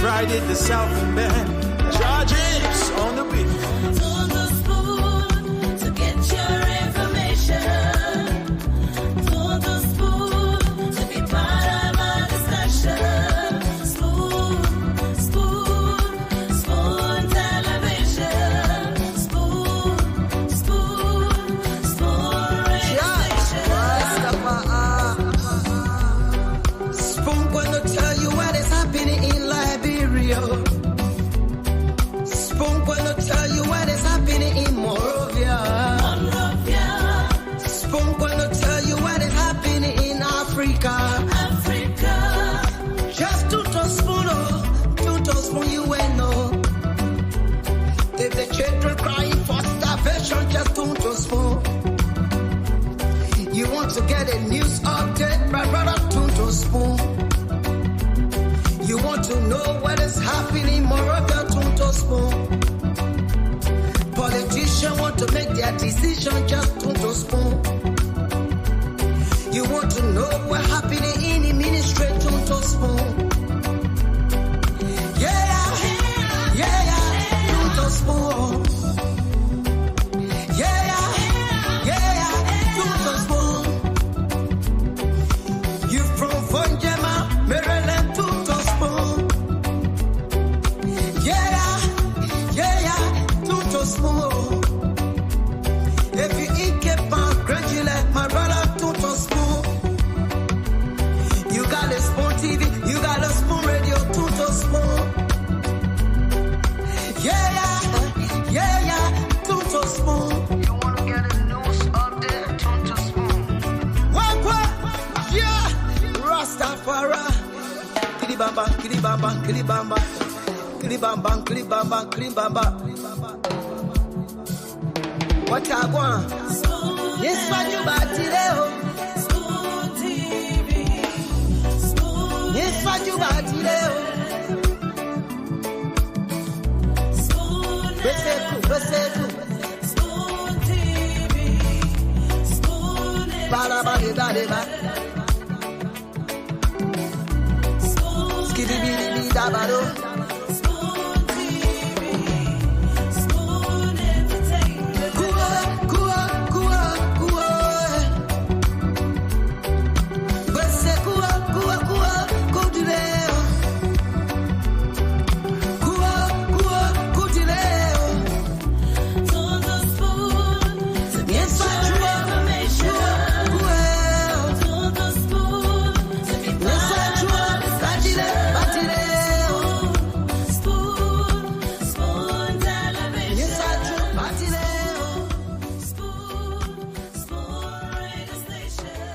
right at the South Bend. Charges on the beat. To the spoon to get your information. To the spoon to be part of our discussion. Spoon, spoon, spoon television. Spoon, spoon, spoon radio station. Spoon gonna tell you what is happening in Liberia. Spoon gonna tell you what is happening in Monrovia. Spoon gonna tell you what is happening in Africa. Just to spoon, you will know. If the children crying for starvation, just to spoon. You want to get a news update, my brother, to spoon. You want to know what is happening in Morocco, to spoon. Politicians want to make their decision, just to spoon. You want to know what happening in the ministry, to spoon. Yeah, to spoon. Yeah, to spoon. You from Fonjema, Maryland, to spoon. Yeah, to spoon. If you eat kepan, congratulate my brother, to spoon. You got a spoon TV, you got a spoon radio, to spoon. Yeah, to spoon. You want to get a news update, to spoon. What? Yeah, Rastafari. Kilibamba, kilibamba, kilibamba. Kilibamba, kilibamba, kilibamba. What I want? This one you bought today, Spoon TV. Spoon. this one you bought today. Spoon. Beseku. Spoon TV. Spoon. Ba. Spoon. Skidibidi dabado. Spoon TV. Spoon entertainment. Kuwa. Beseku, kudileo. Kuwa, kudileo. To the spoon to get your information. To the spoon to be part of our discussion. Spoon, spoon television. Spoon, spoon radio station.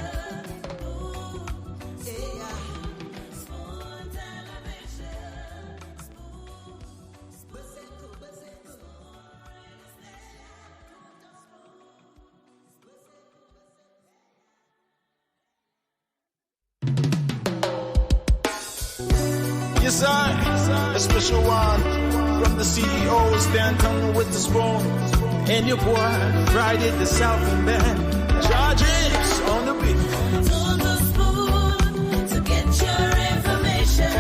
Spoon television. Yes, sir. A special one from the CEO, Stan Tunnel with the spoon. And your boy, right at the South Bend. Charges on the beat. To the spoon to get your information.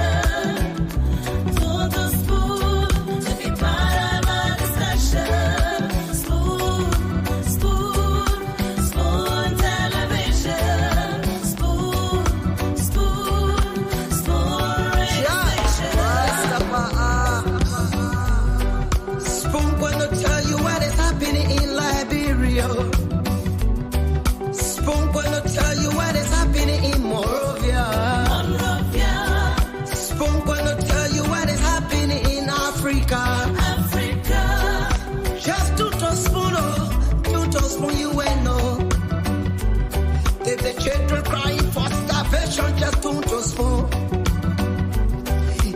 To the spoon to be part of our discussion. Spoon, spoon, spoon television. Spoon, spoon, spoon radio station. Spoon gonna tell you what is happening in Liberia. Spoon gonna tell you what is happening in Monrovia. Spoon gonna tell you what is happening in Africa. Just to spoon, you will know. If the children crying for starvation, just to spoon.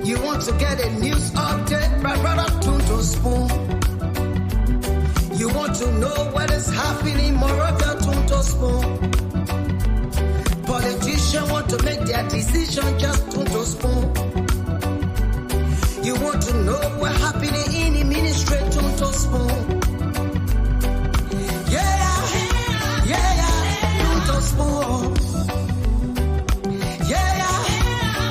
You want to get a news update, my brother, to spoon. You want to know what is happening in Morocco, to spoon. Politicians want to make their decision, just to spoon. You want to know what happening in the ministry, to spoon. Yeah, to spoon.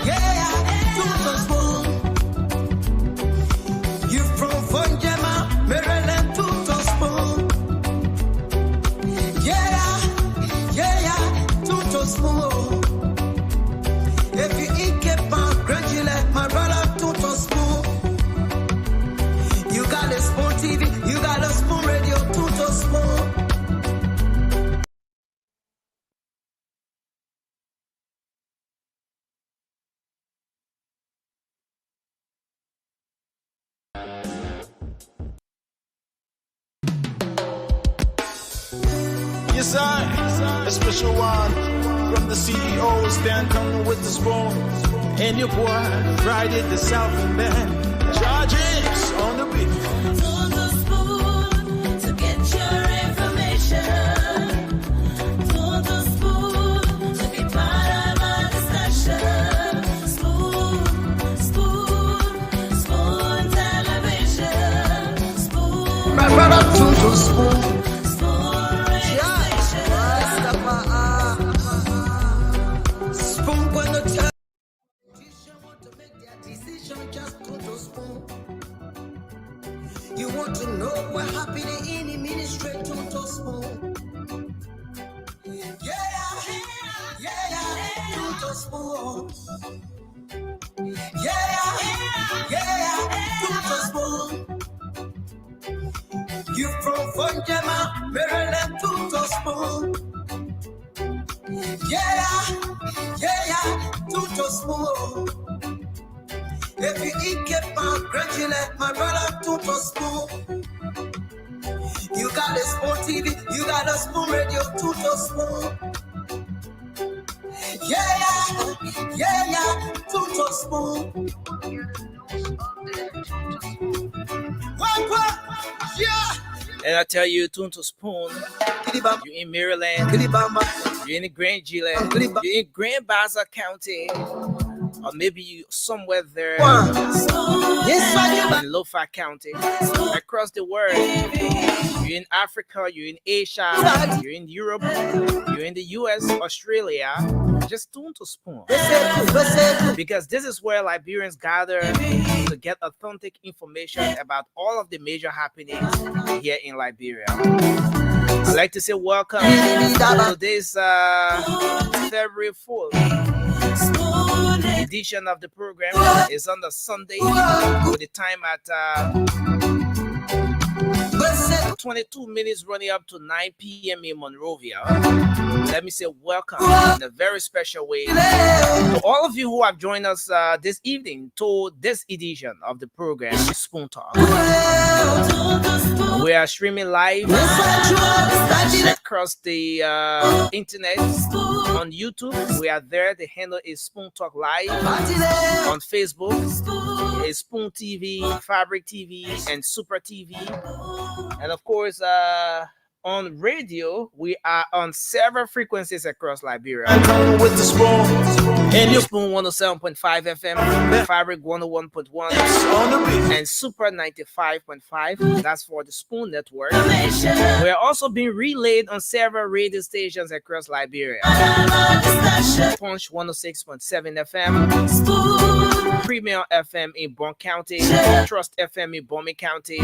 Yeah, to spoon. Yes, I, a special one from the CEO, stand coming with the spoon. And your boy, Friday the Southern Band. Charges on the beat. To the spoon to get your information. To the spoon to be part of our discussion. Spoon television. Spoon. My brother to the spoon. Spoon when the politician want to make their decision, just go to spoon. You want to know what happening in the ministry, to spoon. To spoon. To spoon. You from Funjama, Maryland, to spoon. To spoon. If you eat keep on congratulate my brother, to spoon. You got a spoon TV, you got a spoon radio, to spoon. To spoon. And I tell you, Tune to Spoon, you're in Maryland, you're in Grand Gillette, you're in Grand Bassa County, or maybe you somewhere there in Lofa County, across the world. You're in Africa, you're in Asia, you're in Europe, you're in the US, Australia. Just tune to Spoon, because this is where Liberians gather to get authentic information about all of the major happenings here in Liberia. I'd like to say welcome to this February 4th edition of the program. It's on the Sunday with the time at 22 minutes running up to 9 p.m. in Monrovia. Let me say welcome in a very special way to all of you who have joined us this evening to this edition of the program, Spoon Talk. We are streaming live across the internet on YouTube. We are there. The handle is Spoon Talk Live. On Facebook is Spoon TV, Fabric TV, and Super TV. And of course, on radio, we are on several frequencies across Liberia. With the spoon. And your Spoon 107.5 FM, Fabric 101.1, and Super 95.5. That's for the Spoon Network. We are also being relayed on several radio stations across Liberia. Punch 106.7 FM, Premier FM in Bon County, Trust FM in Bomi County,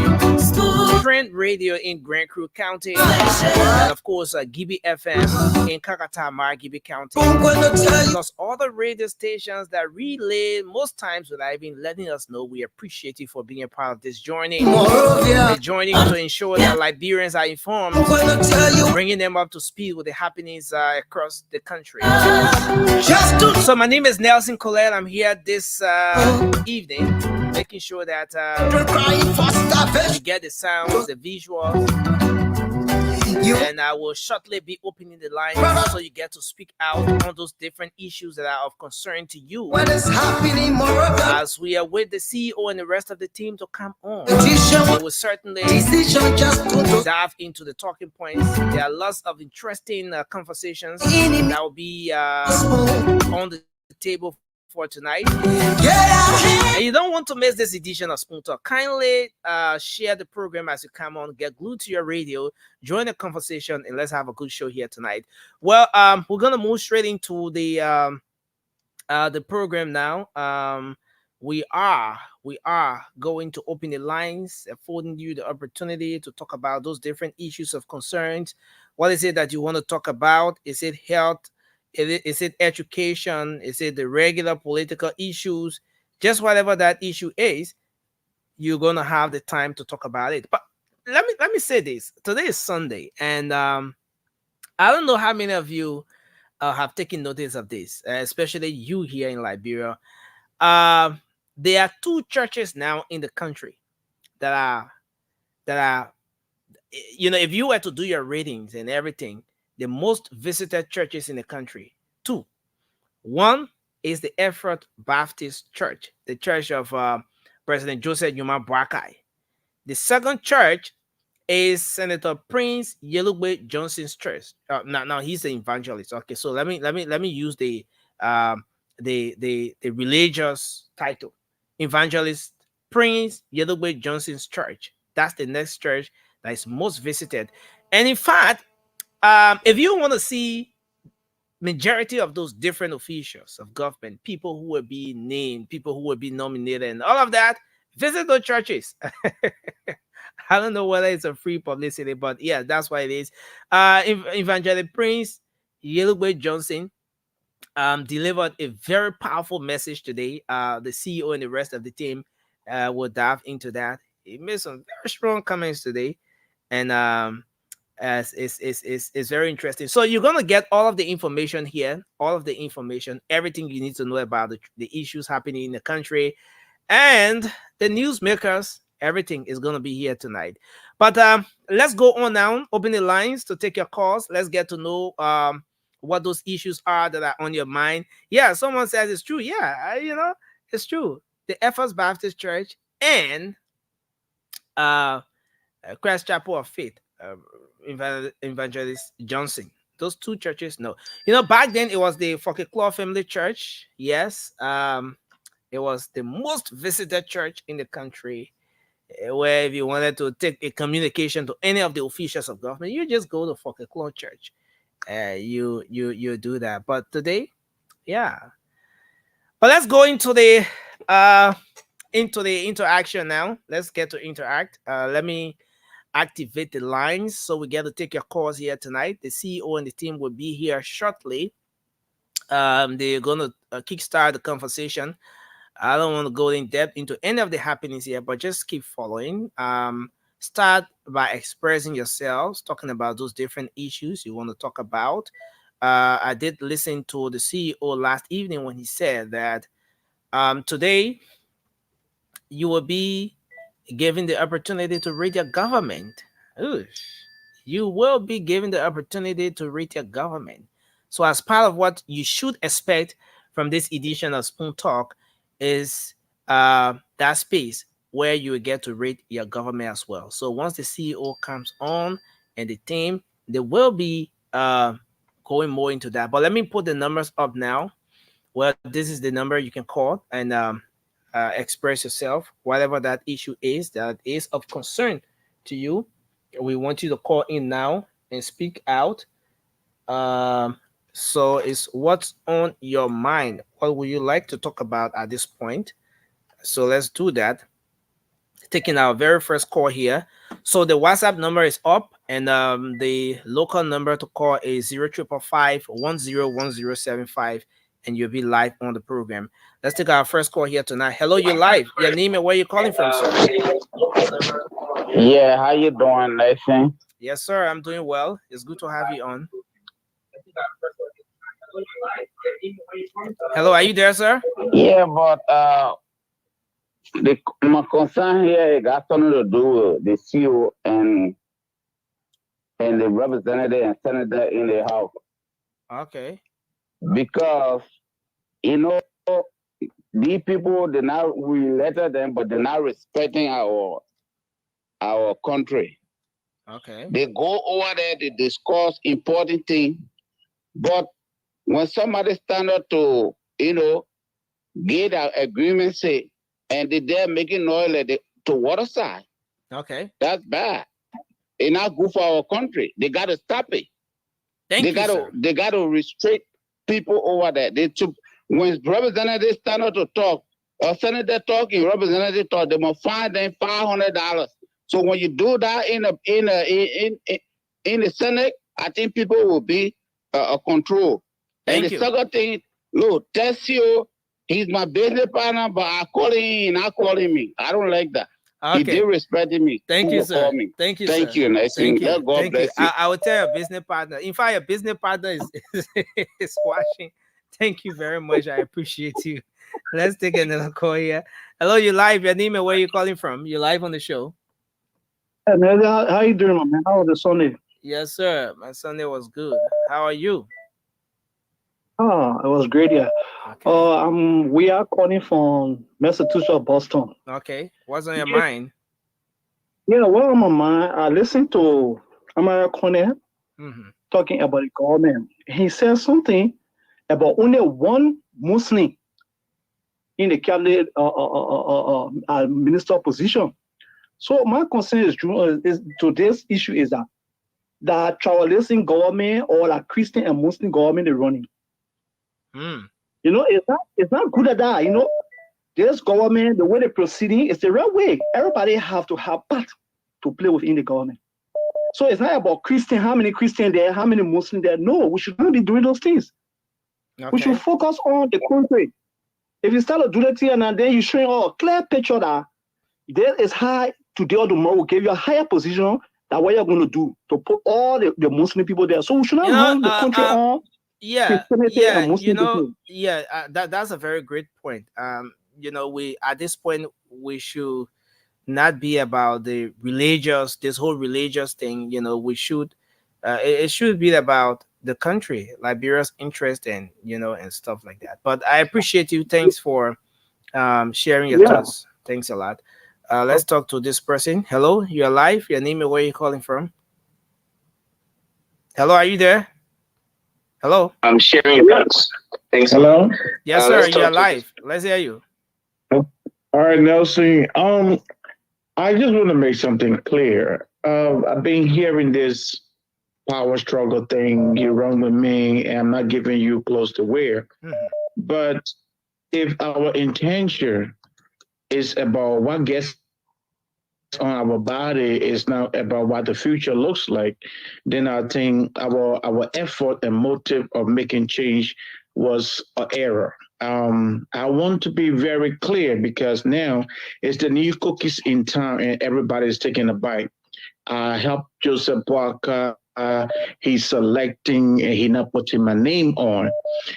Trend Radio in Grand Crew County, and of course Gibi FM in Kakatama, Gibi County, plus other radio stations that relay most times without even letting us know. We appreciate you for being a part of this journey. We're joining to ensure that Liberians are informed, bringing them up to speed with the happenings across the country. So my name is Nelson Colette. I'm here this evening, making sure that you get the sounds, the visuals. And I will shortly be opening the line so you get to speak out on those different issues that are of concern to you. What is happening, As we are with the CEO and the rest of the team to come on, we will certainly dive into the talking points. There are lots of interesting conversations that will be on the table for tonight. And you don't want to miss this edition of Spoon Talk. Kindly share the program as you come on. Get glued to your radio, join the conversation, and let's have a good show here tonight. Well, we're gonna move straight into the program now. We are going to open the lines, affording you the opportunity to talk about those different issues of concerns. What is it that you want to talk about? Is it health? Is it education? Is it the regular political issues? Just whatever that issue is, you're gonna have the time to talk about it. But let me say this: today is Sunday, and I don't know how many of you have taken notice of this, especially you here in Liberia. There are two churches now in the country. that are that are if you were to do your ratings and everything, the most visited churches in the country. Two. One is the Effort Baptist Church, the church of President Joseph Yuma Boakai. The second church is Senator Prince Yelugbe Johnson's church. Now he's an evangelist. Okay, so let me use the religious title, Evangelist Prince Yelugbe Johnson's church. That's the next church that is most visited. And in fact, if you want to see majority of those different officials of government, people who will be named, people who will be nominated, and all of that, visit those churches. I don't know whether it's a free publicity, but yeah, that's why it is. Evangelist Prince Yelugbe Johnson delivered a very powerful message today. The CEO and the rest of the team will dive into that. He made some very strong comments today, and as it's very interesting. So you're gonna get all of the information here, all of the information, everything you need to know about the issues happening in the country, and the newsmakers. Everything is gonna be here tonight. But let's go on now. Open the lines to take your calls. Let's get to know what those issues are that are on your mind. Yeah, someone says it's true. Yeah, it's true. The Efforts Baptist Church and Christ Chapel of Faith, Evangelist Johnson. Those two churches, no. Back then it was the Fokeklo Family Church. Yes, it was the most visited church in the country. Where if you wanted to take a communication to any of the officials of government, you just go to Fokeklo Church. You do that. But today, yeah. But let's go into the interaction now. Let's get to interact. Let me activate the lines so we get to take your calls here tonight. The CEO and the team will be here shortly. They're gonna kickstart the conversation. I don't want to go in depth into any of the happenings here, but just keep following. Start by expressing yourselves, talking about those different issues you want to talk about. I did listen to the CEO last evening when he said that today you will be given the opportunity to read your government. Ooh, you will be given the opportunity to read your government. So as part of what you should expect from this edition of Spoon Talk is that space where you will get to rate your government as well. So once the CEO comes on and the team, they will be going more into that. But let me put the numbers up now. Well, this is the number you can call and express yourself, whatever that issue is that is of concern to you. We want you to call in now and speak out. So it's what's on your mind. What would you like to talk about at this point? So let's do that. Taking our very first call here. So the WhatsApp number is up, and the local number to call is 0555-101075, and you'll be live on the program. Let's take our first call here tonight. Hello, you're live. Your name and where you're calling from, sir? Yeah, how you doing, Nathan? Yes, sir. I'm doing well. It's good to have you on. Hello, are you there, sir? Yeah, but my concern here got something to do with the CEO and the representative and senator in the house. Okay. Because these people, we elected them, but they're not respecting our country. Okay. They go over there to discuss important things, but when somebody stand up to, get an agreement, say, and they're making noise to water side. Okay. That's bad. It's not good for our country. They got to stop it. They got to restrict people over there. When representatives stand up to talk, or senator talking, representative talk, they must fine them $500. So when you do that in the Senate, I think people will be control. And the second thing, look, Tessio, he's my business partner, but I call him, not calling me. I don't like that. Okay. He did respecting me. Thank you, sir. Thank you, sir. Nice. Thank you. God bless you. I will tell your business partner. In fact, your business partner is watching. Thank you very much. I appreciate you. Let's take another call here. Hello, you live. Your name and where you calling from? You're live on the show. Hey, man, how you doing, my man? How was the Sunday? Yes, sir. My Sunday was good. How are you? Oh, it was great, yeah. Okay. We are calling from Massachusetts, Boston. Okay. What's on your mind? Yeah, well, on my mind, I listened to American talking about the government. He said something about only one Muslim in the cabinet minister position. So my concern is to this issue is that the tribalistic government or the Christian and Muslim government they're running. You know, it's not good at that. You know, this government, the way they're proceeding is the right way. Everybody have to have part to play within the government. So it's not about Christian, how many Christians there, how many Muslims there. No, we should not be doing those things. Okay. We should focus on the country. If you start to do that thing and then you show a clear picture that there is high today or tomorrow will give you a higher position than what you're going to do to put all the Muslim people there. So we should not run the country on. That's a very great point. We at this point we should not be about the religious, this whole religious thing. We should it should be about the country, Liberia's interest, and and stuff like that. But I appreciate you. Thanks for sharing your thoughts. Thanks a lot. Let's talk to this person. Hello, you're live. Your name and where you calling from? Hello, are you there? Hello. I'm sharing your thoughts. Thanks. Hello. Yes, sir. You're live. Let's hear you. All right, Nelson. I just want to make something clear. I've been hearing this power struggle thing. You run with me, and I'm not giving you close to where. But if our intention is about what gets on our body, is not about what the future looks like, then I think our effort and motive of making change was an error. I want to be very clear because now it's the new cookies in town and everybody's taking a bite. I helped Joseph Walker. He's selecting and he's not putting my name on.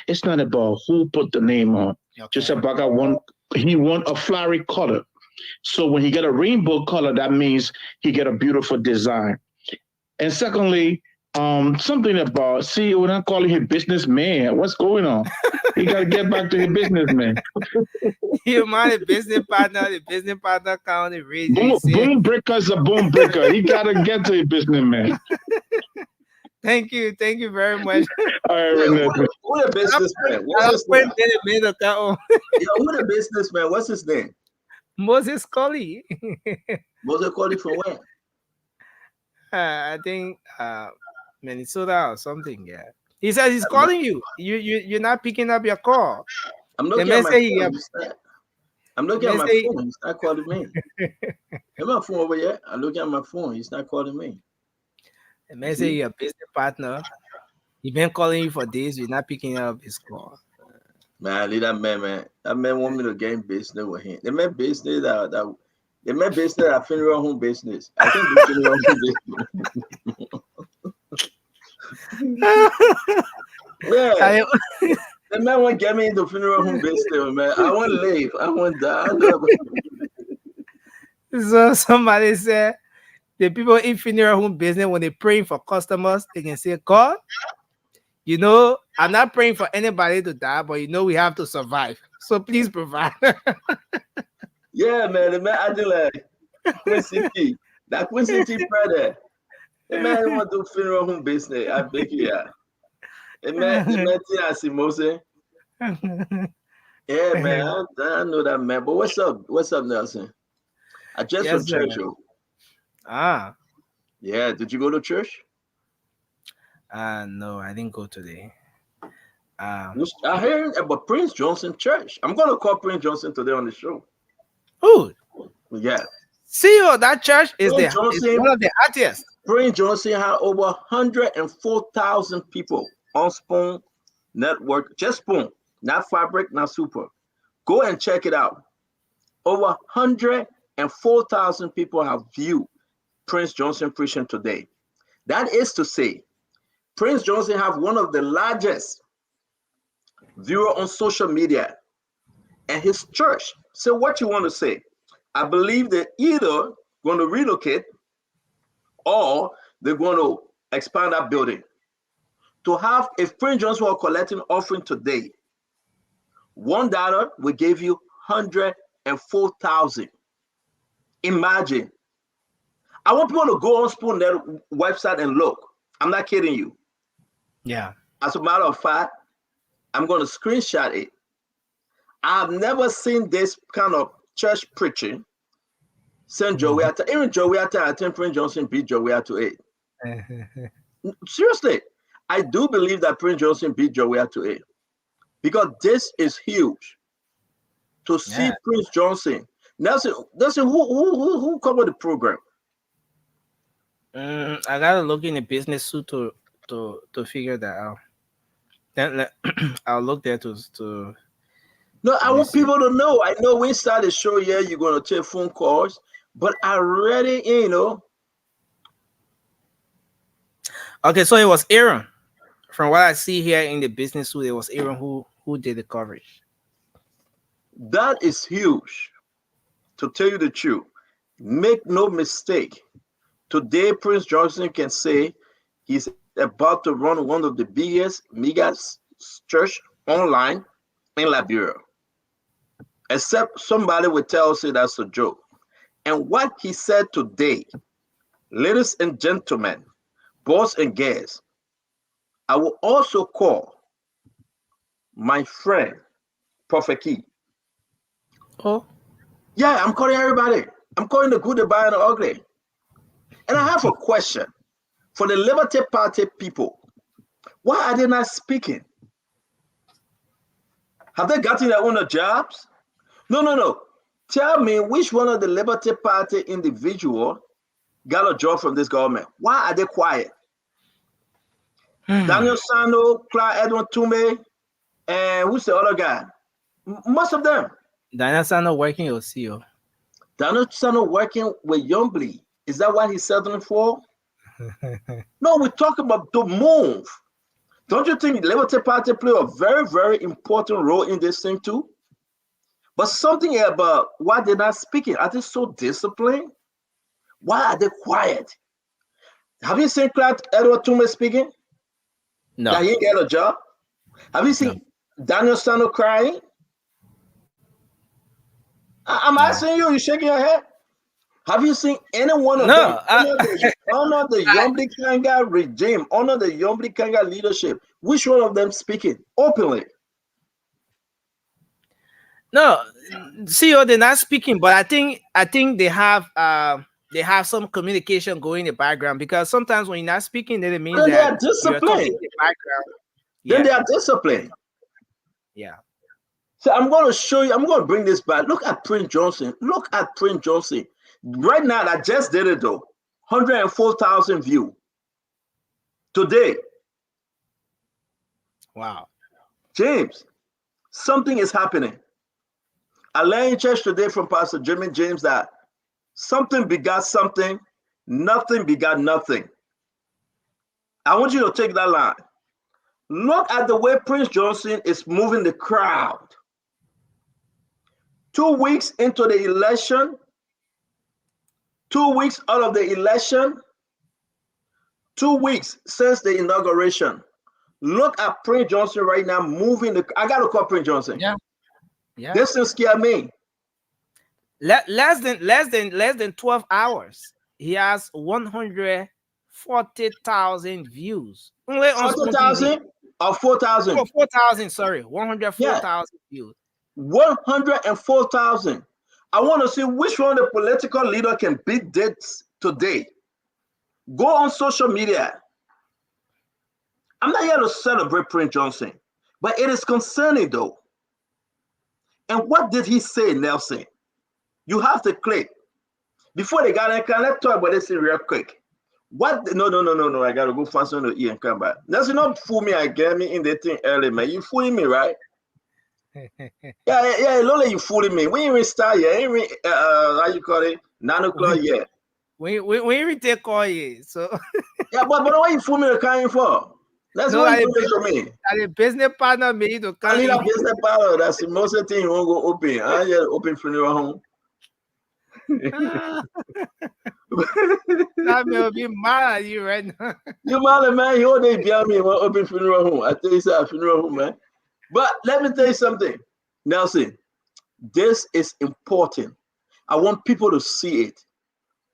It's not about who put the name on. Okay. Joseph Walker want a flowery color. So when he get a rainbow color, that means he get a beautiful design. And secondly, something about, when I'm calling him businessman, what's going on? He got to get back to his businessman. You mind the business partner county region. Boom breaker's a boom breaker. He got to get to his businessman. Thank you very much. All right, who the businessman? What's his name? Who the businessman? What's his name? Moses Colley. Moses Colley from where? I think Minnesota or something. Yeah. He says he's calling you. You're not picking up your call. I'm looking at my phone. I'm looking at my phone. He's not calling me. Have my phone over here. I'm looking at my phone. He's not calling me. The man say you're a business partner. He's been calling you for days. You're not picking up his call. Man, leave that man, man. That man want me to get in business with him. They made business that funeral home business. I can't do funeral home business. Yeah. The man won't get me into funeral home business, man. I want to leave. I want to die. So somebody said the people in funeral home business, when they're praying for customers, they can say, God, I'm not praying for anybody to die, but we have to survive. So please provide. Yeah, man. The man acting like Quincy T. That Quincy T brother. The man want to do funeral home business. I beg you, yeah. The man I Moses. Yeah, man. I know that man. But what's up? What's up, Nelson? I just from church. Yeah. Did you go to church? No, I didn't go today. I heard about Prince Johnson Church. I'm gonna call Prince Johnson today on the show. Who? Yeah. See, that church is one of the artists. Prince Johnson had over 104,000 people on Spoon Network. Just Spoon, not Fabric, not Super. Go and check it out. Over 104,000 people have viewed Prince Johnson preaching today. That is to say, Prince Johnson have one of the largest viewer on social media. and his church. So what you want to say? I believe they're either going to relocate or they're going to expand that building. To have a Prince Johnson who are collecting offering today, $1 will give you 104,000. Imagine. I want people to go on Spoon Net website and look. I'm not kidding you. Yeah. As a matter of fact, I'm going to screenshot it. I've never seen this kind of church preaching since Joey Atta. Even Joey Atta, I think Prince Johnson beat Joey Atta 8. Seriously, I do believe that Prince Johnson beat Joey Atta 8 because this is huge. To see Prince Johnson. Nelson, who covered the program? I gotta look in the business suit to figure that out. Then I'll look there to. No, I want people to know. I know we started the show here, you're going to take phone calls, but I already, Okay, so it was Aaron. From what I see here in the business suit, it was Aaron who did the coverage. That is huge. To tell you the truth, make no mistake. Today, Prince Johnson can say he's about to run one of the biggest mega church online in Liberia. Except somebody will tell us that's a joke. And what he said today, ladies and gentlemen, boys and girls, I will also call my friend, Prophet Key. Oh. Yeah, I'm calling everybody. I'm calling the good, the bad, and the ugly. And I have a question for the Liberty Party people. Why are they not speaking? Have they gotten their own jobs? No. Tell me which one of the Liberty Party individual got a job from this government. Why are they quiet? Daniel Sano, Clark Edwin Tume, and who's the other guy? Most of them. Daniel Sano working with CEO. Daniel Sano working with Youngblee. Is that what he's settling for? No, we're talking about the move. Don't you think the Liberty Party play a very, very important role in this thing too? But something about why they're not speaking. Are they so disciplined? Why are they quiet? Have you seen Clark Edward Tume speaking? No. That he get a job? Have you seen Daniel Sano crying? I'm asking you, you're shaking your head. Have you seen any one of them under the Yombly Kanga regime, under the Yombly Kanga leadership? Which one of them speaking openly? No, CEO, they're not speaking, but I think they have some communication going in the background, because sometimes when you're not speaking, then it means that they are disciplined. In the background. Then they are disciplined. Yeah. So I'm going to show you. I'm going to bring this back. Look at Prince Johnson. Look at Prince Johnson. Right now, I just did it though. 104,000 views today. Wow. James, something is happening. I learned in church today from Pastor Jimmy James that something begot something, nothing begot nothing. I want you to take that line. Look at the way Prince Johnson is moving the crowd. 2 weeks into the election, 2 weeks out of the election, 2 weeks since the inauguration. Look at Prince Johnson right now moving the. I gotta call Prince Johnson. Yeah. This thing scared me. Less than 12 hours. He has 140,000 views. Only 40,000 or 4,000? Oh, 4,000. Sorry, 104,000 views. 104,000. I want to see which one the political leader can beat this today. Go on social media. I'm not here to celebrate Prince Johnson, but it is concerning though. And what did he say, Nelson? You have to click. Before they got in, let's talk about this real quick. What? No. I got to go find something to eat and come back. Nelson, don't fool me again me in the thing early, man. You fooling me, right? yeah, Lola, you fooling me. We ain't even start yet. Ain't even, how you call it? 9 o'clock yet. We even take call yet. So yeah, but why you fooling me the kind for? That's what you do to me. A business partner me to come. I need a business partner. That's the most thing you won't go open. I just open funeral home. That may be mad at you right now. You mad, man? You only behind me when open funeral home. I tell you, it's a funeral home, man. But let me tell you something, Nelson. This is important. I want people to see it.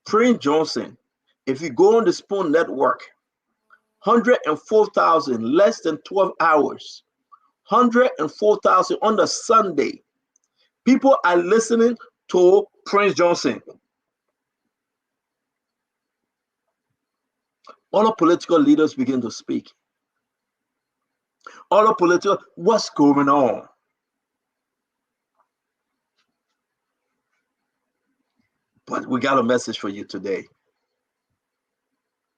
Prince Johnson, if you go on the Spoon Network, 104,000, less than 12 hours, 104,000 on the Sunday. People are listening to Prince Johnson. All the political leaders begin to speak. All the political, what's going on? But we got a message for you today.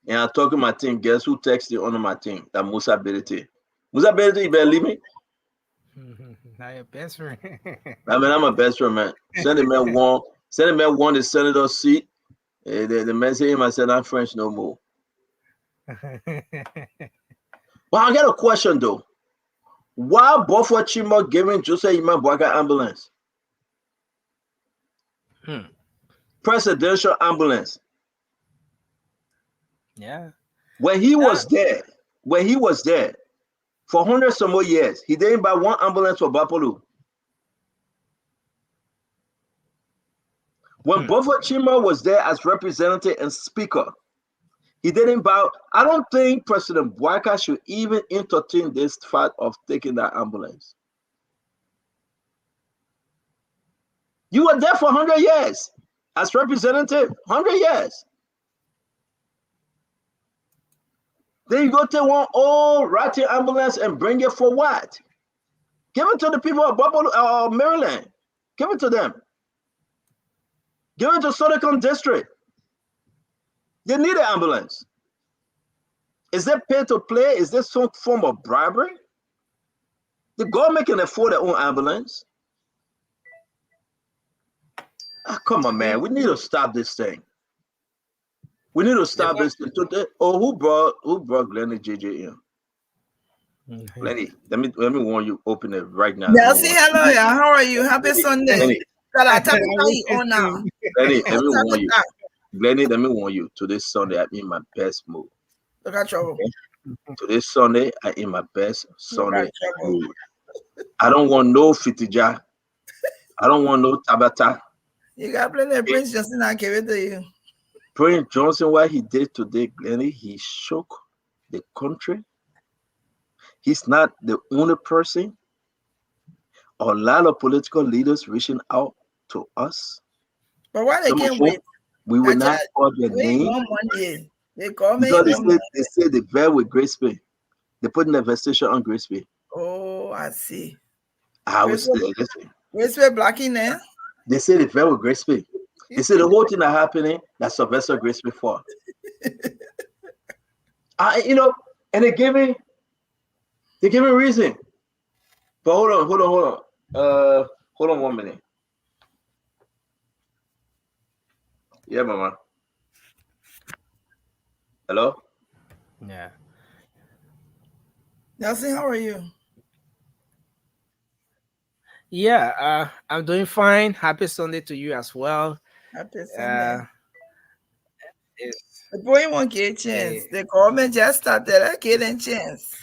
And I'm talking to my team. Guess who texted on my team? That Musa Berete. Musa Berete, you better leave me. Not your best friend. I mean, I'm a best friend, man. Send the man won the senator seat. The man said him, I said, I'm French no more. Well, I got a question though. Why Buffer Chima giving Jose Iman Bwaka ambulance? Presidential ambulance. Yeah. When he was there for 100 some more years, he didn't buy one ambulance for Bapolu. When Buffer Chima was there as representative and speaker, he didn't buy. I don't think President Bwaka should even entertain this fact of taking that ambulance. You were there for 100 years as representative, 100 years. Then you go take one old ratty ambulance and bring it for what? Give it to the people of Buffalo, Maryland. Give it to them. Give it to Sodicon District. They need an ambulance. Is that pay to play? Is this some form of bribery? The government can afford their own ambulance. Come on, man. We need to stop this thing. We need to stop this thing. Oh, who brought Glenny JJ in? Glenny, let me warn you. Open it right now. Nelsie, hello, yeah. How are you? Happy Sunday. Glenny, let me warn you. Glenny, let me warn you. Today's Sunday, I'm in my best mood. Look at trouble. Okay? Today's Sunday, I'm in my best Sunday mood. I don't want no Fitija. I don't want no Tabata. You got plenty of Prince Johnson. I give it to you. Prince Johnson, what he did today, Glenny, he shook the country. He's not the only person. A lot of political leaders reaching out to us. But why they can't wait? We will not call their name. They call me. They say they bear with Grisby. They put an investigation on Grisby. Oh, I see. I was listen. Grisby blocking there. They say they bear with Grisby. They say the whole thing that happening that Sylvester Grisby for. And they give me reason. But hold on. Hold on 1 minute. Yeah, Mama. Hello? Yeah. Nelsie, how are you? Yeah, I'm doing fine. Happy Sunday to you as well. Happy Sunday. The boy won't get a chance. The government just started getting a chance.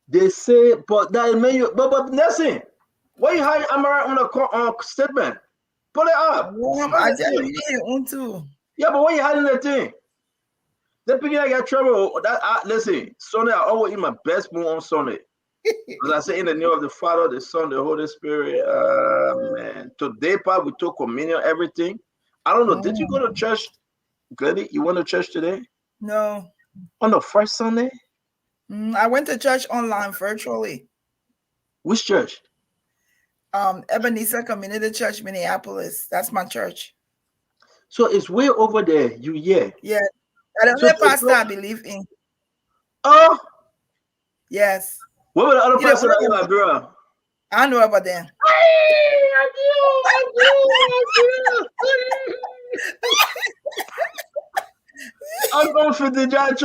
They say, but that may you, but Nelson, why you hide Amara on a statement? Pull it up. I just read it on too. Yeah, but why you hiding that thing? That beginning I got trouble. Listen, Sunday I always eat my best mood on Sunday. As I say, in the name of the Father, the Son, the Holy Spirit. Man, today, Pop, we took communion, everything. I don't know. Did you go to church, Glenny? You went to church today? No. On the first Sunday? I went to church online virtually. Which church? Ebenezer Community Church, Minneapolis. That's my church. So it's way over there. Yeah. I don't know pastor I believe in. Oh. Yes. What about the other pastor in Liberia? I know about them. I'm going for the judge.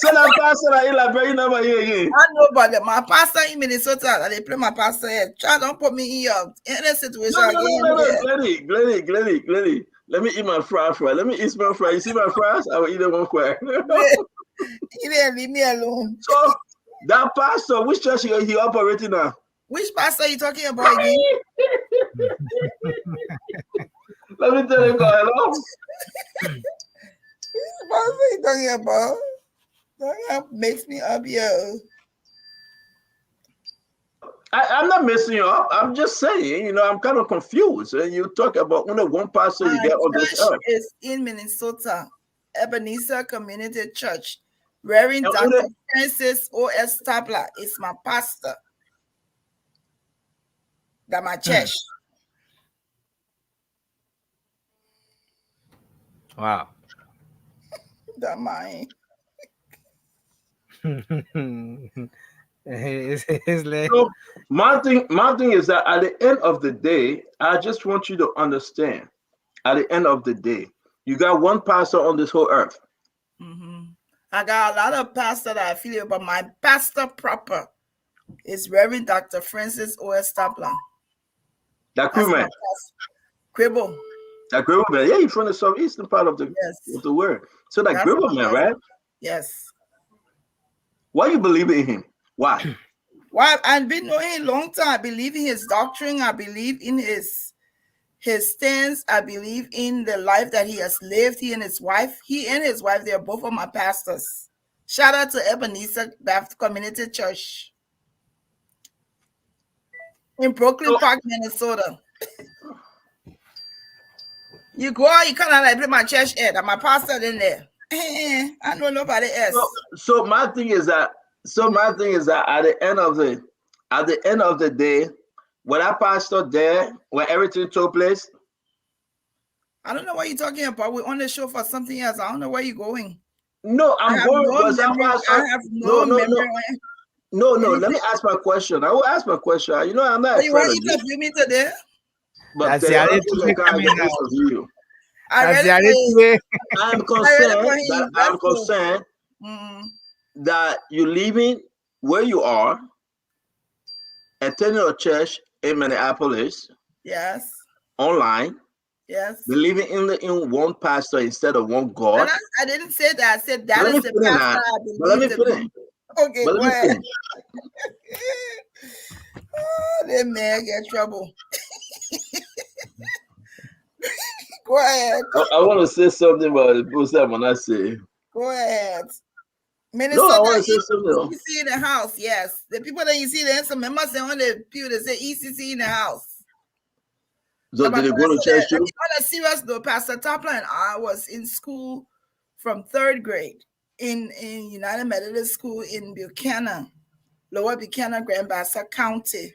So that pastor in Liberia never here again. I know, but my pastor in Minnesota, they play my pastor here. Try don't put me in your any situation again. Glenny. Let me eat my fries. Let me eat my fries. You see my fries? I will eat them one quick. You didn't leave me alone. So that pastor, which church he operating now? Which pastor are you talking about again? Let me tell you, hello. Which pastor are you talking about? That makes me up here. I'm not messing you up. I'm just saying, you know, I'm kind of confused. And you talk about only one pastor you get on this earth. Is in Minnesota, Ebenezer Community Church. Reverend Dr. Francis O.S. Stabler is my pastor. That's my church. Wow. That's mine. So my thing is that at the end of the day, I just want you to understand. At the end of the day, you got one pastor on this whole earth. I got a lot of pastors that I feel, but my pastor proper is Reverend Dr. Francis O.S. Stabler. That Quibble. Quibble. That Quibble man. Yeah, he's from the southeastern part of the world. So that Quibble man, right? Yes. Why you believe in him? Why? Why? I've been knowing him a long time. I believe in his doctrine. I believe in his stance. I believe in the life that he has lived. He and his wife, they are both of my pastors. Shout out to Ebenezer Baptist Community Church in Brooklyn Park, Minnesota. You go out, you kind of like play my church head. I'm my pastor in there. I know nobody else. So my thing is that at the end of the day, when that pastor there, when everything took place. I don't know what you're talking about. We're on the show for something else. I don't know where you're going. No, I'm going because that pastor. I have no memory. No. Let me ask my question. I will ask my question. You know, I'm not. You want to interview me today? But that's I'm concerned that you're leaving where you are, attending a church in Minneapolis. Yes. Online. Yes. Believing in one pastor instead of one God. I didn't say that. I said that is the pastor I believe. Let me finish. Okay, go ahead. Oh, that man get trouble. Go ahead. I want to say something about the post when I say. Go ahead. Minnesota, no, I want to say something. ECC in the house, yes. The people that you see there, some members on the pew that say ECC in the house. So did they go to church too? On a serious note, Pastor Topler and I was in school from 3rd grade in United Methodist School in Buchanan, Lower Buchanan, Grand Bassa County.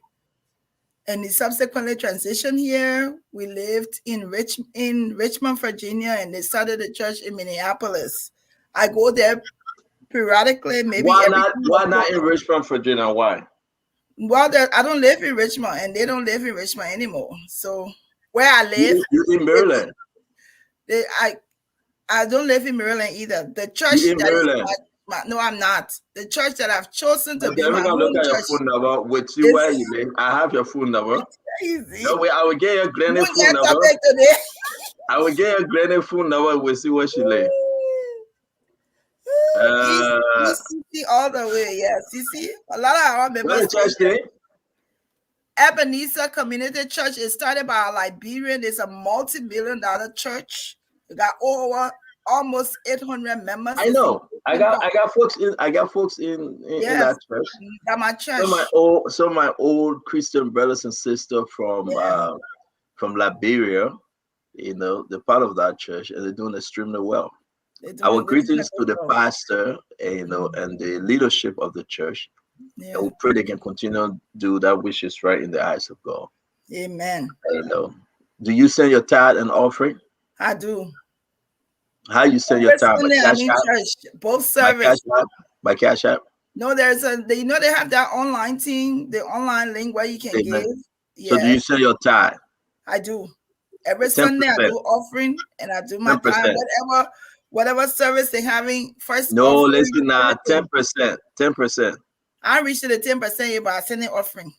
And he subsequently transitioned here. We lived in Richmond, Virginia, and they started a church in Minneapolis. I go there periodically, maybe. Why not in Richmond, Virginia? Why? Well, I don't live in Richmond, and they don't live in Richmond anymore. So where I live, you're in Maryland. I don't live in Maryland either. The church in Maryland. No, I'm not. The church that I've chosen to be my home look at church. Your phone number with you where you live. I have your phone number. Crazy. No way, I will get your granny phone number. I will get your granny phone number. We'll see where she lives. ECC all the way, yes. You see, a lot of our members. Where the church name? Ebenezer Community Church is started by a Liberian. It's a multi-million-dollar church. We got over almost 800 members. I know. I got folks in that church. That's my church. Some of my old Christian brothers and sisters from Liberia, you know, they're part of that church and they're doing extremely well. Our greetings to the pastor, and the leadership of the church. Yeah. And we pray they can continue to do that which is right in the eyes of God. Amen. Do you send your tithe and offering? I do. How you send your tithe? Both service. By Cash App? No, they have that online thing, the online link where you can give. Yeah. So do you send your tithe? I do. Every 10%. Sunday I do offering and I do my tithe, whatever service they're having. First, no, listen now, 10%. 10%. I reached the 10% by sending offering.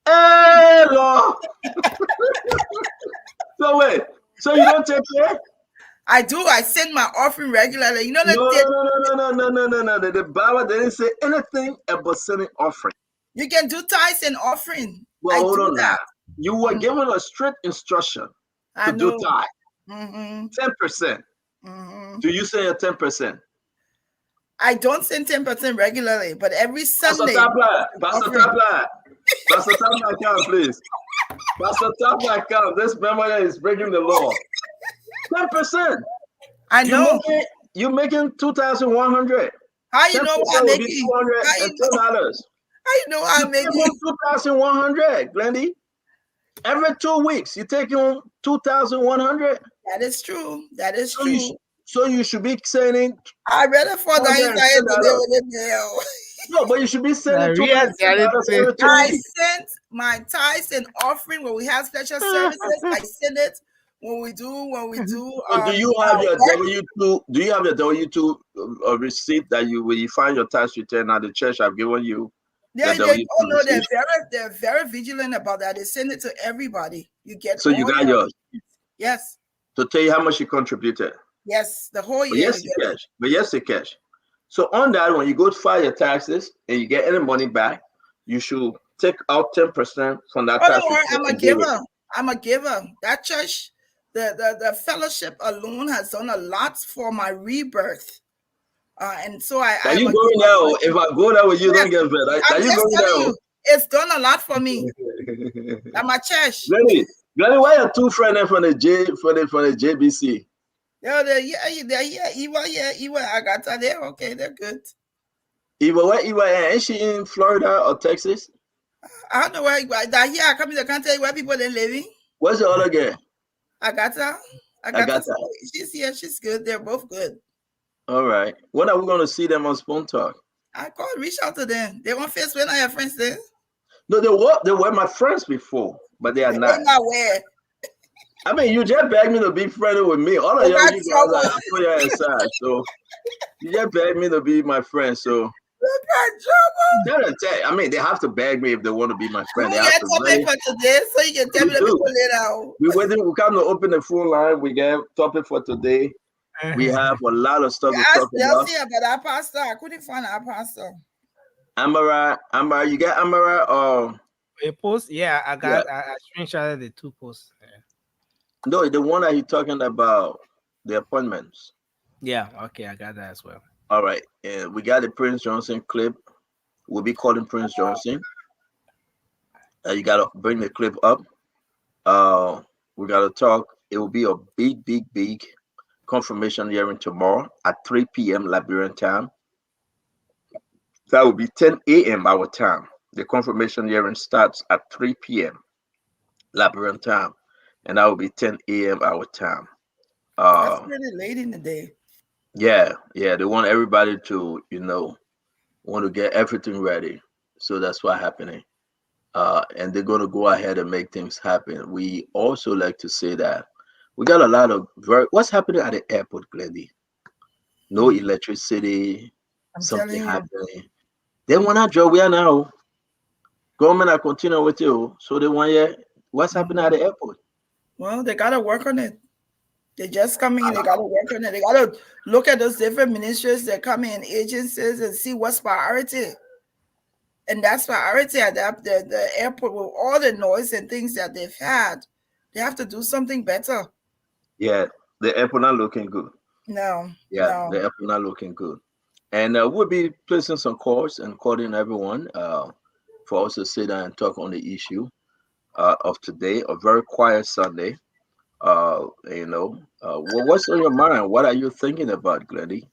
Hey, Lord. So wait, so you don't take care? I do. I send my offering regularly. You know that? No. The Bible didn't say anything about sending offering. You can do tithes and offering. Well, hold on now. You were given a strict instruction to do tithe. 10%. Do you say a 10%? I don't send 10% regularly, but every Sunday. Pastor Tabla, come, please. Pastor Tabla, come. This member is breaking the law. 10%. I know. You're making 2,100. How you know I'm making? $210. How you know I'm making 2,100, Glendy? Every 2 weeks, you take home 2,100. That is true. That is true. So you should be sending. I rather for that. No, but you should be sending $200. I sent my tithes and offering when we have special services. I send it when we do. Do you have your W-2? Do you have your W-2 receipt that when you find your tax return at the church have given you? They're very vigilant about that. They send it to everybody. You get. So you got yours. Yes. To tell you how much you contributed. Yes, the whole year. But yes, the cash. So on that, when you go to file your taxes and you get any money back, you should take out 10% from that tax. I'm a giver. I'm a giver. That church, the fellowship alone has done a lot for my rebirth. And so Are you going there? If I go there with you, don't get better. Are you going there? It's done a lot for me. At my church. Glenny, why are two friends from the JBC? Eva, Agatha, they're okay, they're good. Eva, is she in Florida or Texas? I don't know where here I come in, I can't tell you where people are living. What's the other girl? Agatha. She's here, she's good. They're both good. All right. When are we going to see them on Spoon Talk? I reach out to them. They want face when I have friends there. No, they were my friends before, but they are not. Not where. I mean, you just begged me to be friendly with me. All of you guys are put your aside. So you just begged me to be my friend. So I mean, they have to beg me if they want to be my friend. They have to for today, so you can tell me the people later. We come to open the phone line. We get topic for today. We have a lot of stuff to talk about. About our pastor. I couldn't find our pastor. Amara, you got Amara or a post? Yeah, I got. Yeah. I screenshotted the two posts. Yeah. No, the one that you're talking about, the appointments. Yeah, okay, I got that as well. All right, and we got the Prince Johnson clip. We'll be calling Prince Johnson. You gotta bring the clip up. We gotta talk. It will be a big confirmation hearing tomorrow at 3 p.m. Liberian time. That will be 10 a.m. our time. The confirmation hearing starts at 3 p.m. Liberian time. And that will be 10 a.m. our time. That's pretty late in the day. Yeah. They want everybody to, want to get everything ready. So that's what's happening. And they're going to go ahead and make things happen. We also like to say that we got a lot of what's happening at the airport, Glendy? No electricity, something happening. They want to draw where now. Government are continuing with you. So they want what's happening at the airport? Well, they got to work on it. They just coming in, they got to work on it. They got to look at those different ministries that come in, agencies, and see what's priority. And that's priority at the airport with all the noise and things that they've had. They have to do something better. Yeah, the airport not looking good. No. The airport not looking good. And we'll be placing some calls and calling everyone for us to sit down and talk on the issue of today, a very quiet Sunday. What's on your mind? What are you thinking about, Glendy?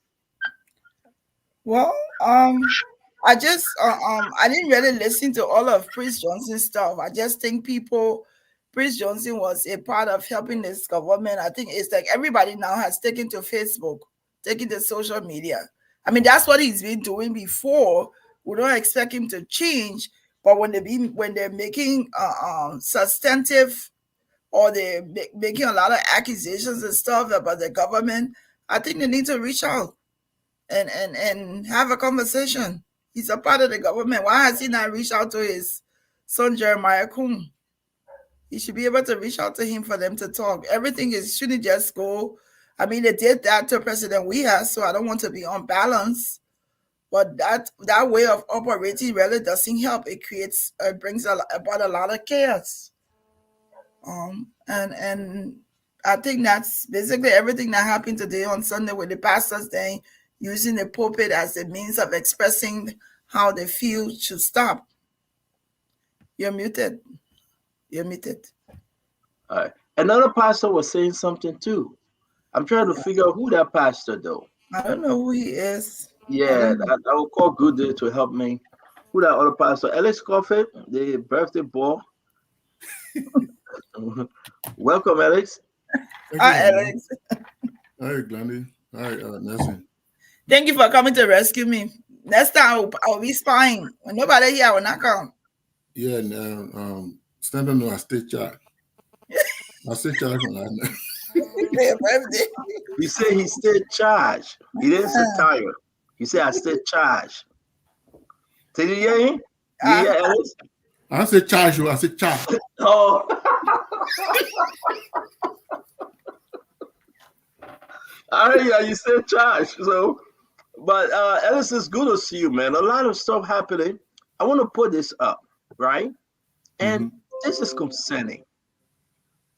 Well, I just I didn't really listen to all of Prince Johnson's stuff. I just think Prince Johnson was a part of helping this government. I think it's like everybody now has taken to Facebook, taken to social media. I mean, that's what he's been doing before. We don't expect him to change, but when they're making substantive or they're making a lot of accusations and stuff about the government, I think they need to reach out and have a conversation. He's a part of the government. Why has he not reached out to his son Jeremiah Kuhn? He should be able to reach out to him for them to talk. Everything shouldn't just go. I mean, they did that to President Weah, so I don't want to be unbalanced. But that way of operating really doesn't help. It brings about a lot of chaos. And I think that's basically everything that happened today on Sunday with the pastors then using the pulpit as a means of expressing how they feel should stop. You're muted. You're muted. All right. Another pastor was saying something too. I'm trying to figure out who that pastor though. I don't know who he is. Yeah, I will call Good Day to help me. Who that other pastor? Alex Coffey, the birthday boy. Welcome, Alex. Hi, Alex. Hi, Glendy. Hi, Nelson. Thank you for coming to rescue me. Next time I'll be spying. When nobody here, I will not come. Yeah, and standing on a state charge. I stay charged from that. He said he stayed charged. He didn't say tired. He said I stayed charged. Did you hear him? You hear Alex? I said charge you. I said charge. Oh. I heard you said charge. So, but Ellis, it's good to see you, man. A lot of stuff happening. I want to put this up, right? And this is concerning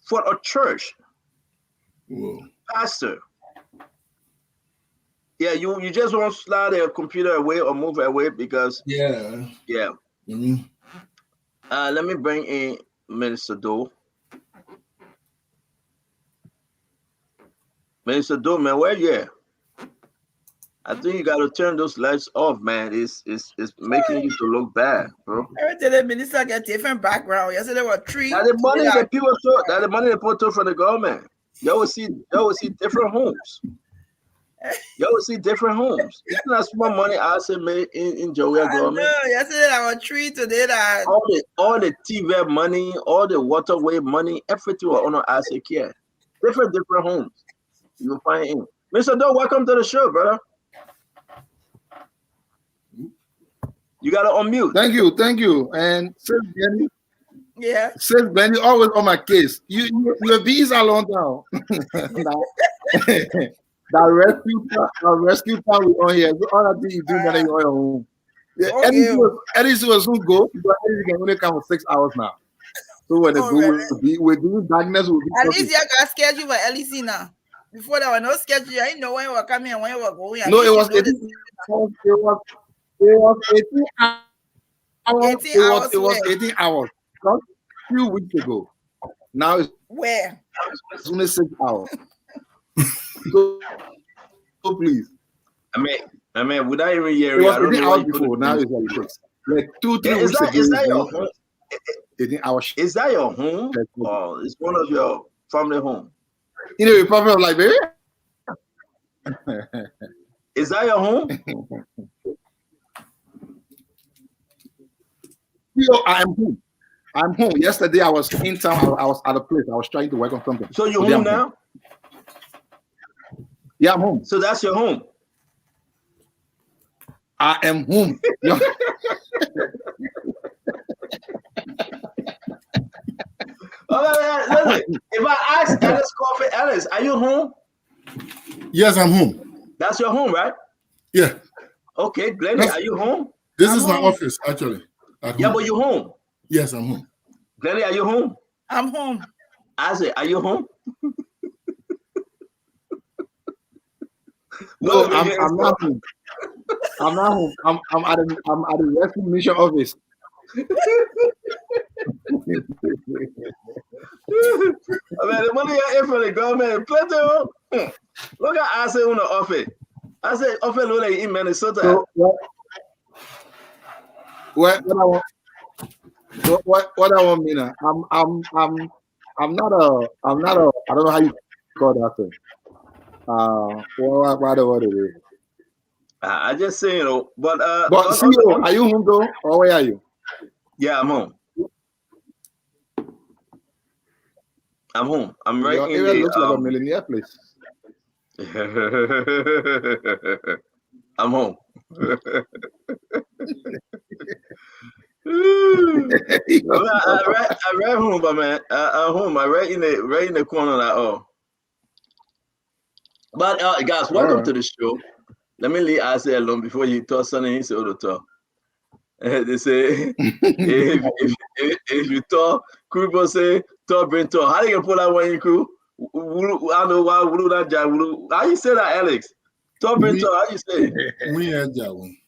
for a church. Whoa. Pastor. Yeah, you just want to slide a computer away or move it away because yeah. Let me bring in Minister Doe. Minister Doe, man, where you at? I think you got to turn those lights off, man. It's making you to look bad, bro. Every day the minister get different background. Yesterday were three. That the money that people took, that the money they put to from the government. You will see different homes. You will see different homes. It's not small money I say made in Joey government. Yesterday there were three. Today that all the TV money, all the waterway money, everything was on I say care. Different homes. You will find in. Mr. Doe, welcome to the show, brother. You gotta unmute. Thank you. And Sis Benny. Yeah. Sis Benny always on my case. You're busy a long time. That rescue plan we on here. All that thing you do now you're on your home. Yeah, Eddie was who go, but Eddie can only come for 6 hours now. So when we're doing darkness, at least you got schedule for LEC now. Before there was no schedule, I didn't know when you were coming and when you were going. No, it was 18 hours. It was 18 hours. Not a few weeks ago. Now it's where? It's only 6 hours. so please. I mean, without even hearing, it was 18 hours before. Now it's like 2-3 weeks ago. Is that your home? 18 hours. Is that your home? Or it's one of your family homes? In the Republic of Liberia. Is that your home? I'm home. Yesterday I was in town. I was at a place. I was trying to work on something. So you're home now? Yeah, I'm home. So that's your home. I am home. Listen, if I ask Alice Coffee, Alice, are you home? Yes, I'm home. That's your home, right? Yeah. Okay, Glennie, are you home? This is my office, actually. Yeah, but you're home. Yes, I'm home. Glennie, are you home? I'm home. I say, are you home? No, I'm not home. I'm not home. I'm at the rescue mission office. I mean, the money I have for the government, plenty. Look at I say on the office. I say office look like in Minnesota. So, what I want, Mina? I'm not a. I don't know how you call that thing. What it is. I just say, but CEO, are you home though, or where are you? Yeah, I'm home. I'm home. I'm right Your in area the. Looks like a millionaire place. I'm home. I read home, but man, I'm home. I read in the corner like, oh. But guys, welcome to the show. Let me leave Isaiah alone before you talk something. He said, talk. They say if you talk, Kubo say talk bring talk. How do you pull that one in crew? I don't know why how you say that, Alex? Talk bring talk. How you say? We had Jawin.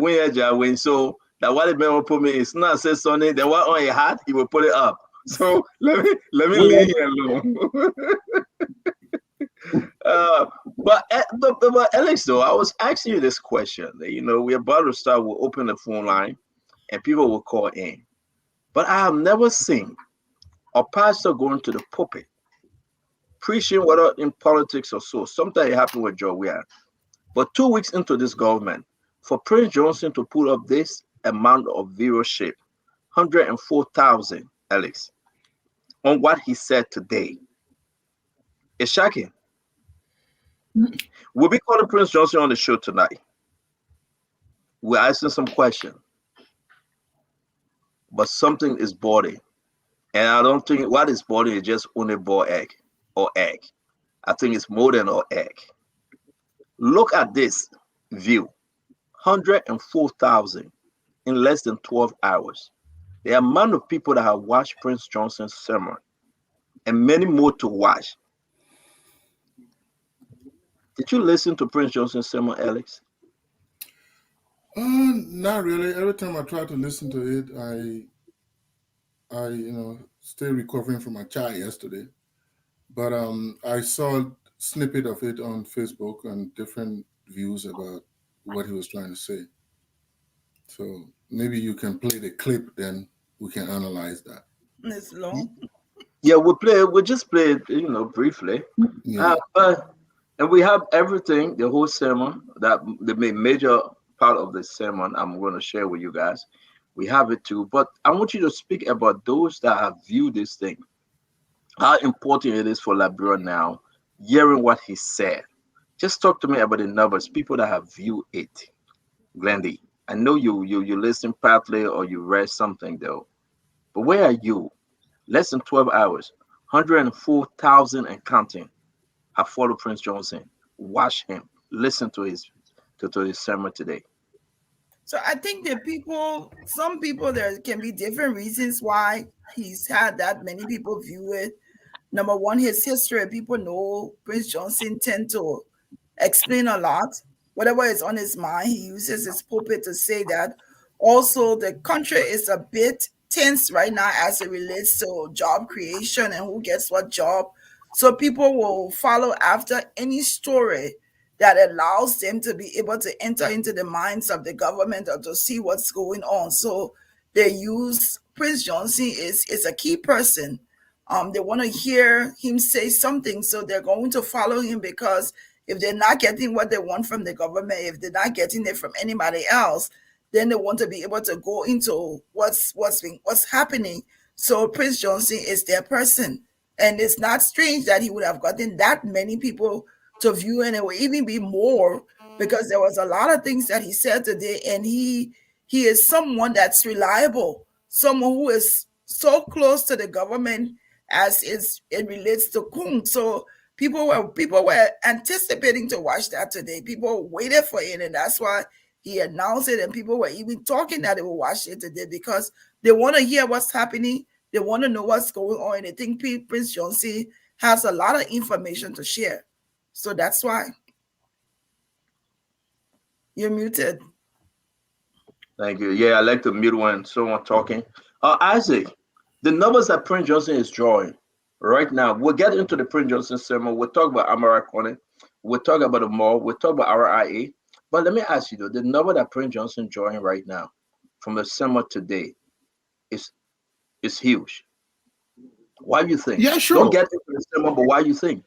We had Jawin. So that what the man put me is not say something. Then what on your hat, he will put it up. So let me leave you alone. But Alex, though, I was asking you this question. You know, we're about to start. We'll open the phone line, and people will call in. But I have never seen a pastor going to the pulpit preaching, whether in politics or so. Sometimes it happened with Joe Weir. But 2 weeks into this government, for Prince Johnson to pull up this amount of viewership, 104,000, Alex, on what he said today, it's shocking. We'll be calling Prince Johnson on the show tonight. We're asking some questions. But something is boarding. And I don't think what is boarding is just only boiled egg or egg. I think it's more than an egg. Look at this view. 104,000 in less than 12 hours. The amount of people that have watched Prince Johnson's sermon and many more to watch. Did you listen to Prince Johnson's sermon, Alex? Not really. Every time I try to listen to it, I still recovering from a child yesterday. But I saw a snippet of it on Facebook and different views about what he was trying to say. So maybe you can play the clip, then we can analyze that. It's long. Yeah, we'll just play it, briefly. Yeah. And we have everything, the whole sermon, that the major part of the sermon I'm going to share with you guys. We have it too. But I want you to speak about those that have viewed this thing. How important it is for Liberia now, hearing what he said. Just talk to me about the numbers, people that have viewed it. Glendy, I know you listen partly or you read something though. But where are you? Less than 12 hours, 104,000 and counting have followed Prince Johnson. Watch him. Listen to his sermon today. So I think that some people, there can be different reasons why he's had that many people view it. Number one, his history. People know Prince Johnson tend to explain a lot. Whatever is on his mind, he uses his pulpit to say that. Also, the country is a bit tense right now as it relates to job creation and who gets what job. So people will follow after any story that allows them to be able to enter into the minds of the government or to see what's going on. So they use Prince Johnson is a key person. They want to hear him say something, so they're going to follow him, because if they're not getting what they want from the government, if they're not getting it from anybody else, then they want to be able to go into what's happening. So Prince Johnson is their person. And it's not strange that he would have gotten that many people to view, and it will even be more because there was a lot of things that he said today, and he is someone that's reliable, someone who is so close to the government as it relates to Kung. So people were anticipating to watch that today. People waited for it, and that's why he announced it, and people were even talking that they will watch it today because they want to hear what's happening. They want to know what's going on. And I think Prince Johnson has a lot of information to share. So that's why. You're muted. Thank you. Yeah, I like to mute when someone talking. Isaac, the numbers that Prince Johnson is drawing right now, we'll get into the Prince Johnson sermon. We'll talk about Amara County. We'll talk about the mall. We'll talk about RIA. But let me ask you, though, the number that Prince Johnson drawing right now from the sermon today is huge. Why do you think? Yeah, sure. Don't get into the sermon, but why do you think?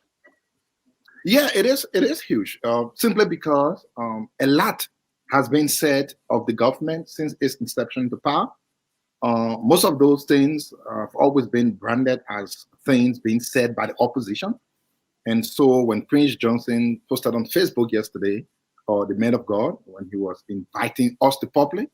Yeah, it is huge. Simply because a lot has been said of the government since its inception to power. Most of those things have always been branded as things being said by the opposition. And so when Prince Johnson posted on Facebook yesterday, or the man of God, when he was inviting us, the public,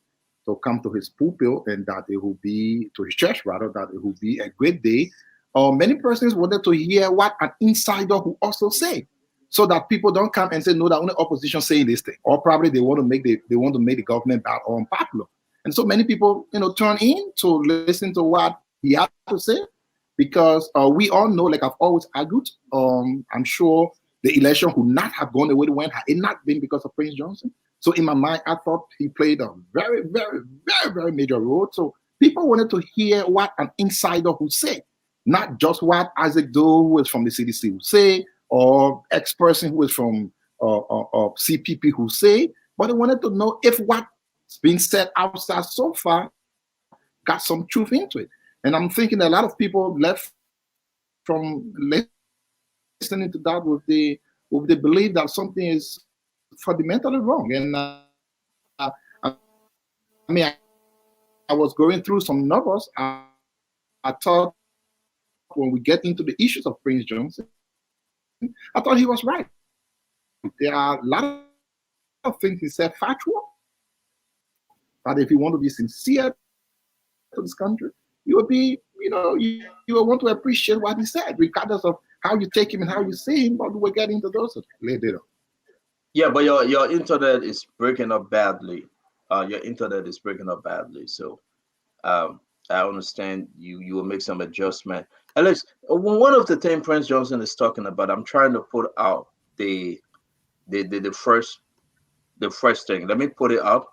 to come to his pulpit and that it will be, to his church rather, that it will be a great day, many persons wanted to hear what an insider will also say, so that people don't come and say, no, the only opposition saying this thing, or probably they want to make the government bad or unpopular. And so many people, turn in to listen to what he had to say, because we all know, like I've always argued, I'm sure the election would not have gone the way it went had it not been because of Prince Johnson. So in my mind, I thought he played a very, very, very, very major role. So people wanted to hear what an insider would say, not just what Isaac Doe, who is from the CDC, would say, or ex-person who is from CPP who say, but they wanted to know if what's been said outside so far got some truth into it. And I'm thinking a lot of people left from listening to that with the belief that something is fundamentally wrong. And I mean, I was going through some numbers. I thought when we get into the issues of Prince Johnson, I thought he was right. There are a lot of things he said factual, but if you want to be sincere to this country, you will be, you will want to appreciate what he said, regardless of how you take him and how you see him. But we'll get into those later. Yeah, but your internet is breaking up badly. Your internet is breaking up badly. So I understand you will make some adjustment. Alex, one of the things Prince Johnson is talking about, I'm trying to put out the first thing. Let me put it up,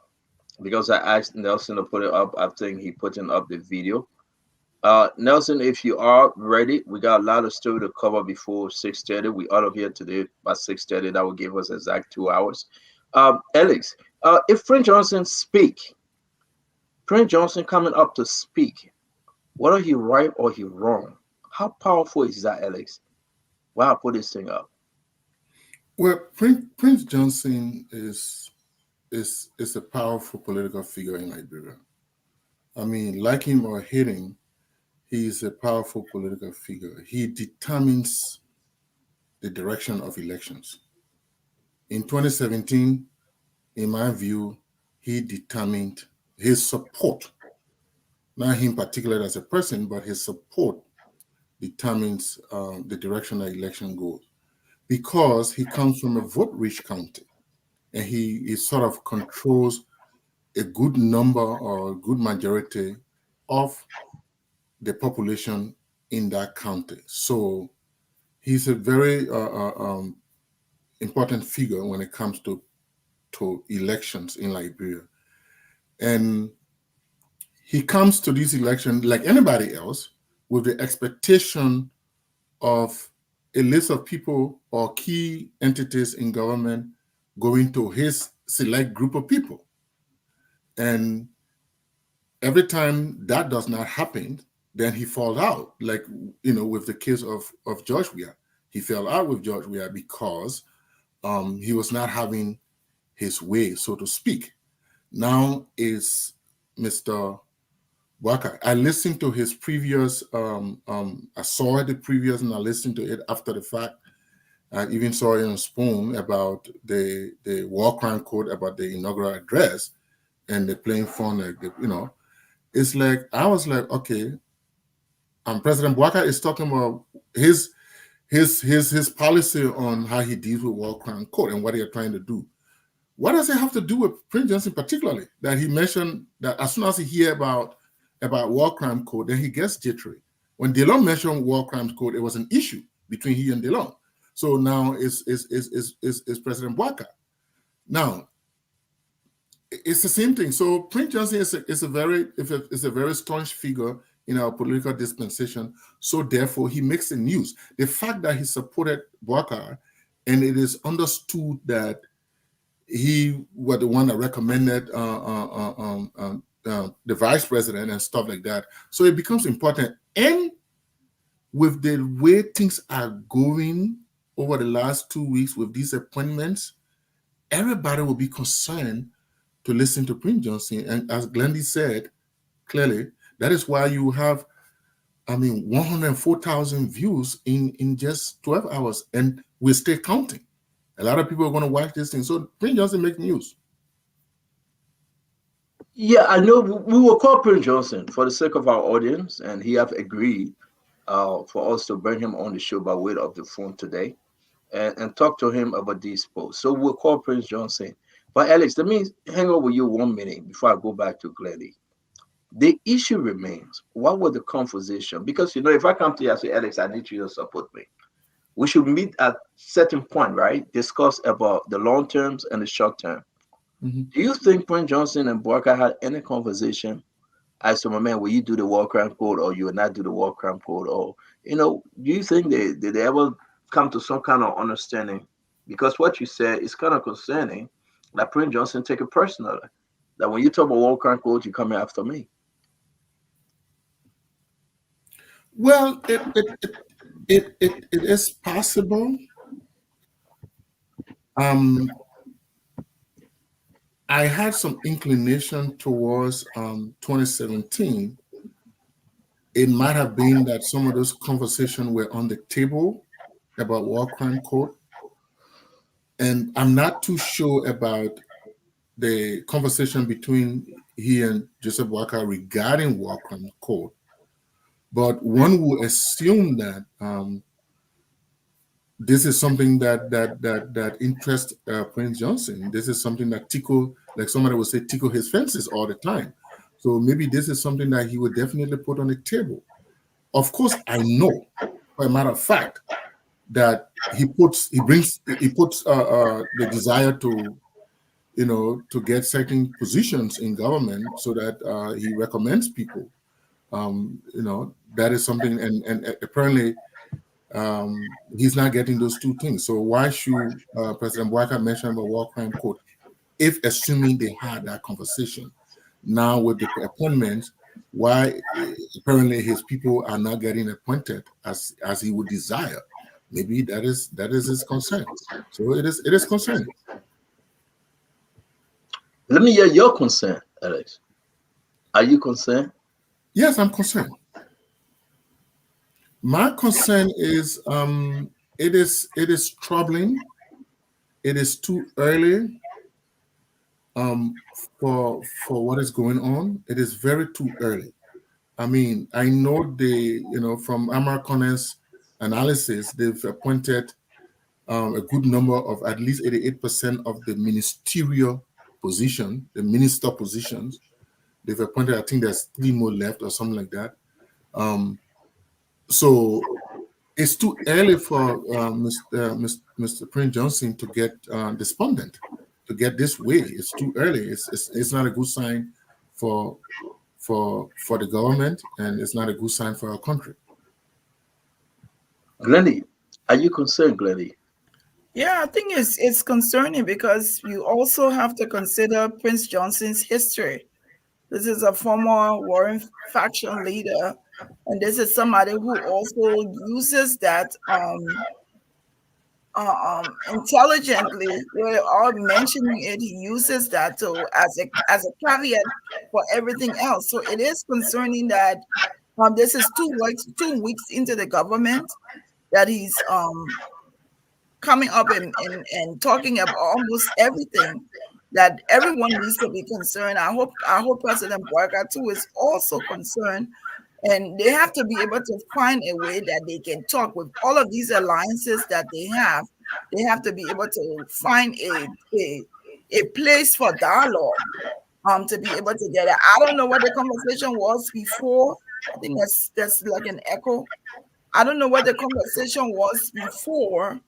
because I asked Nelson to put it up. I think he putting up the video. Nelson, if you are ready, we got a lot of story to cover before 6:30. We out of here today by 6:30. That will give us exact 2 hours. Alex, if Prince Johnson coming up to speak, whether he right or he wrong, how powerful is that, Alex? Why I put this thing up? Well, Prince Johnson is a powerful political figure in Liberia. I mean, like him or hate him, he is a powerful political figure. He determines the direction of elections. In 2017, in my view, he determined his support, not him particularly as a person, but his support determines the direction the election goes, because he comes from a vote-rich county, and he sort of controls a good number or a good majority of the population in that county. So he's a very important figure when it comes to elections in Liberia. And he comes to this election, like anybody else, with the expectation of a list of people or key entities in government going to his select group of people. And every time that does not happen, then he falls out, like, with the case of George Weah. He fell out with George Weah because he was not having his way, so to speak. Now is Mr. Waka. I listened to his previous, I saw the previous and I listened to it after the fact. I even saw it on Spoon about the war crime code, about the inaugural address, and they're playing fun, like, it's like, I was like, okay, President Bouaka is talking about his policy on how he deals with war crime code and what they're trying to do. What does it have to do with Prince Johnson particularly? That he mentioned that as soon as he hear about war crime code, then he gets jittery. When DeLong mentioned war crimes code, it was an issue between he and DeLong. So now it's President Bouaka. Now it's the same thing. So Prince Johnson is a very staunch figure in our political dispensation. So therefore, he makes the news. The fact that he supported Bouaka, and it is understood that he was the one that recommended the vice president and stuff like that. So it becomes important. And with the way things are going over the last 2 weeks with these appointments, everybody will be concerned to listen to Prince Johnson. And as Glendy said, clearly, that is why you have I mean, 104,000 views in just 12 hours, and we're still counting. A lot of people are going to watch this thing. So Prince Johnson make news. Yeah, I know we will call Prince Johnson for the sake of our audience, and he have agreed for us to bring him on the show by way of the phone today and talk to him about these posts. So we'll call Prince Johnson. But Alex, let me hang on with you 1 minute before I go back to Glenny. The issue remains, what was the conversation? Because, if I come to you and say, Alex, I need you to support me, we should meet at certain point, right? Discuss about the long terms and the short term. Mm-hmm. Do you think Prince Johnson and Barker had any conversation as to, my man, will you do the war crime code or you will not do the war crime code? Or, do you think did they ever come to some kind of understanding? Because what you said is kind of concerning that Prince Johnson take it personally. That when you talk about war crime code, you're coming after me. Well, it is possible. I had some inclination towards 2017. It might have been that some of those conversations were on the table about war crime code. And I'm not too sure about the conversation between he and Joseph Walker regarding war crime code. But one would assume that this is something that interests Prince Johnson. This is something that tickle, like somebody would say, tickle his fences all the time. So maybe this is something that he would definitely put on the table. Of course, I know, for a matter of fact, that he puts the desire to, to get certain positions in government so that he recommends people. That is something, and apparently he's not getting those two things. So why should President Walker mention the war crime code if assuming they had that conversation? Now with the appointments, why apparently his people are not getting appointed as he would desire? Maybe that is his concern. So it is concerning. Let me hear your concern, Alex. Are you concerned? Yes, I'm concerned. My concern is it is troubling. It is too early for what is going on. It is very too early. I mean, I know from Amar Connell's analysis, they've appointed a good number of at least 88% of the ministerial position, the minister positions. They've appointed, I think there's 3 more left or something like that. So it's too early for Mr. Prince Johnson to get despondent, to get this way. It's too early. It's not a good sign for the government, and it's not a good sign for our country. Glenny, are you concerned, Glenny? Yeah, I think it's concerning because you also have to consider Prince Johnson's history. This is a former warring faction leader, and this is somebody who also uses that intelligently. We're all mentioning it. He uses that as a caveat for everything else. So it is concerning that this is 2 weeks into the government that he's coming up and talking about almost everything that everyone needs to be concerned. I hope President Barker too is also concerned, and they have to be able to find a way that they can talk with all of these alliances that they have. They have to be able to find a place for dialogue to be able to get it. I don't know what the conversation was before. I think that's like an echo. I don't know what the conversation was before,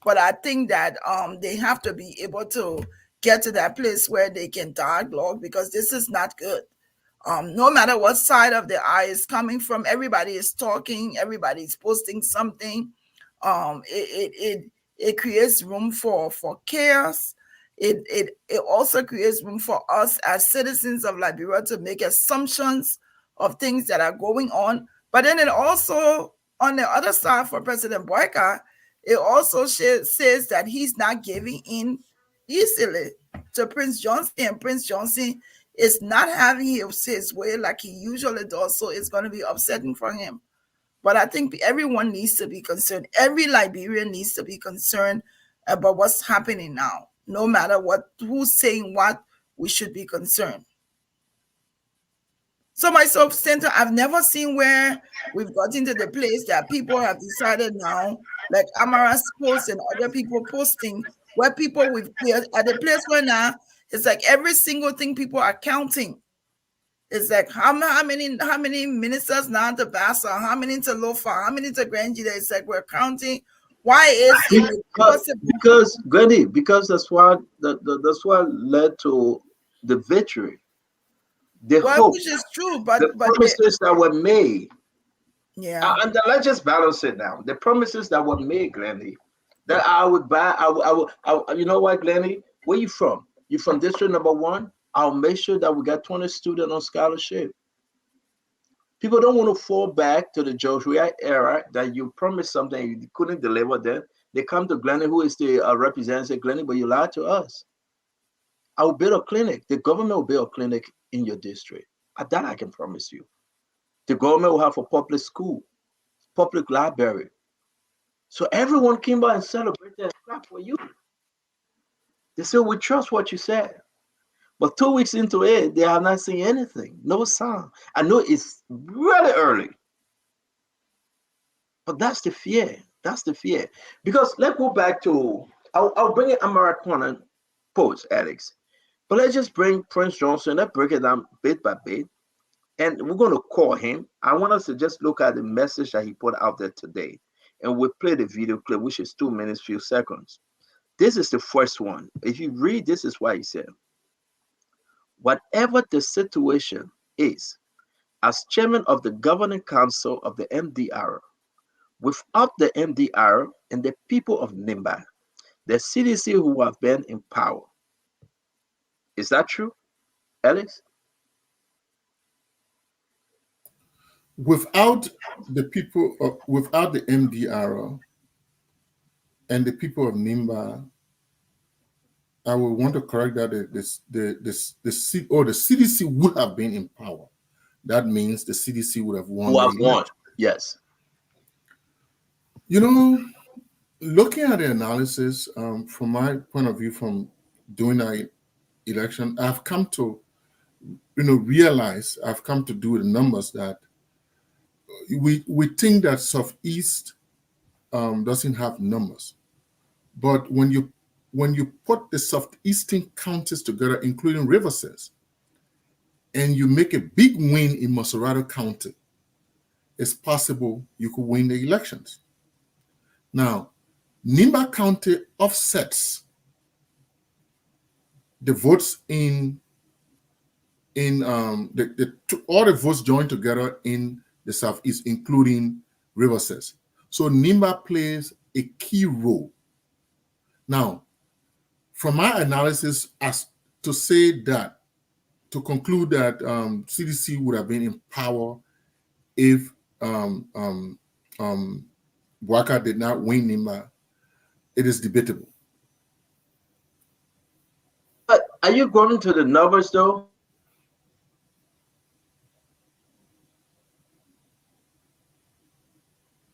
but I think that they have to be able to get to that place where they can dialogue, because this is not good. No matter what side of the eye is coming from, everybody is talking, everybody's posting something. It creates room for chaos. It also creates room for us as citizens of Liberia to make assumptions of things that are going on. But then it also, on the other side, for President Boyka, it also says that he's not giving in easily to Prince Johnson, and Prince Johnson is not having his way like he usually does. So it's going to be upsetting for him. But I think everyone needs to be concerned. Every Liberian needs to be concerned about what's happening now. No matter who's saying what, we should be concerned. So myself, Center, I've never seen where we've got into the place that people have decided now, like Amara's post and other people posting, where people at the place where now it's like every single thing people are counting. It's like how many ministers now to Bassa, how many to Lofa, how many to Grand Jida. It's like we're counting. Why is it? Because Granny, because that's what led to the victory. The hope, which is true, but the promises that were made. Yeah. And let's just balance it now. The promises that were made, Glenny, that I would buy. You know what, Glenny? Where you from? You from District Number 1? I'll make sure that we got 20 students on scholarship. People don't want to fall back to the Joshua era that you promised something you couldn't deliver. Then they come to Glenny, who is the representative, Glenny, but you lied to us. I will build a clinic. The government will build a clinic in your district. That I can promise you. The government will have a public school, public library. So everyone came by and celebrated and clapped for you. They said, we trust what you said. But 2 weeks into it, they have not seen anything, no sound. I know it's really early. But that's the fear. That's the fear. Because let's go back to, I'll bring in American post, Alex. But let's just bring Prince Johnson. Let's break it down bit by bit. And we're going to call him. I want us to just look at the message that he put out there today. And we'll play the video clip, which is 2 minutes, few seconds. This is the first one. If you read, this is what he said. Whatever the situation is, as chairman of the governing council of the MDR, without the MDR and the people of Nimba, the CDC who have been in power. Is that true, Alex? Without the people, without the MDR and the people of Nimba, I would want to correct that the CDC would have been in power. That means the CDC would have won. Who have won? Yes. You know, looking at the analysis from my point of view, from doing our election, I've come to, realize. I've come to do the numbers that we think that Southeast doesn't have numbers, but when you put the southeastern counties together, including Riverside, and you make a big win in Maserati County, it's possible you could win the elections. Now, Nimba County offsets the votes in all the votes joined together in the Southeast, including Riverside. So Nimba plays a key role. Now, from my analysis, as to say that, to conclude that CDC would have been in power if Waka did not win Nimba, it is debatable. But are you going to the numbers though?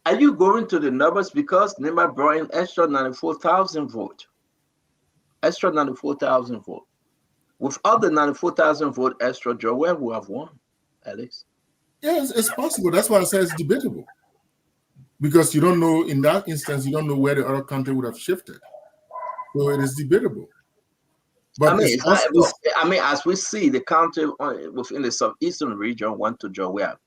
Are you going to the numbers because Nimba brought in extra 94,000 votes? Extra 94,000 votes. Without the 94,000 vote extra, Joel would have won, Alex. Yes, it's possible. That's why I say it's debatable. Because you don't know, in that instance, you don't know where the other country would have shifted. So it is debatable. But as we see, the county within the southeastern region went to Joel.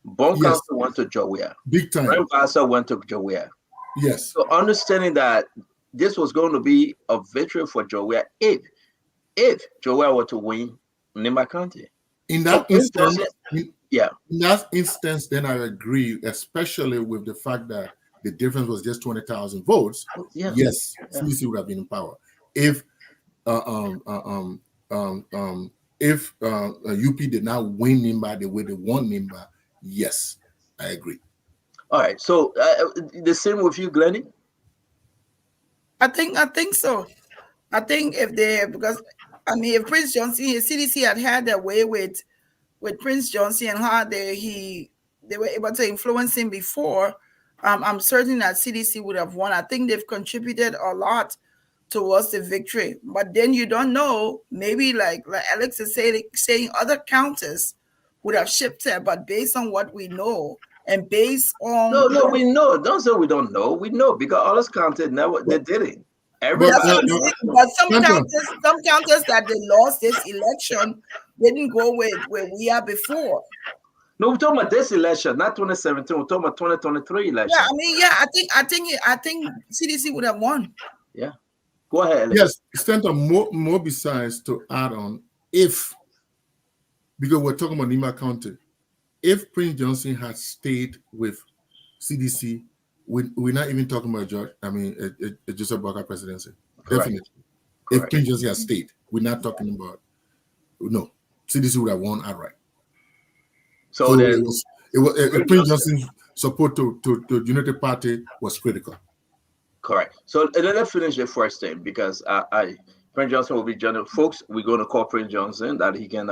Bon Yes. Council went to Joel. Big time. Rembasa went to Joel. Yes. So understanding that this was going to be a victory for Joel if Joel were to win Nimba County. In that So, instance, yeah. In that instance, then I agree, especially with the fact that the difference was just 20,000 votes. Yeah. Yes, Yeah. CDC would have been in power. If UP did not win Nimba the way they won Nimba, yes, I agree. All right. So the same with you, Glenny? I think so. I think if Prince Johnson, CDC had their way with Prince Johnson and how he they were able to influence him before, I'm certain that CDC would have won. I think they've contributed a lot towards the victory. But then you don't know, maybe like Alex is saying other counties would have shipped it, but based on what we know and based on no, we know. Don't say we don't know. We know because all those counties never they did it. But some counties that they lost this election didn't go with where we are before. No, we're talking about this election, not 2017. We're talking about 2023 election. Yeah, I mean, I think CDC would have won. Yeah, go ahead. Alex. Yes, Stanton, more besides to add on, if because we're talking about Nimba County, if Prince Johnson had stayed with CDC, we're not even talking about George. I mean, Joseph Boakai presidency. Correct. Definitely. Correct. If Prince Johnson had stayed, we're not talking about CDC would have won outright. So then, Prince Johnson's support to the United Party was critical. Correct. So let's finish the first thing because Prince Johnson will be joining. Folks, we're going to call Prince Johnson that he can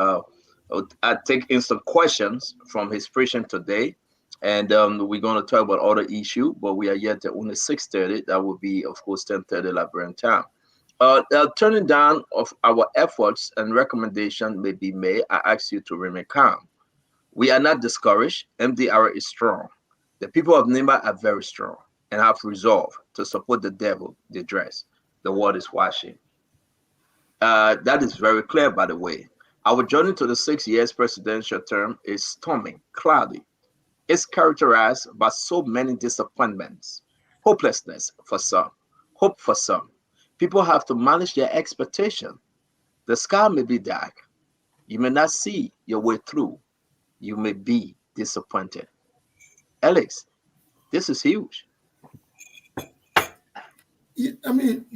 take instant questions from his preaching today. And we're going to talk about other issue, but we are yet at only 6:30. That will be, of course, 10:30 Liberian time. Turning down of our efforts and recommendation may be made. I ask you to remain calm. We are not discouraged. MDR is strong. The people of Nimba are very strong and have resolve to support the devil they dress. The world is watching. That is very clear, by the way. Our journey to the 6 years presidential term is stormy, cloudy. It's characterized by so many disappointments, hopelessness for some, hope for some. People have to manage their expectation. The sky may be dark. You may not see your way through. You may be disappointed. Alex, this is huge. Yeah, I mean,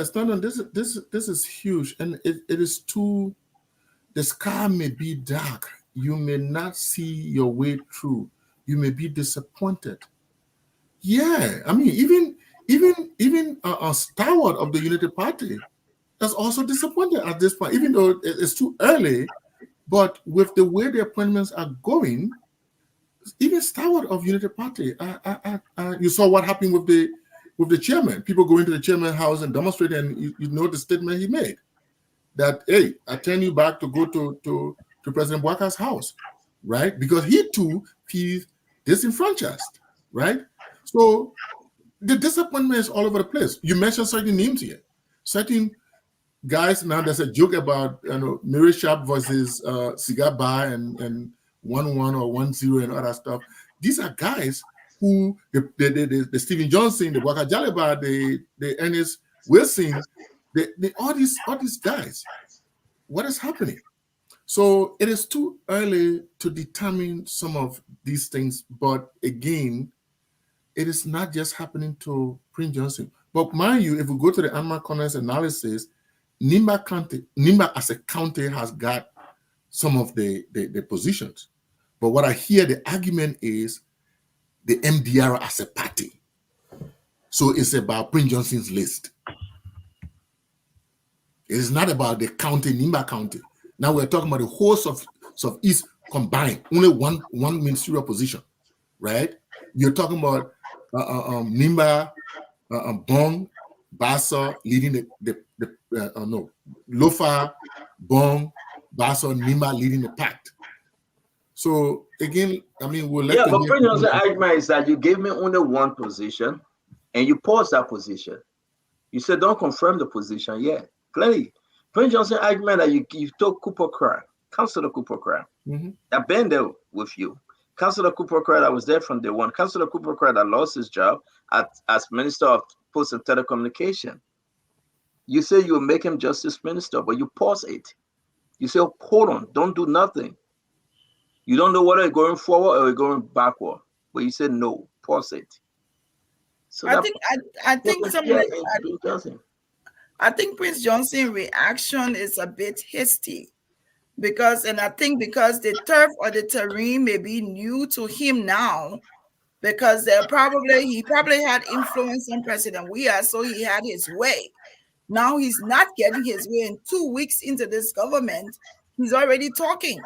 Stanton, this is huge, and it is too. The sky may be dark. You may not see your way through. You may be disappointed. Yeah, I mean, even a stalwart of the United Party is also disappointed at this point, even though it's too early. But with the way the appointments are going, even stalwart of United Party, you saw what happened with the chairman. People go into the chairman's house and demonstrate, and you know the statement he made that, hey, I turn you back to go to President Boakai's house, right? Because he too feels disenfranchised, right? So the disappointment is all over the place. You mentioned certain names here, certain guys. Now there's a joke about Mary Sharp versus Cigar Bar and 1-1 or 1-0 and all that stuff. These are guys who the Stephen Johnson, the Boakai Jaliba, the Ernest Wilson, all these guys. What is happening? So it is too early to determine some of these things. But again, it is not just happening to Prince Johnson. But mind you, if we go to the Anna Connors analysis, Nimba County, Nimba as a county has got some of the positions. But what I hear the argument is the MDR as a party. So it's about Prince Johnson's list. It is not about the county, Nimba County. Now we're talking about the whole Southeast combined, only one ministerial position, right? You're talking about Nimba, Bong, Bassa leading Lofa, Bong, Bassa, Nimba leading the pact. So again, I mean, we'll let but Prince Johnson's argument is that you gave me only one position and you paused that position. You said don't confirm the position yet. Clearly, Prince Johnson's argument that you took Cooper Cry, Councilor Cooper Cry, that been there with you. Councilor Cooper Cry that was there from day one. Councilor Cooper Cry that lost his job as Minister of Post and Telecommunication. You say you will make him Justice Minister, but you pause it. You say, oh, hold on, don't do nothing. You don't know whether you're going forward or you're going backward, but you said no, pause it. So I think Prince Johnson's reaction is a bit hasty because the turf or the terrain may be new to him now because he probably had influence on President Weah, so he had his way. Now he's not getting his way, and 2 weeks into this government, he's already talking.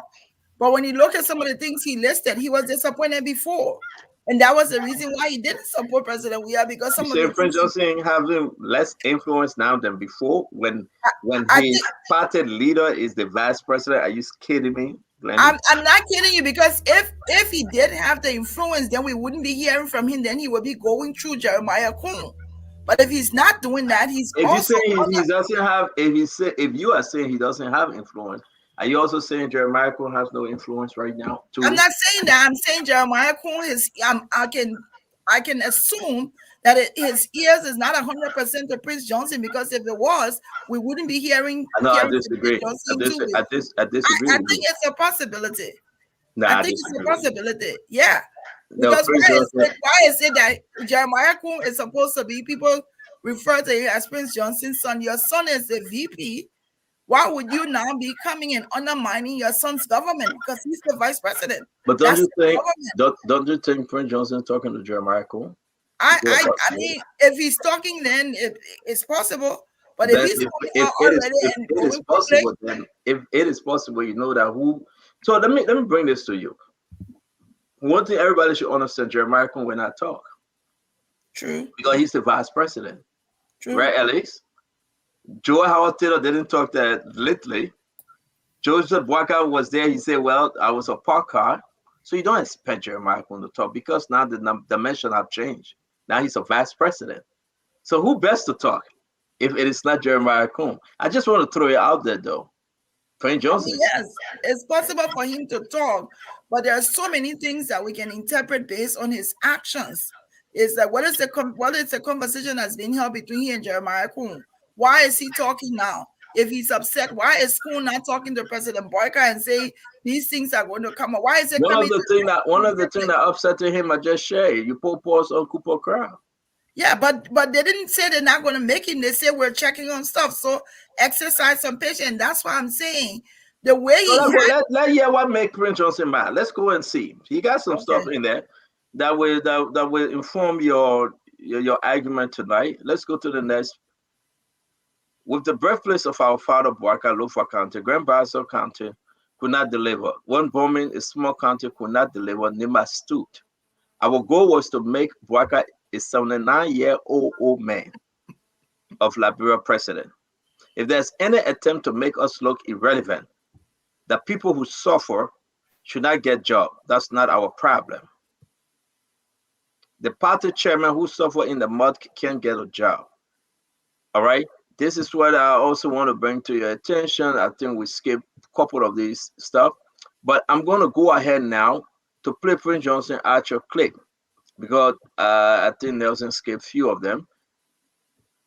But when you look at some of the things he listed, he was disappointed before. And that was the reason why he didn't support President Weah, because some of the Prince Johnson having less influence now than before when his party leader is the vice president. Are you kidding me, Glenn? I'm not kidding you, because if he did have the influence, then we wouldn't be hearing from him. Then he would be going through Jeremiah Kuhn. But if he's not doing that, he's if also he doesn't have, if you are saying he doesn't have influence, are you also saying Jeremiah Kuhn has no influence right now too? I'm not saying that. I'm saying Jeremiah Kuhn I can assume that his ears is not 100% to Prince Johnson, because if it was, we wouldn't be hearing. I disagree. I disagree. I think it's a possibility. No, I think it's a possibility. Yeah. Because why is it that Jeremiah Kuhn is supposed to be, people refer to him as Prince Johnson's son? Your son is the VP. Why would you now be coming and undermining your son's government? Because he's the vice president. But don't you think Prince Johnson is talking to Jeremiah Kuhn? I mean, if he's talking, then it's possible. But if it is possible, you know that who. So let me bring this to you. One thing everybody should understand: Jeremiah Kuhn will not talk. True. Because he's the vice president. True. Right, Alex? Joe Howard Taylor didn't talk that lately. Joseph Boakai was there. He said, well, I was a park car. So you don't expect Jeremiah Kuhn to talk, because now the dimension have changed. Now he's a vice president. So who best to talk if it is not Jeremiah Kuhn? I just want to throw it out there, though. Prince Johnson. Yes, it's possible for him to talk, but there are so many things that we can interpret based on his actions. Is that what is the conversation that's being held between he and Jeremiah Kuhn? Why is he talking now? If he's upset, why is Kuhn not talking to President Boyka and say these things are going to come up? Why is it one of the things that upset him, I just shared. You put pause on Cooper crowd. Yeah, but they didn't say they're not going to make him. They say we're checking on stuff. So exercise some patience. That's why I'm saying the way let's hear what make Prince Johnson mad. Let's go and see. He got some stuff in there that will inform your argument tonight. Let's go to the next. With the birthplace of our father, Boakai, Lofa County, Grand Bassa County could not deliver. One bombing, a small county could not deliver. Nimba stood. Our goal was to make Boakai a 79-year-old man of Liberia president. If there's any attempt to make us look irrelevant, the people who suffer should not get job. That's not our problem. The party chairman who suffer in the mud can't get a job. All right? This is what I also want to bring to your attention. I think we skipped a couple of these stuff, but I'm going to go ahead now to play Prince Johnson Archer clip, because I think Nelson skipped a few of them.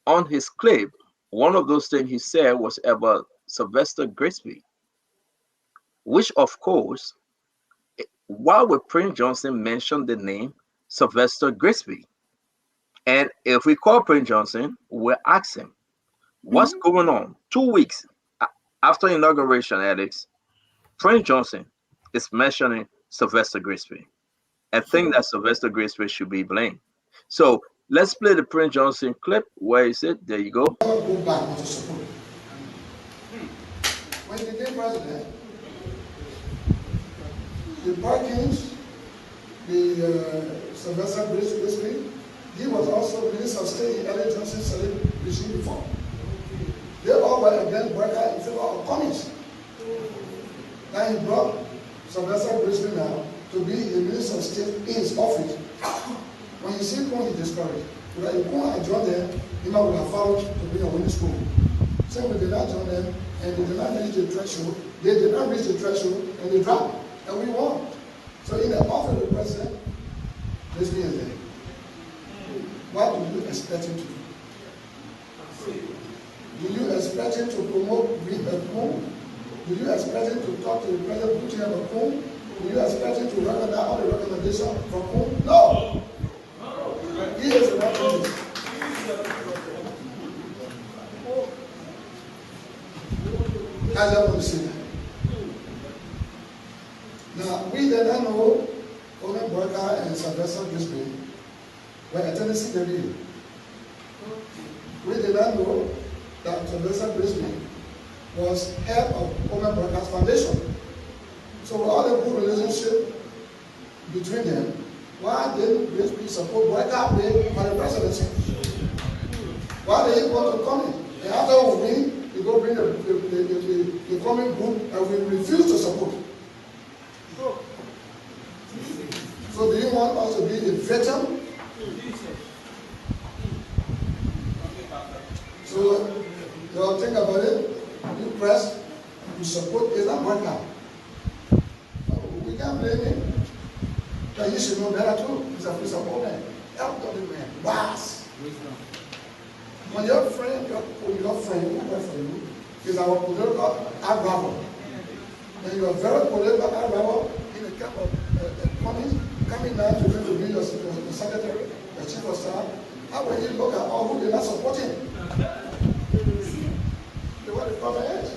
On his clip, one of those things he said was about Sylvester Grisby, which of course, why would Prince Johnson mention the name Sylvester Grisby? And if we call Prince Johnson, we'll ask him, what's going on? 2 weeks after inauguration, Alex, Prince Johnson is mentioning Sylvester Grisby and think that Sylvester Grisby should be blamed. So let's play the Prince Johnson clip. Where is it? There you go. Go back to support. When he became president, the Perkins, the Sylvester Grisby, he was also Minister of State in Ellen Johnson's celebration before. They all were against Boyka in favor of communists. Now he brought Sylvester Grisby now to be the Minister of State in his office. When you see Kuhn, he discouraged. But if Kuhn had joined them, he would have followed to be a winning school. So we did not join them, and they did not reach the threshold. They did not reach the threshold, and they dropped, and we won. So in the office of the president, Grisby is there. What do you expect him to do? Do you expect him to promote Kuhn? Do you expect him to talk to the president, put him on Kuhn? Do you expect him to recognize all the recommendations from Kuhn? No! He is the representative. As I want to say that. Now, we did not know Owen Boyka and Sylvester Grisby were attending CW. We did not know that Sylvester Grisby was head of Owen Boyka's foundation. So with all the good relationship between them, why didn't Grisby support Boyka bid for the presidency? Why did he want to come in? And after we win, he go bring the coming group and we refuse to support. So do you want us to be the victim? So you think about it. You press, you support, it's not working out. We can't blame him. But you should know better too. He's a police opponent. Help the man. Boss. When your friend, your friend who works for you is our political advisor. And you are very political advisor in the camp of coming now to be your secretary, the chief of staff. How will you look at all who did not support him? What the problem is.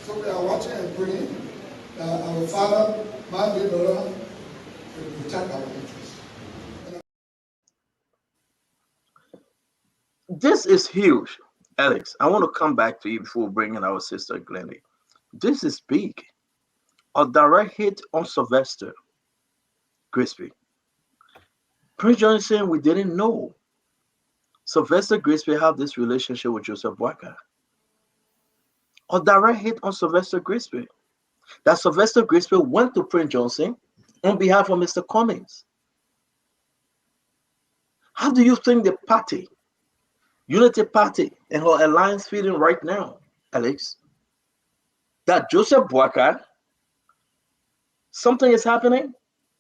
So we are watching and praying our Father, my dear brother, will protect our interests. This is huge, Alex. I want to come back to you before bringing our sister Glennie. This is big. A direct hit on Sylvester Grisby. Prince Johnson, we didn't know Sylvester Grisby had this relationship with Joseph Boyka. A direct hit on Sylvester Grisby. That Sylvester Grisby went to Prince Johnson on behalf of Mr. Cummings. How do you think the party, Unity Party, and her alliance feeling right now, Alex? That Joseph Boyka, something is happening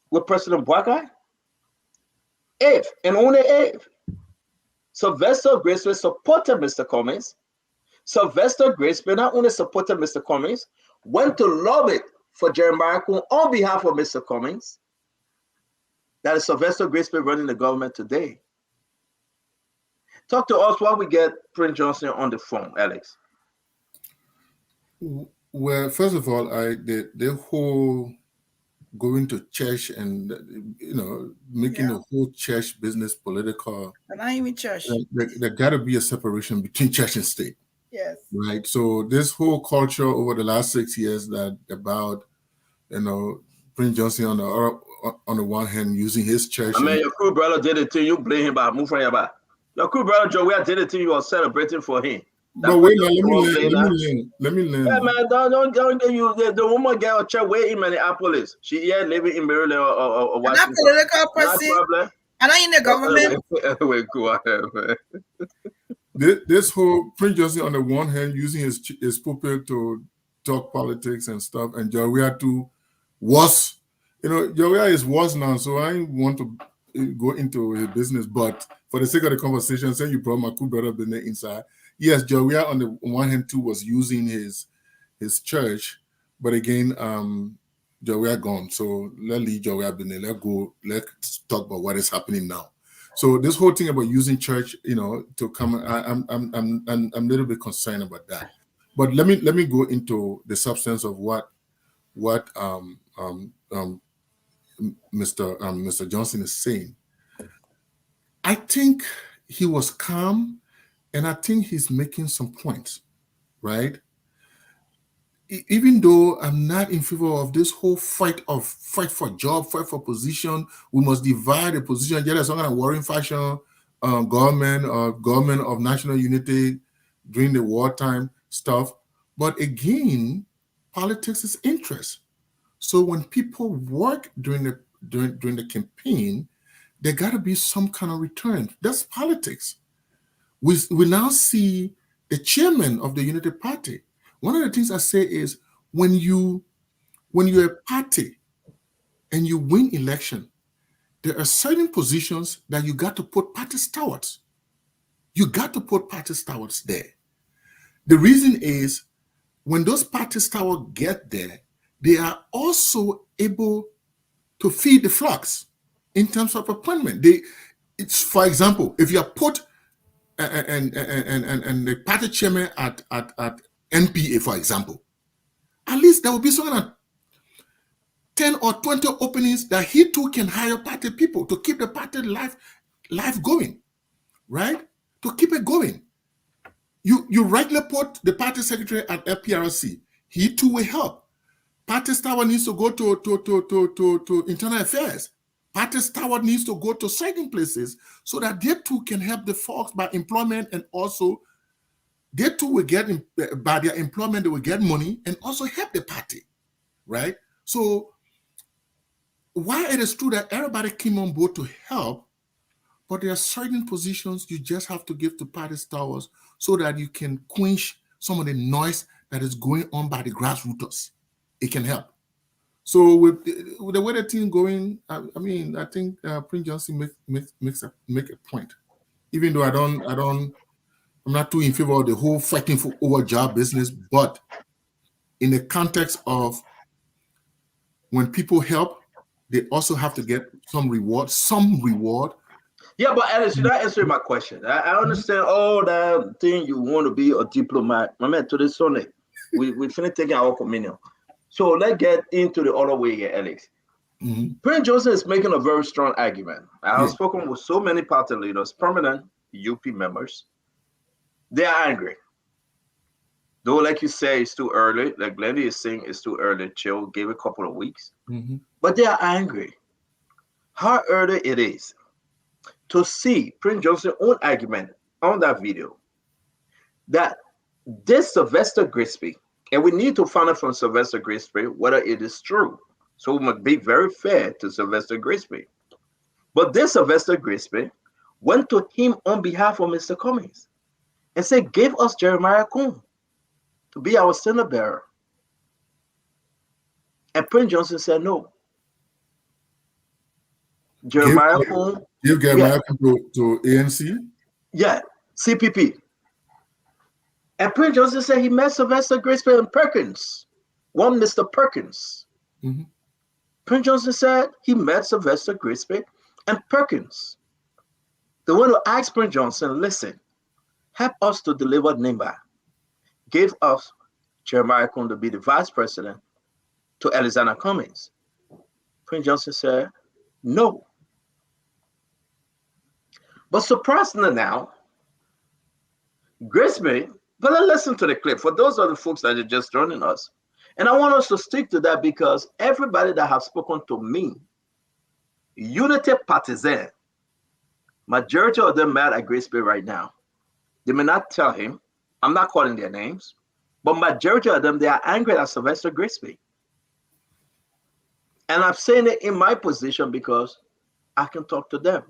with President Boyka? If, and only if, Sylvester Grisby supported Mr. Cummings, Sylvester Grisby not only supported Mr. Cummings, went to lobby for Jeremiah Kuhn on behalf of Mr. Cummings. That is Sylvester Grisby running the government today. Talk to us while we get Prince Johnson on the phone, Alex. Well, first of all, the whole going to church and making the whole church business political. And not even church. There got to be a separation between church and state. Yes. Right. So this whole culture over the last 6 years that about Prince Johnson on the one hand using his church. I mean, your crew brother did it to you. Blame him about move from your back. Your crew brother Joey did it to you. You are celebrating for him. But wait, let me learn. Yeah, man, don't you. The woman get a check way in Minneapolis. She here living in Maryland or Washington. I'm not political person. I'm not in the government. Wait, go ahead, man. This whole Prince Johnson on the one hand using his pulpit to talk politics and stuff, and Joria too was, Joria is was now, so I want to go into his business, but for the sake of the conversation, saying you brought my cool brother Benet inside. Yes, Joria on the one hand too was using his church, but again, Joria gone. So let's leave Joria Benet. Let's talk about what is happening now. So this whole thing about using church, to come, I'm a little bit concerned about that. But let me go into the substance of what Mr. Johnson is saying. I think he was calm, and I think he's making some points, right? Even though I'm not in favor of this whole fight for job, fight for position, we must divide the position. Yeah, there's some kind of warring fashion, government of national unity during the wartime stuff. But again, politics is interest. So when people work during the campaign, there got to be some kind of return. That's politics. We now see the chairman of the Unity Party. One of the things I say is when you're a party and you win election, there are certain positions that you got to put party stewards. You got to put party stewards there. The reason is when those party stewards get there, they are also able to feed the flocks in terms of appointment. It's for example, if you are put and the party chairman at NPA, for example, at least there will be some kind of 10 or 20 openings that he too can hire party people to keep the party life going, right? To keep it going. You regularly put the party secretary at FPRC. he too will help. Party Stewart needs to go to internal affairs. Party Stewart needs to go to certain places so that they too can help the folks by employment, and also they too will get, by their employment, they will get money and also help the party, right? So while it is true that everybody came on board to help, but there are certain positions you just have to give to Party Stewards so that you can quench some of the noise that is going on by the grassroots. It can help. So with the way the team going, I mean, I think Prince Johnson make a point. Even though I'm not too in favor of the whole fighting for over job business, but in the context of when people help, they also have to get some reward. Yeah, but Alice, you're not answering my question. I understand all that thing you want to be a diplomat. My man, to the Sunday, we finna take our communion. So let's get into the other way here, Alex. Prince Johnson is making a very strong argument. I have spoken with so many party leaders, permanent UP members. They are angry. Though, like you say, it's too early. Like Glendy is saying, it's too early. Chill, give a couple of weeks. But they are angry. How early it is to see Prince Johnson's own argument on that video that this Sylvester Grisby, and we need to find out from Sylvester Grisby whether it is true. So we must be very fair to Sylvester Grisby. But this Sylvester Grisby went to him on behalf of Mr. Cummings and said, give us Jeremiah Coon to be our standard bearer. And Prince Johnson said no. Jeremiah Coon. Give Jeremiah Coon to ANC? Yeah, CPP. And Prince Johnson said he met Sylvester Grisby and Perkins, one Mr. Perkins. Prince Johnson said he met Sylvester Grisby and Perkins. They want to ask Prince Johnson, listen, help us to deliver Nimba. Give us Jeremiah Coon to be the vice president to Alexander Cummings. Prince Johnson said, no. But surprisingly now, Grisby, but let's listen to the clip. For those of the folks that are just joining us, and I want us to stick to that because everybody that have spoken to me, unity partisan, majority of them mad at Grisby right now. They may not tell him, I'm not calling their names, but majority of them, they are angry at Sylvester Grisby. And I'm saying it in my position because I can talk to them.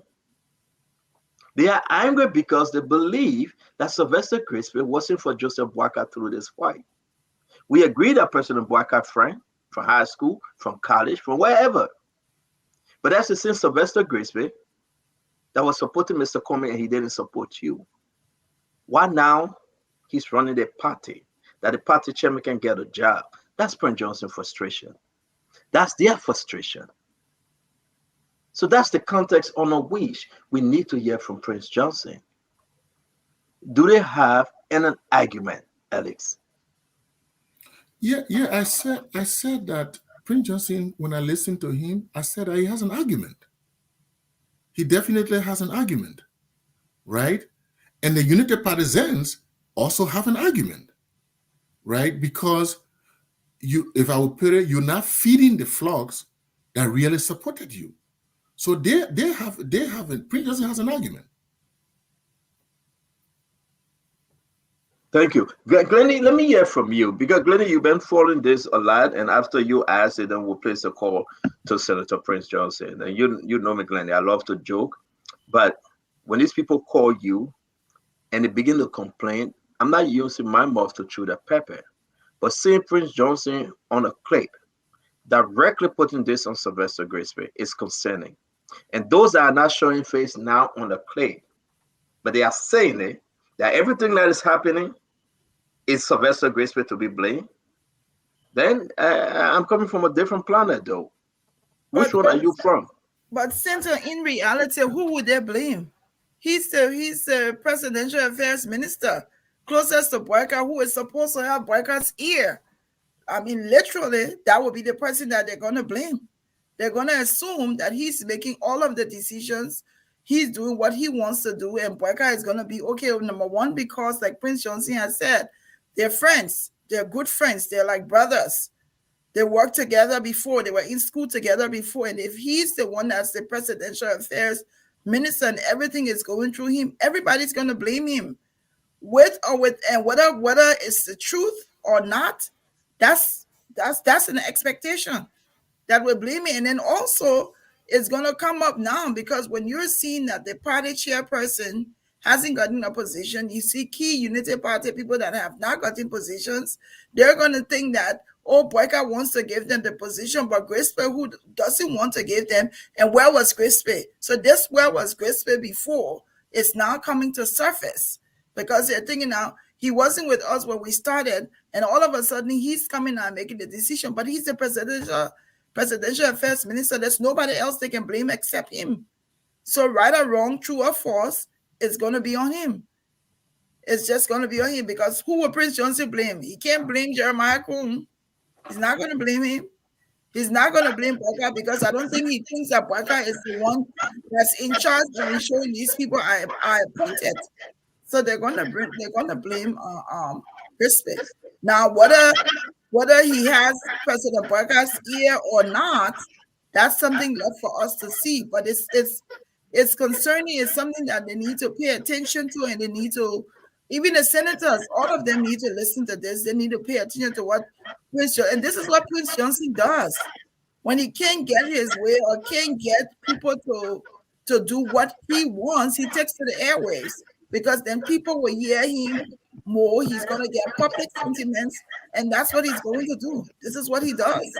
They are angry because they believe that Sylvester Grisby wasn't for Joseph Boakai through this fight. We agree that President Boakai friend from high school, from college, from wherever. But that's the same Sylvester Grisby that was supporting Mr. Cummings and he didn't support you. Why now he's running the party, that the party chairman can get a job? That's Prince Johnson's frustration. That's their frustration. So that's the context on which we need to hear from Prince Johnson. Do they have an argument, Alex? Yeah. I said that Prince Johnson, when I listened to him, I said that he has an argument. He definitely has an argument, right? And the Unity Partisans also have an argument, right? Because if I would put it, you're not feeding the flocks that really supported you. So they have Prince Johnson has an argument. Thank you. Glenny, let me hear from you because Glenny, you've been following this a lot, and after you ask it, then we'll place a call to Senator Prince Johnson. And you know me, Glenny, I love to joke, but when these people call you and they begin to complain, I'm not using my mouth to chew the pepper, but seeing Prince Johnson on a clip directly putting this on Sylvester Grisby is concerning. And those that are not showing face now on the clip, but they are saying it, that everything that is happening is Sylvester Grisby to be blamed, then I'm coming from a different planet, though. Which one are you from? But Senator, in reality, who would they blame? He's the presidential affairs minister, closest to Boakai, who is supposed to have Boakai's ear. I mean, literally, that would be the person that they're going to blame. They're going to assume that he's making all of the decisions. He's doing what he wants to do, and Boakai is going to be okay with number one, because like Prince Johnson has said, they're friends. They're good friends. They're like brothers. They worked together before. They were in school together before. And if he's the one that's the presidential affairs minister and everything is going through him, everybody's going to blame him. With or with, and whether it's the truth or not, that's an expectation that will blame me. And then also it's going to come up now, because when you're seeing that the party chairperson hasn't gotten a position, you see key Unity Party people that have not gotten positions, they're going to think that, oh, Boyka wants to give them the position, but Grisby, who doesn't want to give them, and where was Grisby? So this where was Grisby before is now coming to surface, because they're thinking now, he wasn't with us when we started, and all of a sudden he's coming out and making the decision, but he's the presidential affairs minister. There's nobody else they can blame except him. So right or wrong, true or false, it's going to be on him. It's just going to be on him, because who will Prince Johnson blame? He can't blame Jeremiah Coon. He's not going to blame him. He's not going to blame Boyka, because I don't think he thinks that Boyka is the one that's in charge and ensuring these people are appointed. So they're going to blame Grisby. Now, whether he has President Boyka's ear or not, that's something left for us to see. But it's concerning. It's something that they need to pay attention to, and they need to, even the senators, all of them need to listen to this. They need to pay attention to what Prince Johnson, and this is what Prince Johnson does. When he can't get his way or can't get people to do what he wants, he takes to the airwaves, because then people will hear him more. He's going to get public sentiments, and that's what he's going to do. This is what he does.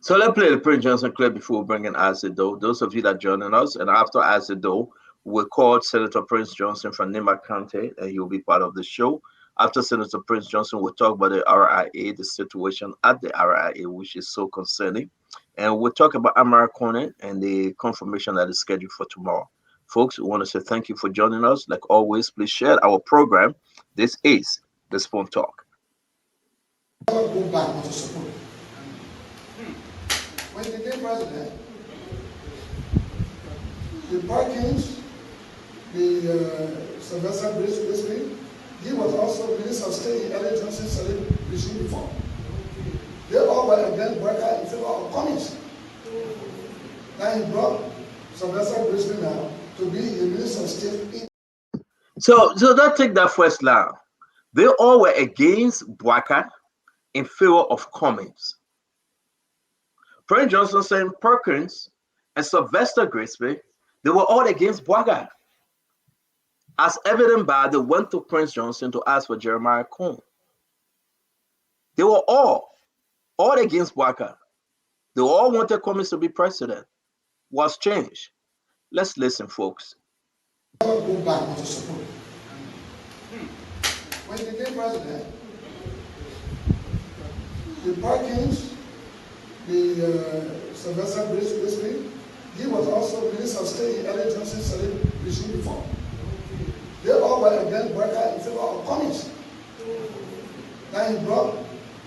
So let's play the Prince Johnson clip before we bring in Azido. Those of you that are joining us, and after Azido, we'll call Senator Prince Johnson from Nimba County, and he'll be part of the show. After Senator Prince Johnson, we'll talk about the RIA, the situation at the RIA, which is so concerning. And we'll talk about Amara Conan and the confirmation that is scheduled for tomorrow. Folks, we want to say thank you for joining us. Like always, please share our program. This is The Spoon Talk. Go back to support. When he became president, the Perkins, the Sylvester Grisby, he was also Minister of State in Elliot Johnson's regime before. They all were against Boyka in favor of communists. Now he brought Sylvester Grisby now to be the Minister of State. So let's take that first line. They all were against Boyka in favor of communists. Prince Johnson saying Perkins and Sylvester Grisby, they were all against Boyka. As evident by they went to Prince Johnson to ask for Jeremiah Coon. They were all against Boyka. They all wanted Cummings to be president. What's changed? Let's listen, folks. Go back to support. When he became president, the Perkins, the Sylvester Grisby, he was also Minister of State in Elliot Johnson's regime before. They all were against Boyka in favor of communists. Now he brought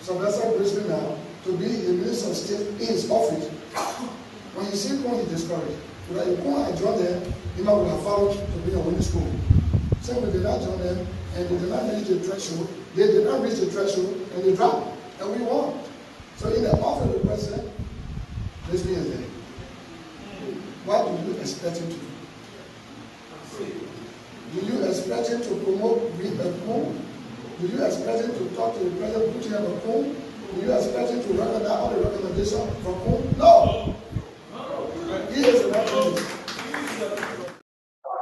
Sylvester Grisby now to be the Minister of State in his office. When you see Coon, he discouraged. But if Coon had joined them, he might would have followed to be a winning school. So we did not join them, and they did not reach the threshold. They did not reach the threshold, and they dropped, and we won. So in the office of the president, Grisby is there. What do you expect him to do? Do you expect him to promote reform? Do you expect him to talk to the president, put him on the phone? Do you expect him to recognize all the recommendations from home? No. He is a representative.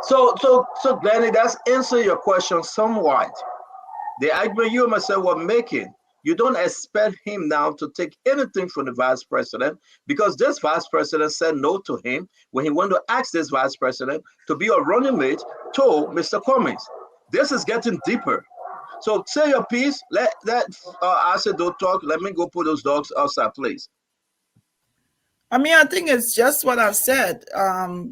So Glennie, that's answer your question somewhat. The argument you and myself were making, you don't expect him now to take anything from the vice president, because this vice president said no to him when he went to ask this vice president to be a running mate to Mr. Cummings. This is getting deeper. So say your piece. I said don't talk. Let me go put those dogs outside, please. I mean, I think it's just what I've said.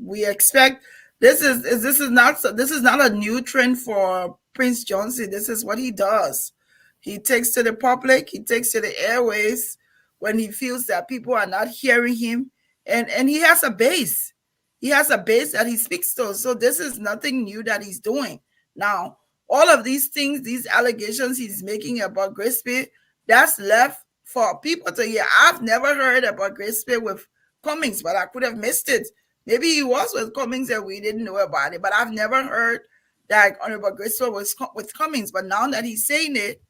We expect this is not a new trend for Prince Johnson. This is what he does. He takes to the public, he takes to the airways when he feels that people are not hearing him. And he has a base. He has a base that he speaks to. So this is nothing new that he's doing. Now, all of these things, these allegations he's making about Grisby, that's left for people to hear. I've never heard about Grisby with Cummings, but I could have missed it. Maybe he was with Cummings and we didn't know about it, but I've never heard that Honorable Grisby was with Cummings. But now that he's saying it,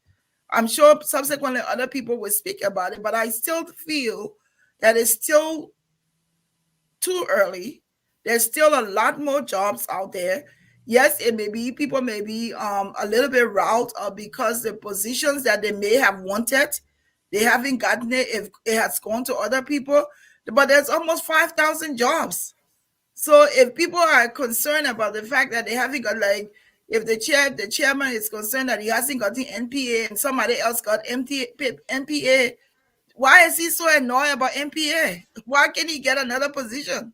I'm sure subsequently other people will speak about it, but I still feel that it's still too early. There's still a lot more jobs out there. Yes, it may be people may be a little bit riled because the positions that they may have wanted, they haven't gotten it. If it has gone to other people, but there's almost 5,000 jobs. So if people are concerned about the fact that they haven't got, like, if the chairman is concerned that he hasn't got the NPA and somebody else got NPA, why is he so annoyed about NPA? Why can't he get another position?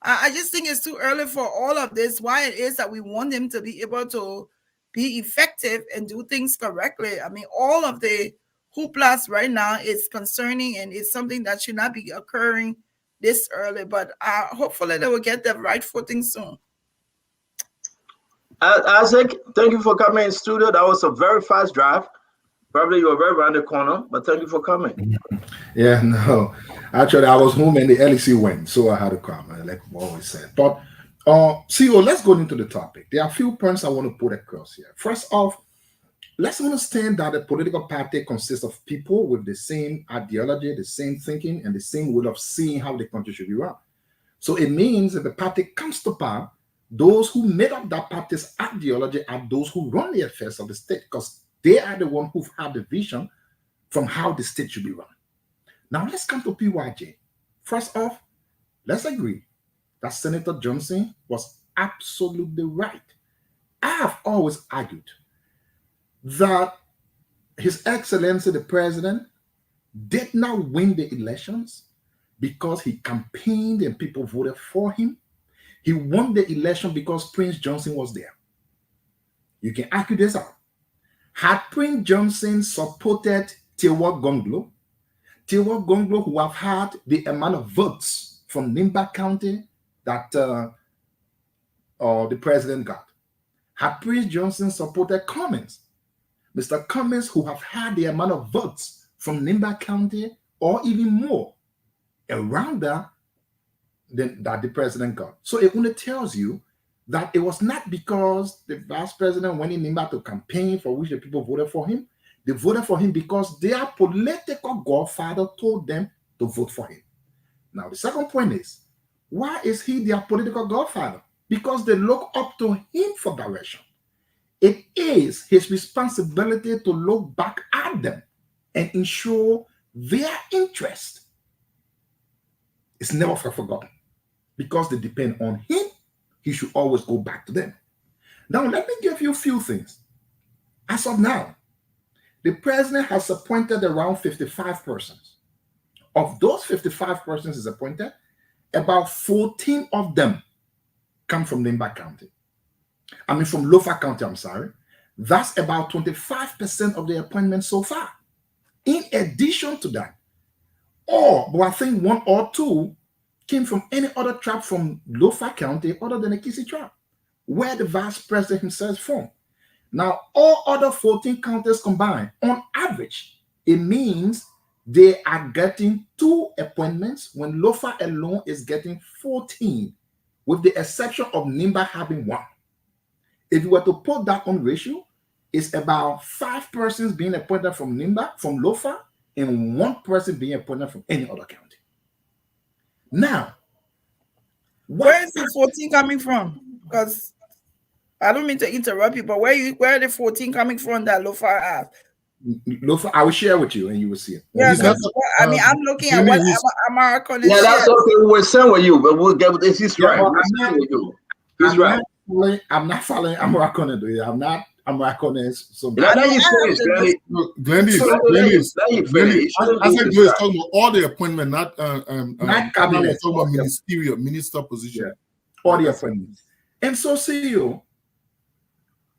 I just think it's too early for all of this. Why it is that we want him to be able to be effective and do things correctly. I mean, all of the hooplas right now is concerning, and it's something that should not be occurring this early. But hopefully they will get the right footing soon. Isaac, thank you for coming in studio. That was a very fast drive. Probably you were right around the corner, but thank you for coming. Yeah, no. Actually, I was home and the LEC went, so I had to come, like we always said. But, CEO, let's go into the topic. There are a few points I want to put across here. First off, let's understand that a political party consists of people with the same ideology, the same thinking, and the same way of seeing how the country should be run. So it means if the party comes to power, those who made up that party's ideology are those who run the affairs of the state, because they are the ones who've had the vision from how the state should be run. Now let's come to PYJ. First off, let's agree that Senator Johnson was absolutely right. I have always argued that His Excellency the President did not win the elections because he campaigned and people voted for him. He won the election because Prince Johnson was there. You can argue this out. Had Prince Johnson supported Tewa Gonglo, who have had the amount of votes from Nimba County that the president got, had Prince Johnson supported Cummings, Mr. Cummings, who have had the amount of votes from Nimba County or even more around that the president got. So it only tells you that it was not because the vice president went in Nimba to campaign for which the people voted for him. They voted for him because their political godfather told them to vote for him. Now, the second point is, why is he their political godfather? Because they look up to him for direction. It is his responsibility to look back at them and ensure their interest is never forgotten. Because they depend on him, he should always go back to them. Now, let me give you a few things. As of now, the president has appointed around 55 persons. Of those 55 persons he's appointed, about 14 of them come from Nimba County. From Lofa County, I'm sorry. That's about 25% of the appointments so far. In addition to that, but I think one or two came from any other tribe from Lofa County other than the Kisi tribe, where the vice president himself is from. Now, all other 14 counties combined, on average, it means they are getting 2 appointments when Lofa alone is getting 14, with the exception of Nimba having 1. If you were to put that on ratio, it's about 5 persons being appointed from Nimba, from Lofa, and 1 person being appointed from any other county. Now, where is the 14 coming from? Because I don't mean to interrupt you, but where are the 14 coming from that Lofa has? Lofa, I will share with you and you will see it. Yeah, I'm looking at what American is. Yeah, that's okay. We're saying with you, but we'll get with this. He's right. He's right. I'm not following American. I'm not American. So Glendy, I think Glendy is talking about all the appointment, not cabinet. Talking about ministerial, minister position. Yeah. All the appointments. And so, CEO,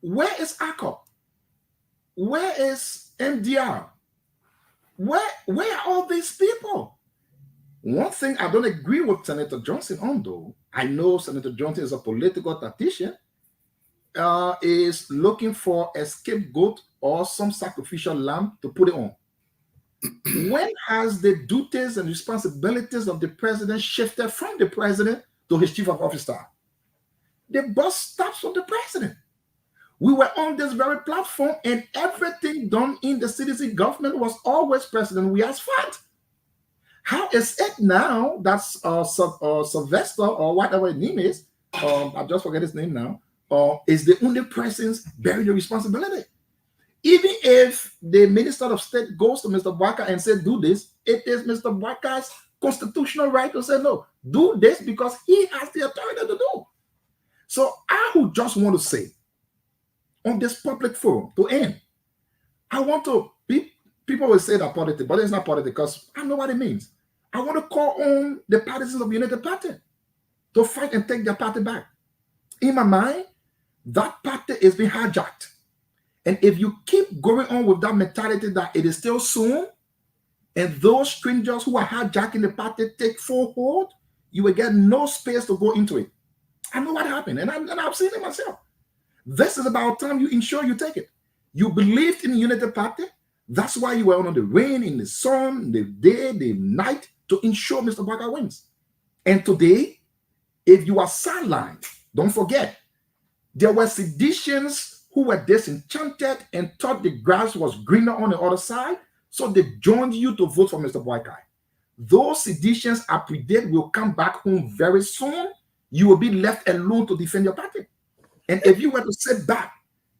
where is ACOP? Where is MDR? Where are all these people? One thing I don't agree with Senator Johnson on, though, I know Senator Johnson is a political tactician. is looking for a scapegoat or some sacrificial lamb to put it on. When has the duties and responsibilities of the president shifted from the president to his chief of office staff? The bus stops from the president. We were on this very platform, and everything done in the CDC government was always President Weah's fault. How is it now that Sylvester, or whatever his name is, I just forget his name now, is the only person bearing the responsibility? Even if the Minister of State goes to Mr. Bwaka and says, do this, it is Mr. Bwaka's constitutional right to say, no, do this because he has the authority to do. So I would just want to say, on this public forum, to end, I want to, people will say that politics, but it's not politics because I know what it means. I want to call on the partisans of the United Party to fight and take their party back. In my mind, that party is being hijacked. And if you keep going on with that mentality that it is still soon, and those strangers who are hijacking the party take full hold, you will get no space to go into it. I know what happened, and I've seen it myself. This is about time you ensure you take it. You believed in the United Party. That's why you were on the rain, in the sun, the day, the night, to ensure Mr. Bwaka wins. And today, if you are sidelined, don't forget, there were seditionists who were disenchanted and thought the grass was greener on the other side, so they joined you to vote for Mr. Bwaka. Those seditionists, I predict, will come back home very soon. You will be left alone to defend your party. And if you were to sit back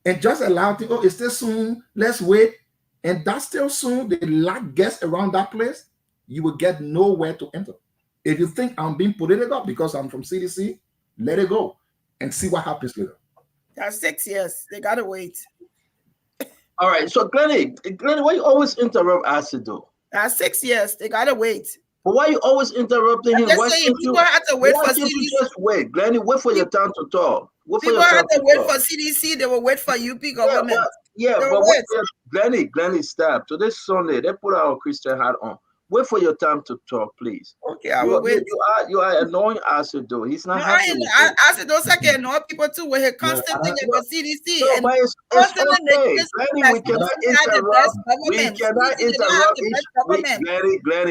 and just allow it, oh, it's still soon, let's wait, and that's still soon, they lack guests around that place, you will get nowhere to enter. If you think I'm being political because I'm from CDC, let it go and see what happens later. That's 6 years. They gotta wait. All right. So Glennie, why you always interrupt Asido? That's 6 years. They gotta wait. But why you always interrupting him? Why saying, people have to wait for CDC. Just wait, Glennie. Wait for your time to talk. People have to wait for CDC. They will wait for UP government. Glennie, stop. Today's Sunday. They put our Christian hat on. Wait for your time to talk, please. Okay, I will wait. You are annoying Asido. He's not happy. Asido can annoy people too with his constant thing about CDC. So, and it's okay. Glennie, we cannot interrupt.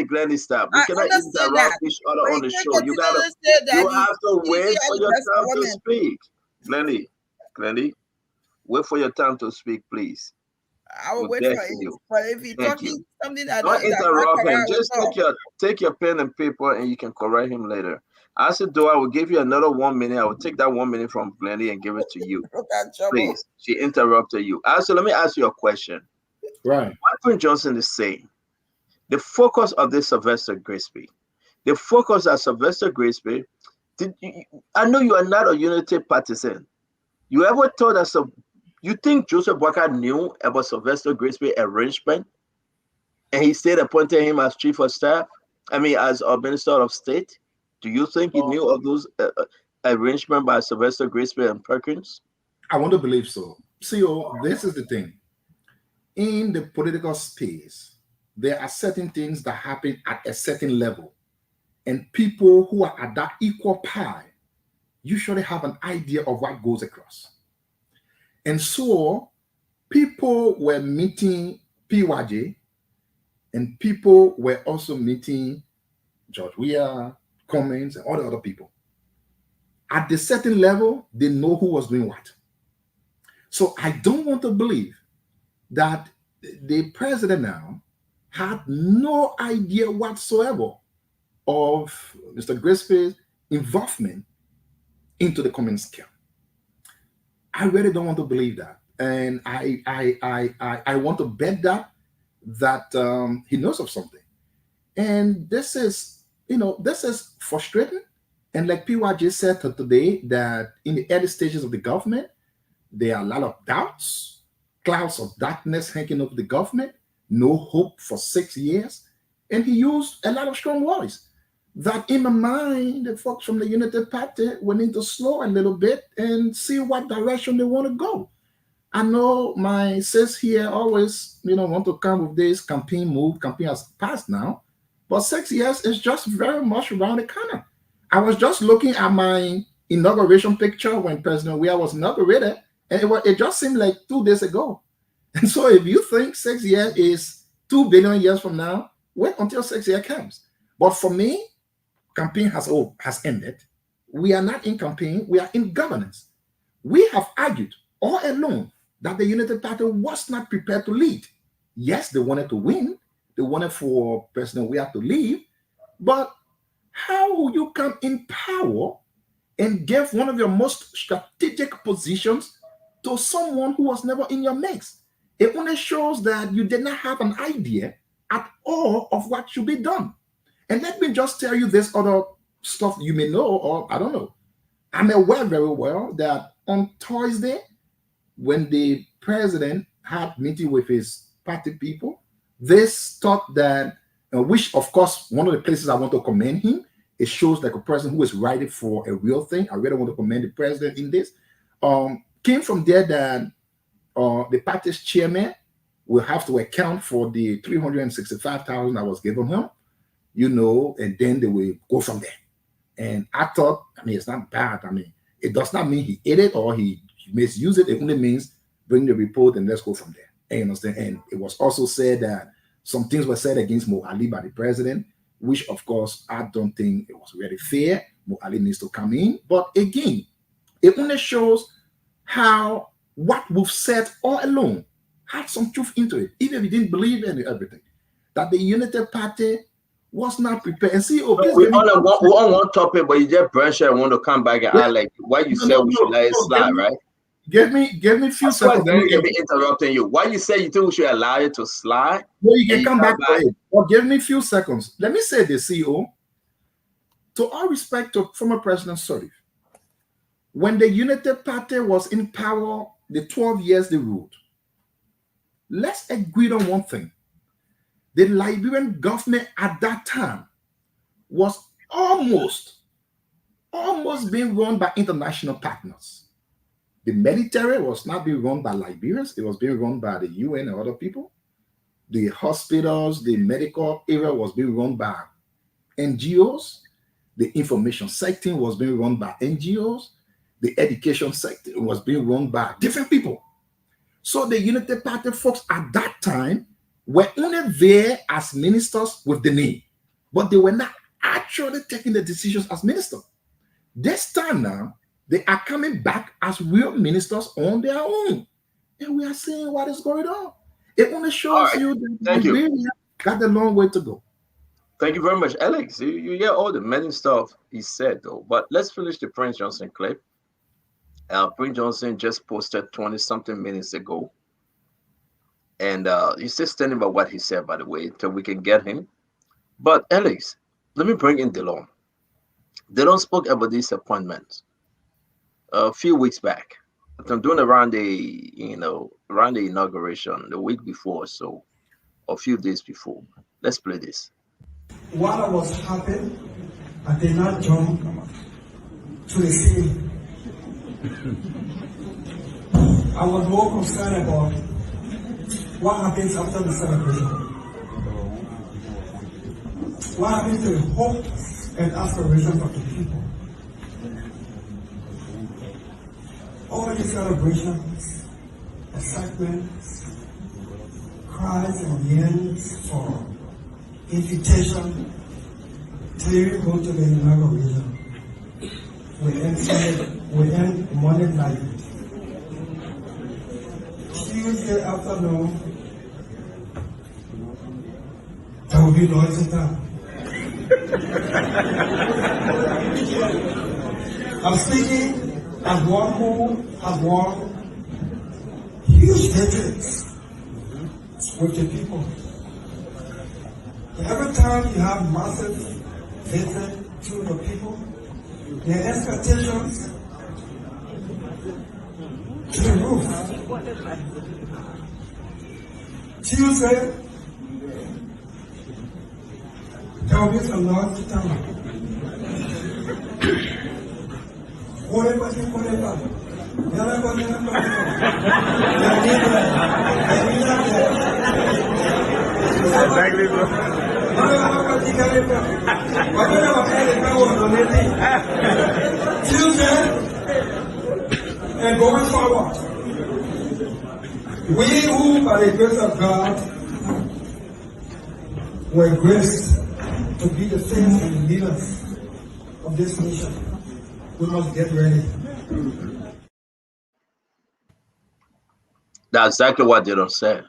Glennie, stop. We cannot interrupt each other on the show. You have to wait for your time to speak. Glennie, wait for your time to speak, please. I will wait for you. But if you're talking something that don't interrupt him, just take your pen and paper and you can correct him later. I said, I will give you another 1 minute. I will take that 1 minute from Glennie and give it to you. Please. She interrupted you. Also, let me ask you a question. Right. What Prince Johnson is saying, the focus of this Sylvester Grisby, the focus of Sylvester Grisby, I know you are not a unity partisan. You ever thought that you think Joseph Bwaka knew about Sylvester Grisby arrangement, and he stayed appointed him as chief of staff? I mean, as a minister of state. Do you think he knew of those arrangements by Sylvester Grisby and Perkins? I want to believe so. See, this is the thing. In the political space, there are certain things that happen at a certain level, and people who are at that equal pie usually have an idea of what goes across. And so people were meeting PYJ, and people were also meeting George Weah, Cummins, and all the other people. At the certain level, they know who was doing what. So I don't want to believe that the president now had no idea whatsoever of Mr. Grisby's involvement into the Cummins scam. I really don't want to believe that, and I want to bet that he knows of something, and this is frustrating. And like PYJ said today, that in the early stages of the government, there are a lot of doubts, clouds of darkness hanging over the government, no hope for 6 years, and he used a lot of strong words. That in my mind, the folks from the United Party will need to slow a little bit and see what direction they want to go. I know my sis here always, want to come with this campaign move. Campaign has passed now, but 6 years is just very much around the corner. I was just looking at my inauguration picture when President Weah was inaugurated, And it just seemed like 2 days ago. And so if you think 6 years is 2 billion years from now, wait until 6 years comes. But for me, campaign has ended. We are not in campaign, we are in governance. We have argued all along that the United Party was not prepared to lead. Yes, they wanted to win. They wanted for President Weah to leave. But how will you come in power and give one of your most strategic positions to someone who was never in your mix? It only shows that you did not have an idea at all of what should be done. And let me just tell you this other stuff you may know, or I don't know. I'm aware very well that on Thursday, when the president had meeting with his party people, they thought that, which of course, one of the places I want to commend him, it shows like a person who is writing for a real thing. I really want to commend the president in this. Came from there that the party's chairman will have to account for the $365,000 I was given him, and then they will go from there. And I thought, it's not bad. It does not mean he ate it or he misused it. It only means bring the report and let's go from there. And you understand? And it was also said that some things were said against Mo Ali by the president, which of course I don't think it was really fair. Mo Ali needs to come in. But again, it only shows how what we've said all along had some truth into it, even if we didn't believe in everything. That the United Party was not prepared. And see, we're on one topic, but you just branch out and want to come back and add like why you said we should let it slide, right? Give me a few seconds. Let me be interrupting you. Why you say you think we should allow it to slide? Well, you can come back to it. Well, give me a few seconds. Let me say this, CEO. To all respect to former President Sirleaf, when the United Party was in power, the 12 years they ruled, let's agree on one thing. The Liberian government at that time was almost being run by international partners. The military was not being run by Liberians. It was being run by the UN and other people. The hospitals, the medical area was being run by NGOs. The information sector was being run by NGOs. The education sector was being run by different people. So the United Party folks at that time were only there as ministers with the name, but they were not actually taking the decisions as ministers. This time now, they are coming back as real ministers on their own. And we are seeing what is going on. It only shows you that Liberia got a long way to go. Thank you very much, Alex. You hear all the many stuff he said, though. But let's finish the Prince Johnson clip. Prince Johnson just posted 20-something minutes ago. And he's still standing by what he said, by the way, until we can get him. But Alex, let me bring in Delon. Delon spoke about these appointments a few weeks back. I'm doing around the inauguration, the week before, so a few days before. Let's play this. While I was happy, I did not jump to the scene. I was more concerned about what happens after the celebration. What happens to the hopes and aspirations of the people? All these celebrations, excitements, cries and yearnings for invitation to even go to the inauguration. We end Monday night. Tuesday afternoon, there will be noise in town. I'm speaking as one who has won huge victories with the people. Every time you have massive victory to the people, their expectations to the roof. Tuesday, there will be some noise to town. Exactly, bro. Tuesday, and going forward, We who, by the grace of God, were graced to be the saints and leaders of this nation, we must get ready. That's exactly what they don't say.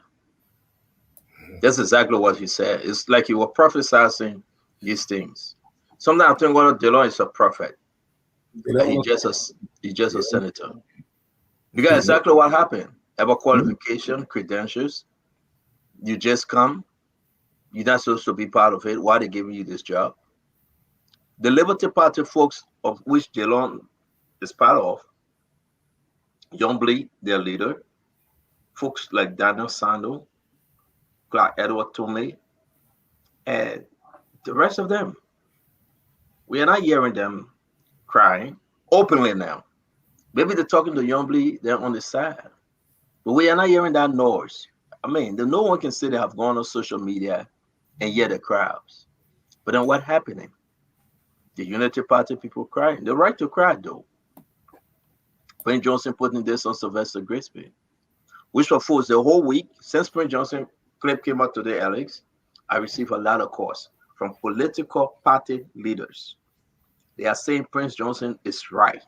That's exactly what he said. It's like he was prophesying these things. Sometimes I think what Delon is a prophet. He's just a senator. Because exactly what happened. About qualification, credentials. You just come. You're not supposed to be part of it. Why are they giving you this job? The Liberty Party folks, of which Delon is part of, John Bleed, their leader, folks like Daniel Sando, Clark Edward Tomei, and the rest of them. We are not hearing them crying openly now. Maybe they're talking to Young Bleed, they're on the side. But we are not hearing that noise. I mean, no one can say they have gone on social media and hear the crowds. But then what happening? The Unity Party people crying. The right to cry, though. Prince Johnson putting this on Sylvester Grisby, which for fools the whole week since Prince Johnson clip came out today, Alex, I received a lot of calls from political party leaders. They are saying Prince Johnson is right.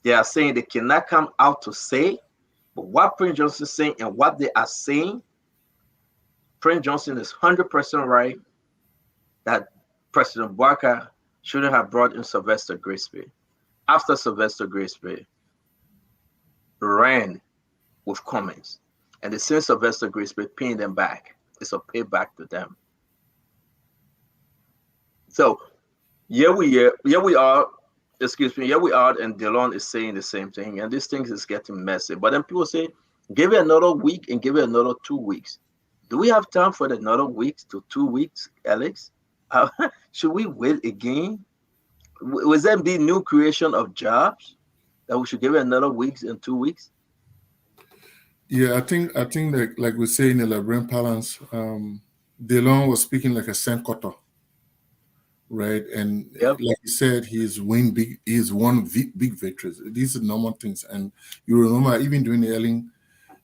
They are saying they cannot come out to say, but what Prince Johnson is saying and what they are saying, Prince Johnson is 100% right that President Bouaka shouldn't have brought in Sylvester Grisby. After Sylvester Grisby ran with comments, and they sent Sylvester Grisby paying them back. It's a payback to them. So here we are, and Delon is saying the same thing, and this thing is getting messy. But then people say, give it another week and give it another 2 weeks. Do we have time for another week to 2 weeks, Alex? Should we wait again? Was that be new creation of jobs that we should give it another week and 2 weeks? Yeah, I think that, like we say in the Liberian parlance, Delon was speaking like a sandcutter, right? And like you said, he's won big victories. These are normal things. And you remember even during the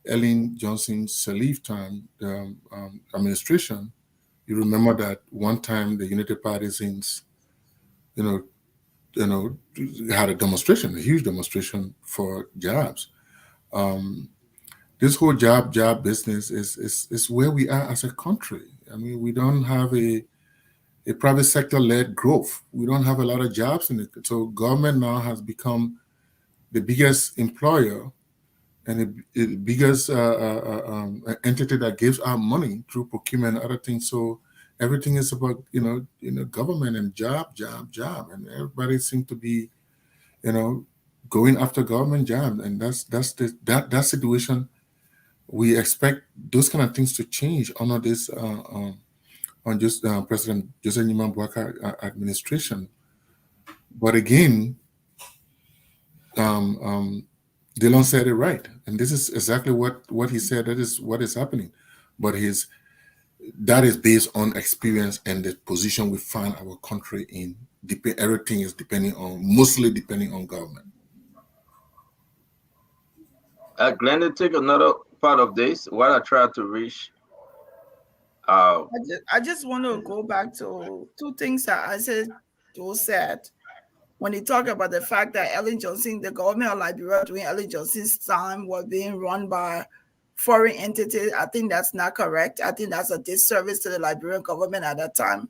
Ellen Johnson Sirleaf time, the administration, you remember that one time the Unity Partisans, had a demonstration, a huge demonstration for jobs. This whole job business is where we are as a country. I mean, we don't have a private sector led growth. We don't have a lot of jobs in it. So government now has become the biggest employer and the biggest entity that gives out money through procurement and other things. So everything is about government and job, and everybody seems to be going after government job, and that situation. We expect those kind of things to change under this President Joseph Nimba County administration. But again, Delon said it right, and this is exactly what he said. That is what is happening, but that is based on experience and the position we find our country in. Everything is mostly depending on government. Glenn, take another part of this while I try to reach. I just want to go back to two things that I said. When he talked about the fact that Ellen Johnson, the government of Liberia during Ellen Johnson's time was being run by foreign entities, I think that's not correct. I think that's a disservice to the Liberian government at that time.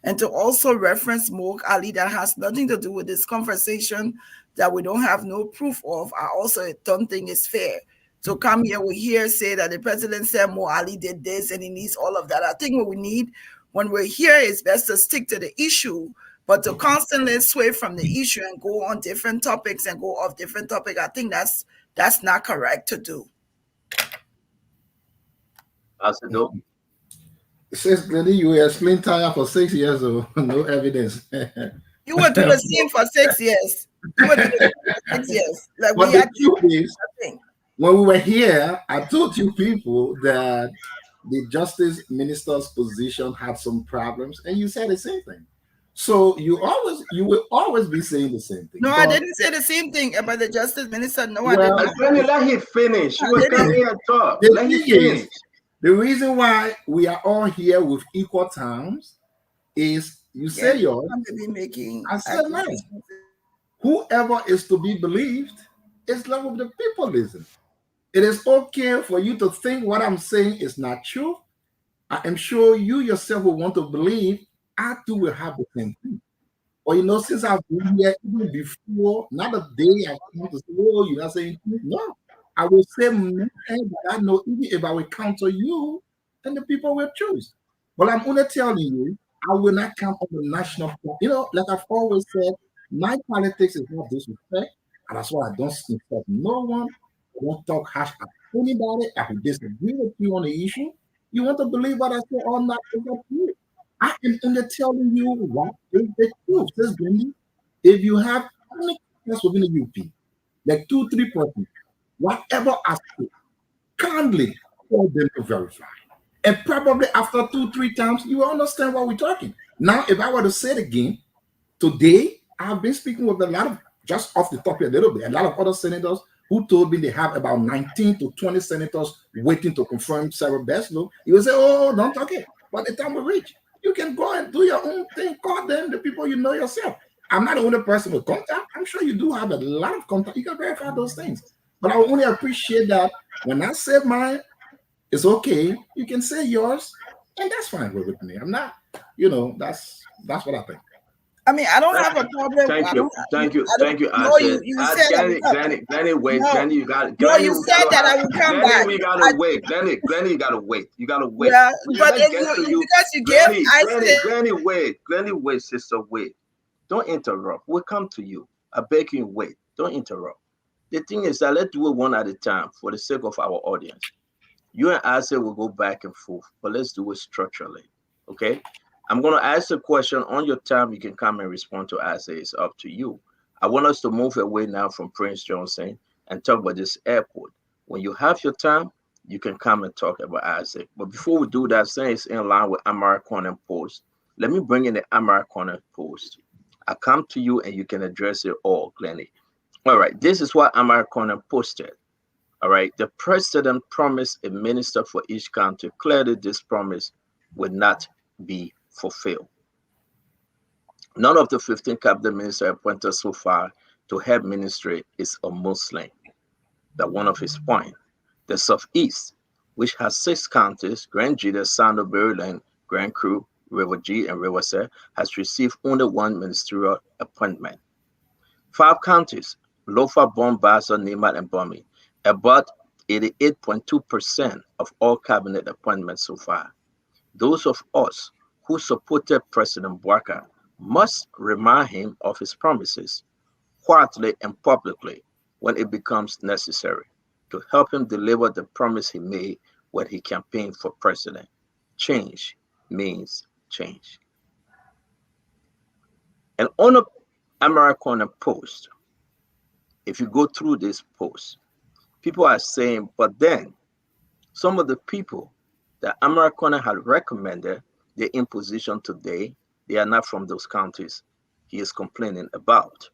And to also reference Mook Ali, that has nothing to do with this conversation that we don't have no proof of, I also don't think it's fair. To come here, say that the president said Mo Ali did this and he needs all of that. I think what we need when we're here is best to stick to the issue, but to constantly sway from the issue and go on different topics and go off different topics, I think that's not correct to do. Says Glenny, you were explaining tire for 6 years, so no evidence. You were doing the same for 6 years. Like but the truth is, when we were here, I told you people that the justice minister's position had some problems, and you said the same thing. So you will always be saying the same thing. No, I didn't say the same thing about the justice minister. No, I didn't. Let him finish. You will come here and talk. Let him finish. The reason why we are all here with equal terms is you say yours. I said mine. Whoever is to be believed is love of the people. Listen, it is okay for you to think what I'm saying is not true. I am sure you yourself will want to believe I too will have the same thing. Or since I've been here even before, not a day I've come to say, oh, you're not saying truth. No. I will say that I know even if I will counter you, then the people will choose. But I'm only telling you, I will not count on the national point. Like I've always said, my politics is not disrespect, and that's why I don't insult no one. I won't talk harsh at anybody. I will disagree with you on the issue. You want to believe what I say or not, it's up to you. I am only telling you what is the truth. Says Grisby, if you have any class within the UP, like 2-3%, whatever aspect, kindly call them to verify. And probably after 2-3 times, you will understand what we're talking. Now, if I were to say it again, today, I've been speaking with a lot of, just off the top here a little bit, a lot of other senators who told me they have about 19 to 20 senators waiting to confirm Sarah Beslow. You will say, oh, don't talk it. By the time we reach, you can go and do your own thing. Call them, the people you know yourself. I'm not the only person with contact. I'm sure you do have a lot of contact. You can verify those things. But I only appreciate that when I say mine, it's okay. You can say yours, and that's fine with me. I'm not, that's what I think. I mean, I don't have a problem. Thank you. No, you said Glenny, wait. No. Glenny, you got. No, you said that I will come back. We gotta wait. Glenny, you gotta wait. You gotta wait. Yeah, but because you gave, Glenny, wait, sister, wait. Don't interrupt. We'll come to you. I beg you, wait. Don't interrupt. The thing is that let's do it one at a time for the sake of our audience. You and I will go back and forth, but let's do it structurally. Okay? I'm going to ask a question on your time. You can come and respond to Isaiah. It's up to you. I want us to move away now from Prince Johnson and talk about this airport. When you have your time, you can come and talk about Isaiah. But before we do that, since it's in line with Amara Corner Post, let me bring in the Amara Corner Post. I come to you and you can address it all, Glenny. All right, this is what Amara Corner posted. All right, the president promised a minister for each county. Clearly, this promise would not be fulfilled. None of the 15 cabinet ministers appointed so far to head ministry is a Muslim. That's one of his points. The Southeast, which has 6 counties, Grand Jida, Sando, Maryland, Grand Crew, River G, and Riverside, has received only 1 ministerial appointment. 5 counties, Lofa, Bombasa, Nimba, and Bumi, about 88.2% of all cabinet appointments so far. Those of us who supported President Bouaka must remind him of his promises, quietly and publicly, when it becomes necessary, to help him deliver the promise he made when he campaigned for president. Change means change. And on the Amara Corner post, if you go through this post, people are saying, but then some of the people that Amara Corner had recommended their imposition today, they are not from those counties he is complaining about.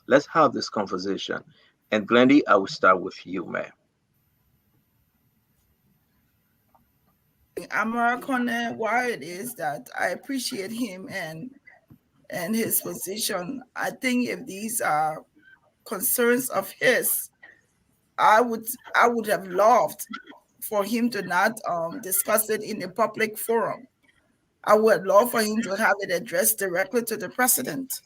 Let's have this conversation. And Glendy, I will start with you, man. Amara Corner, why it is that I appreciate him and his position. I think if these are concerns of his, I would have loved for him to not discuss it in a public forum. I would love for him to have it addressed directly to the president.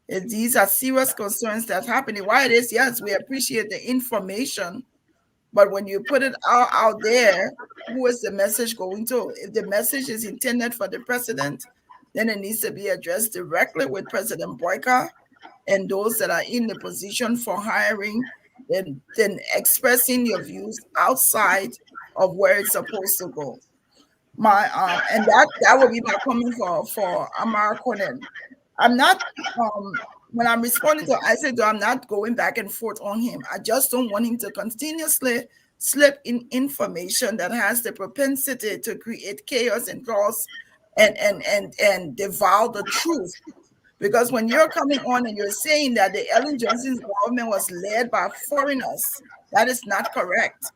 If these are serious concerns that happening, why it is, yes, we appreciate the information, but when you put it out there, who is the message going to? If the message is intended for the president, then it needs to be addressed directly with President Bouaka and those that are in the position for hiring, then expressing your views outside of where it's supposed to go. And that would be my comment for Amara Corner. I'm not when I'm responding to Isaac, I'm not going back and forth on him. I just don't want him to continuously slip in information that has the propensity to create chaos and cause and devour the truth Because when you're coming on and you're saying that the Ellen Johnson's government was led by foreigners, that is not correct.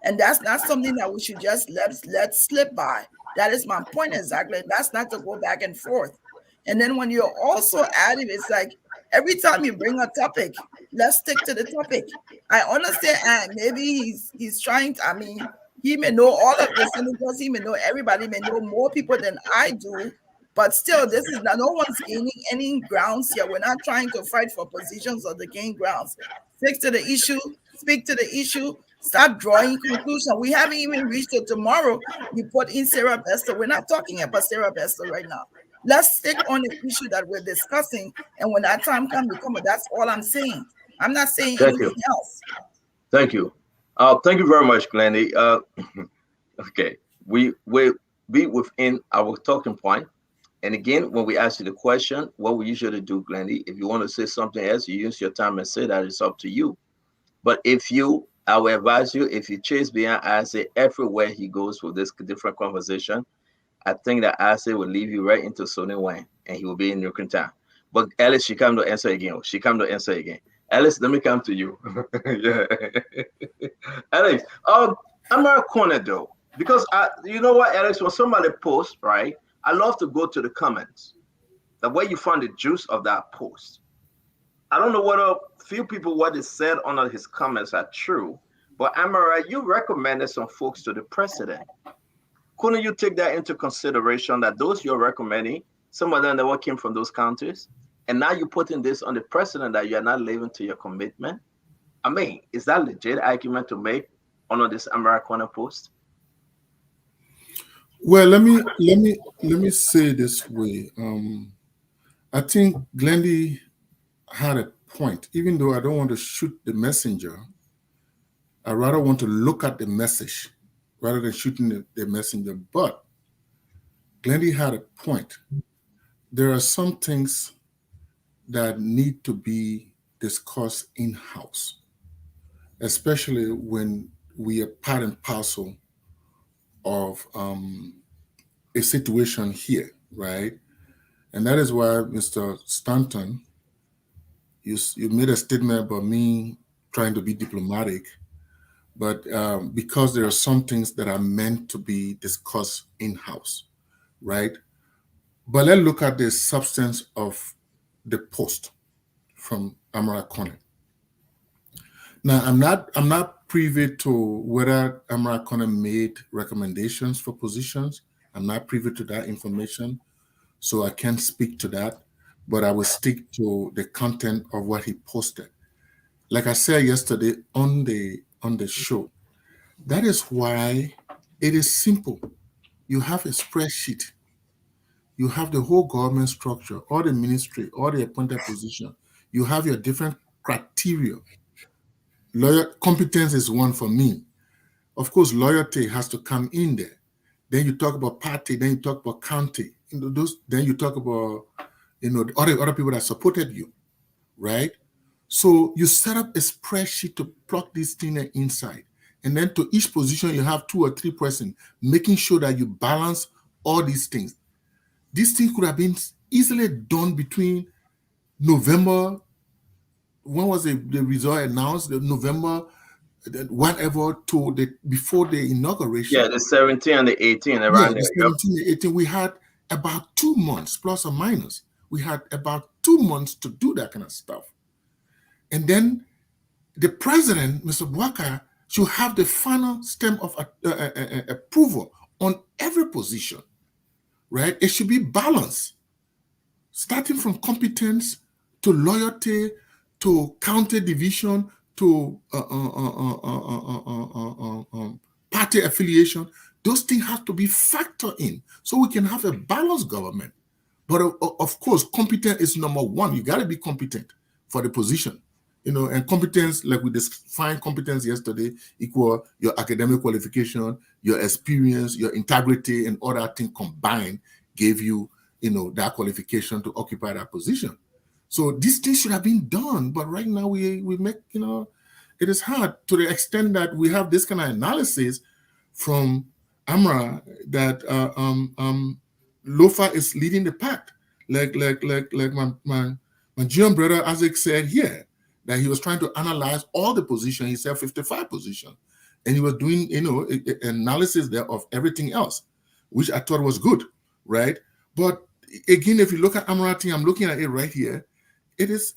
And that's not something that we should just let slip by. That is my point exactly. That's not to go back and forth. And then when you're also adding, it's like every time you bring a topic, let's stick to the topic. I understand, and maybe he's trying to, I mean, he may know all of this, and because he may know everybody, may know more people than I do. But still, this is not, no one's gaining any grounds here. We're not trying to fight for positions or to gain grounds. Stick to the issue, speak to the issue, stop drawing conclusions. We haven't even reached it tomorrow. You put in Sarah Bester. We're not talking about Sarah Bester right now. Let's stick on the issue that we're discussing. And when that time comes, we come. That's all I'm saying. I'm not saying anything else. Thank you. Thank you very much, Glendy. Okay, we be within our talking point. And again, when we ask you the question, what we usually do, Glendy, if you want to say something else, you use your time and say that. It's up to you. But I will advise you, if you chase beyond Isaac everywhere he goes with this different conversation, I think that Isaac will leave you right into Sonny Wayne, and he will be in your town. But Alice, she come to answer again. Alice, let me come to you. Yeah. Alex, I'm a corner though, because you know what, Alex, when somebody posts, right, I love to go to the comments, the way you find the juice of that post. I don't know what a few people what is said under his comments are true, but Amara, you recommended some folks to the president. Couldn't you take that into consideration that those you're recommending, some of them never came from those counties, and now you're putting this on the president that you're not living to your commitment? I mean, is that a legit argument to make under this Amara Corner post? Well, let me say this way. I think Glendy had a point. Even though I don't want to shoot the messenger, I rather want to look at the message rather than shooting the messenger. But Glendy had a point. There are some things that need to be discussed in-house, especially when we are part and parcel of a situation here, right? And that is why, Mr. Stanton, you made a statement about me trying to be diplomatic, but because there are some things that are meant to be discussed in-house, right? But let's look at the substance of the post from Amara Connor. Now, I'm not privy to whether Amara Connor made recommendations for positions. I'm not privy to that information, so I can't speak to that. But I will stick to the content of what he posted. Like I said yesterday on the show, that is why it is simple. You have a spreadsheet. You have the whole government structure, all the ministry, all the appointed position. You have your different criteria. Lawyer competence is one for me. Of course, loyalty has to come in there. Then you talk about party. Then you talk about county. Then you talk about other people that supported you, right? So you set up a spreadsheet to plug this thing inside, and then to each position you have 2 or 3 persons, making sure that you balance all these things. This thing could have been easily done between November. When was the result announced? November, whatever, before the inauguration. Yeah, the 17 and the 18 around there. The 17 and 18, we had about 2 months, plus or minus. We had about 2 months to do that kind of stuff. And then the president, Mr. Bwaka, should have the final stamp of approval on every position, right? It should be balanced, starting from competence to loyalty to county division to party affiliation. Those things have to be factored in so we can have a balanced government. But of course, competence is number one. You got to be competent for the position. And competence, like we defined competence yesterday, equal your academic qualification, your experience, your integrity, and all that thing combined gave you, that qualification to occupy that position. So these things should have been done, but right now we make, it is hard to the extent that we have this kind of analysis from Amra that Lofa is leading the pack. like my Jim brother Isaac said here, that he was trying to analyze all the positions. He said 55 positions, and he was doing analysis there of everything else, which I thought was good, right? But again, if you look at Amarati, I'm looking at it right here. It is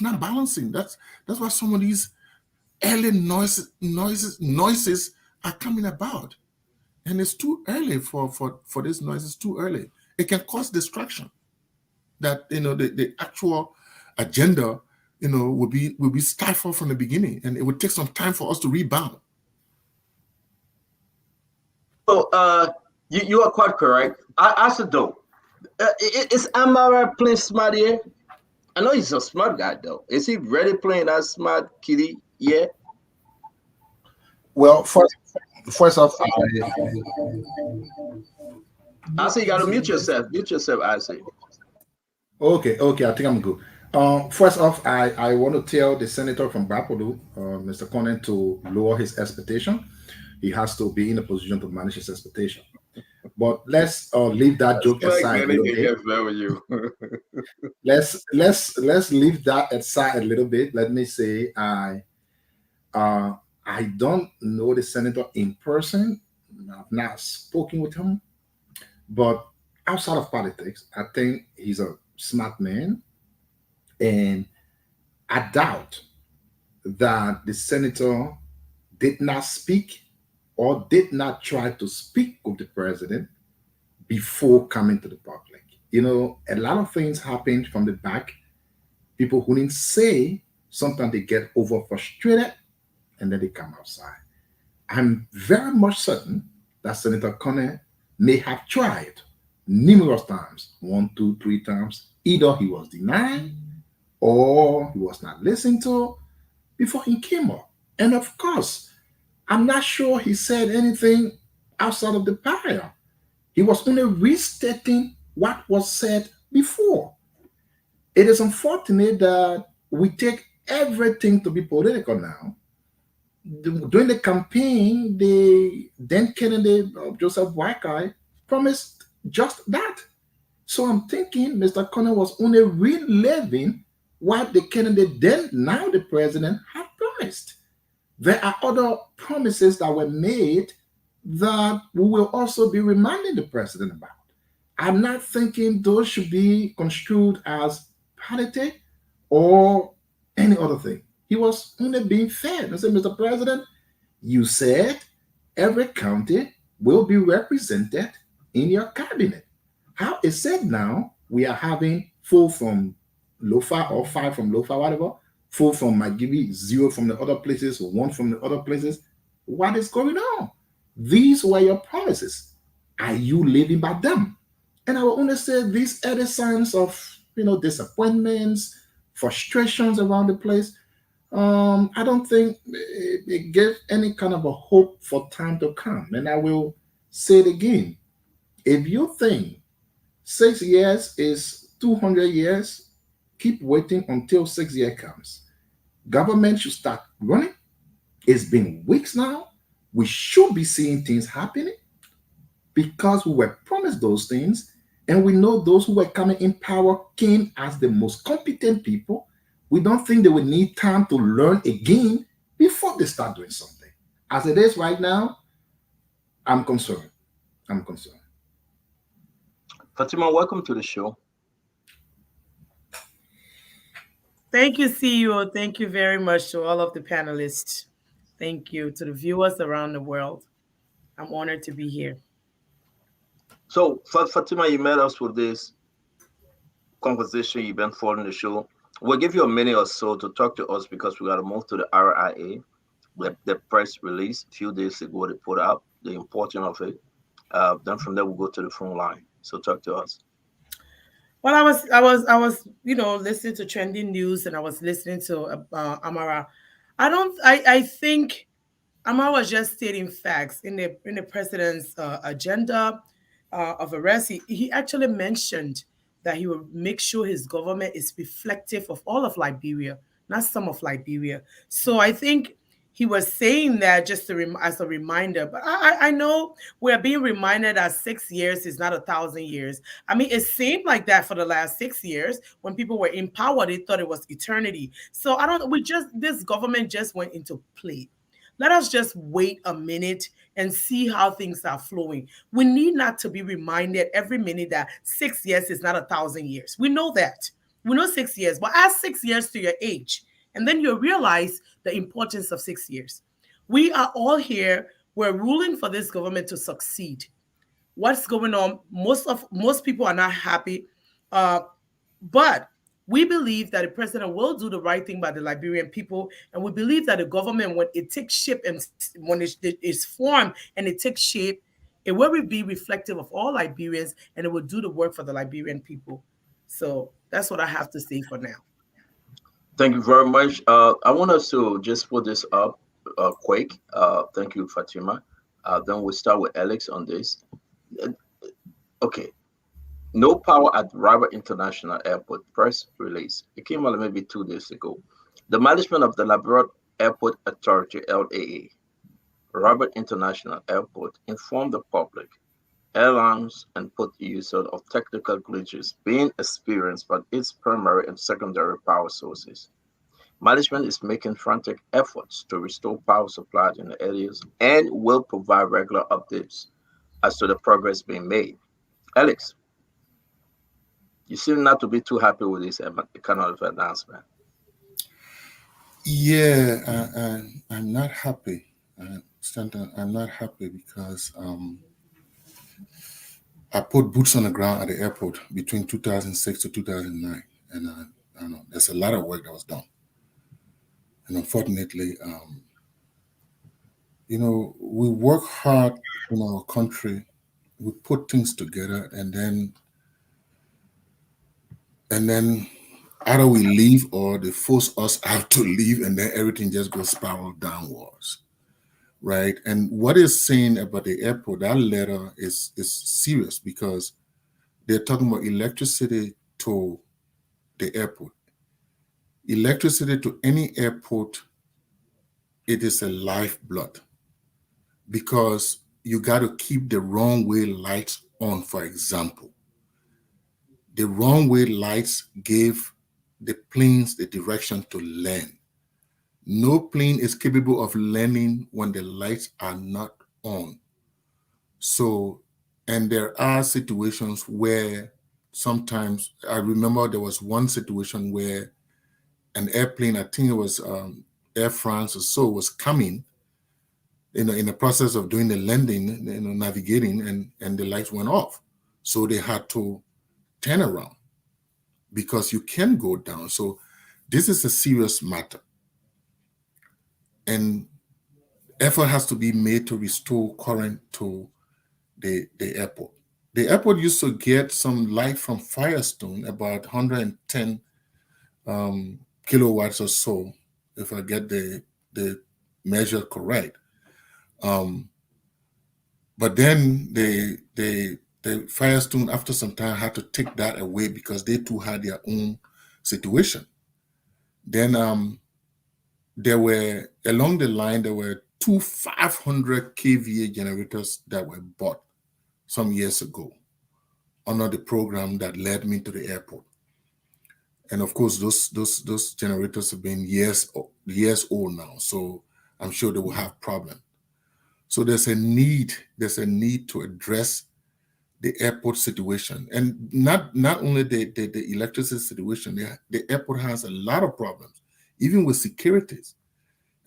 not balancing. That's why some of these early noises are coming about, and it's too early for this noise. It's too early. It can cause distraction. That the actual agenda will be stifled from the beginning, and it would take some time for us to rebound. So you are quite correct. I said though, is Amara playing smart here? I know he's a smart guy though. Is he really playing that smart kitty? Yeah. Well, first off, I say you gotta mute yourself. Mute yourself, I say. Okay, I think I'm good. First off, I want to tell the senator from Bapolu, Mr. Conan, to lower his expectation. He has to be in a position to manage his expectation. But let's leave that joke aside. Let's leave that aside a little bit. Let me say I don't know the senator in person. I've not spoken with him, but outside of politics, I think he's a smart man, and I doubt that the senator did not speak or did not try to speak with the president before coming to the public. A lot of things happen from the back. People who didn't say, sometimes they get over frustrated and then they come outside. I'm very much certain that Senator Connor may have tried numerous times, 1, 2, 3 times. Either he was denied or he was not listened to before he came up. And of course, I'm not sure he said anything outside of the barrier. He was only restating what was said before. It is unfortunate that we take everything to be political now. During the campaign, the then candidate Joseph Waikai promised just that. So I'm thinking Mr. Connor was only reliving what the candidate then, now the president, had promised. There are other promises that were made that we will also be reminding the president about. I'm not thinking those should be construed as politic or any other thing. He was only being fair. I said, Mr. President, you said every county will be represented in your cabinet. How is it now we are having 4 from Lofa or 5 from Lofa, whatever, 4 from Magibi, 0 from the other places, 1 from the other places? What is going on? These were your promises. Are you living by them? And I will only say these are the signs of disappointments, frustrations around the place. I don't think it gave any kind of a hope for time to come. And I will say it again. If you think 6 years is 200 years, keep waiting until 6 years comes. Government should start running. It's been weeks now. We should be seeing things happening because we were promised those things. And we know those who were coming in power came as the most competent people. We don't think they will need time to learn again before they start doing something. As it is right now, I'm concerned. Fatima, welcome to the show. Thank you, CEO. Thank you very much to all of the panelists. Thank you to the viewers around the world. I'm honored to be here. So, Fatima, you met us with this conversation. You've been following the show. We'll give you a minute or so to talk to us because we got to move to the RIA. The press release a few days ago they put out the importance of it. Then from there we'll go to the phone line. So talk to us. Well, I was listening to trending news and I was listening to Amara. I think Amara was just stating facts in the president's agenda of arrest. He actually mentioned that he will make sure his government is reflective of all of Liberia, not some of Liberia. So I think he was saying that just as a reminder. But I know we're being reminded that 6 years is not 1,000 years. I mean, it seemed like that for the last 6 years. When people were in power, they thought it was eternity. So this government just went into play. Let us just wait a minute and see how things are flowing. We need not to be reminded every minute that 6 years is not 1,000 years. We know that. We know 6 years, but add 6 years to your age, and then you realize the importance of 6 years. We are all here. We're ruling for this government to succeed. What's going on? Most people are not happy, but we believe that the president will do the right thing by the Liberian people, and we believe that the government, when it takes shape and when it is formed and it takes shape, it will be reflective of all Liberians, and it will do the work for the Liberian people. So that's what I have to say for now. Thank you very much. I want us to just put this up quick. Thank you, Fatima. Then we'll start with Alex on this. Okay. No power at Rabat International Airport press release. It came out maybe 2 days ago. The management of the Liberia Airport Authority, LAA, Rabat International Airport, informed the public airlines and put use of technical glitches being experienced by its primary and secondary power sources. Management is making frantic efforts to restore power supply in the areas and will provide regular updates as to the progress being made. Alex, you seem not to be too happy with this kind of announcement. Yeah, I'm not happy. Stanton, I'm not happy because I put boots on the ground at the airport between 2006 to 2009, and I don't know, there's a lot of work that was done. And unfortunately, we work hard in our country, we put things together, and then either we leave or they force us out to leave, and then everything just goes spiral downwards, right? And what is saying about the airport, that letter is serious because they're talking about electricity to the airport. Electricity to any airport, it is a lifeblood because you got to keep the runway lights on, for example. The runway lights gave the planes the direction to land. No plane is capable of landing when the lights are not on. So, and there are situations where sometimes, I remember there was one situation where an airplane, I think it was Air France or so, was coming in the process of doing the landing, navigating, and the lights went off. So they had to turn around because you can go down. So this is a serious matter. And effort has to be made to restore current to the airport. The airport used to get some light from Firestone, about 110 kilowatts or so, if I get the measure correct. But then the Firestone, after some time, had to take that away because they too had their own situation. Then there were, along the line, there were two 500 kVA generators that were bought some years ago under the program that led me to the airport. And of course, those generators have been years old now, so I'm sure they will have problems. So there's a need to address the airport situation, and not only the electricity situation. The airport has a lot of problems, even with securities.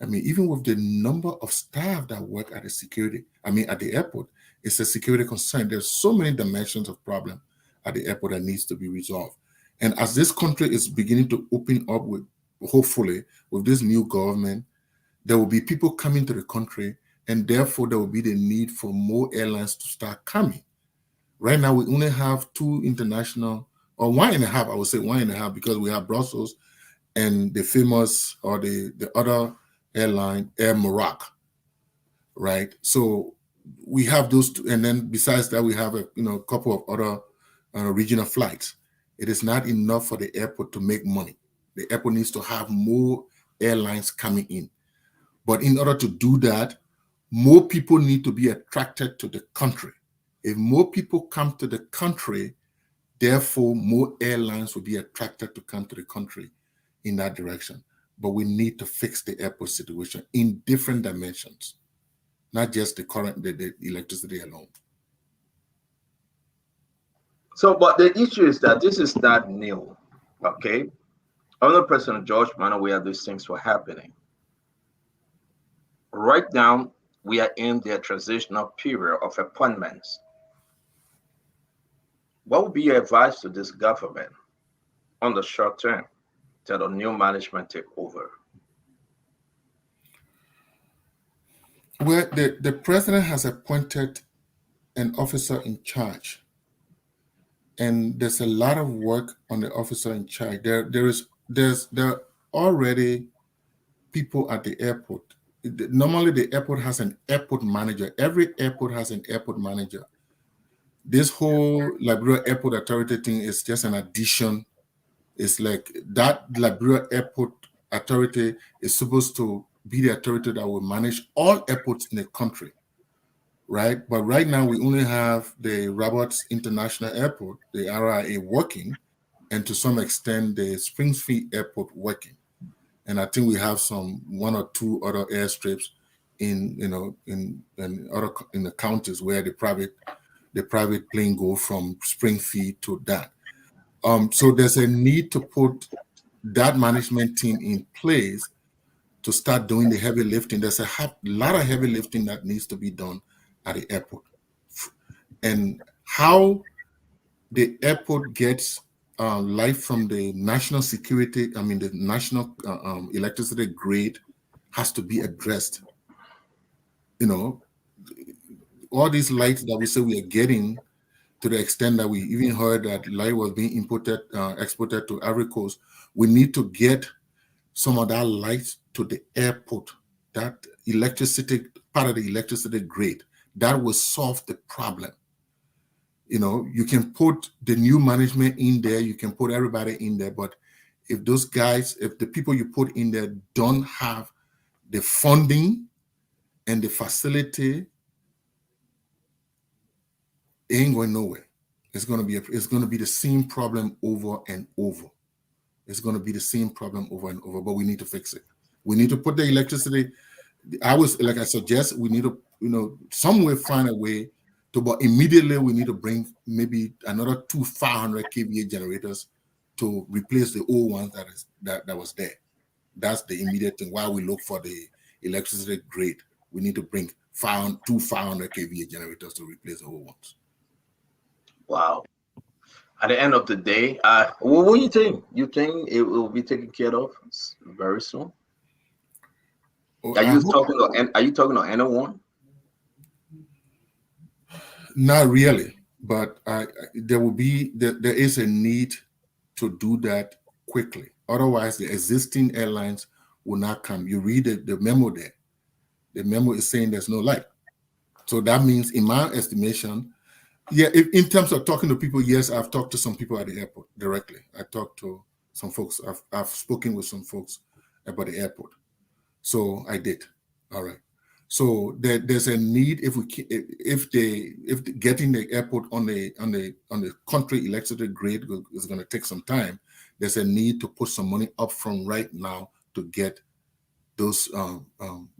I mean, even with the number of staff that work at the airport, it's a security concern. There's so many dimensions of problem at the airport that needs to be resolved. And as this country is beginning to open up hopefully with this new government, there will be people coming to the country, and therefore there will be the need for more airlines to start coming. Right now, we only have two international, or 1.5, I would say 1.5, because we have Brussels and the famous, or the other airline, Air Morocco, right? So we have those two, and then besides that, we have a couple of other regional flights. It is not enough for the airport to make money. The airport needs to have more airlines coming in. But in order to do that, more people need to be attracted to the country. If more people come to the country, therefore more airlines will be attracted to come to the country in that direction. But we need to fix the airport situation in different dimensions, not just the electricity alone. So, but the issue is that this is not new, okay? Under President George Manawaya, these things were happening. Right now, we are in the transitional period of appointments. What would be your advice to this government on the short term till the new management take over? Well, the president has appointed an officer in charge, and there's a lot of work on the officer in charge. There are already people at the airport. Normally, the airport has an airport manager. Every airport has an airport manager. This whole Liberia Airport Authority thing is just an addition. It's like that Liberia Airport Authority is supposed to be the authority that will manage all airports in the country, right? But right now, we only have the Roberts International Airport, the RIA, working, and to some extent, the Springfield Airport working. And I think we have one or two other airstrips in the counties where the private plane go from Springfield to that. So there's a need to put that management team in place to start doing the heavy lifting. There's a lot of heavy lifting that needs to be done at the airport. And how the airport gets light from the national security, the national electricity grid has to be addressed. All these lights that we say we are getting, to the extent that we even heard that light was being exported to Ivory Coast, we need to get some of that light to the airport, that electricity, part of the electricity grid. That will solve the problem. You can put the new management in there, you can put everybody in there, but if the people you put in there don't have the funding and the facility, it ain't going nowhere. It's going to be the same problem over and over. It's going to be the same problem over and over, but we need to fix it. We need to put the electricity. I suggest we need to, somewhere find a way to, but immediately we need to bring maybe another 2 500 kVA generators to replace the old ones that was there. That's the immediate thing. While we look for the electricity grid, we need to bring 2 500 kVA generators to replace the old ones. Wow. At the end of the day, what do you think? You think it will be taken care of very soon? Are you talking to anyone? Not really, but there is a need to do that quickly. Otherwise, the existing airlines will not come. You read the memo there. The memo is saying there's no light. So that means, in my estimation, in terms of talking to people, yes, I've talked to some people at the airport directly. I talked to some folks. I've spoken with some folks about the airport. So I did. All right. So there's a need if getting the airport on the country electricity grid is going to take some time. There's a need to put some money up front right now to get those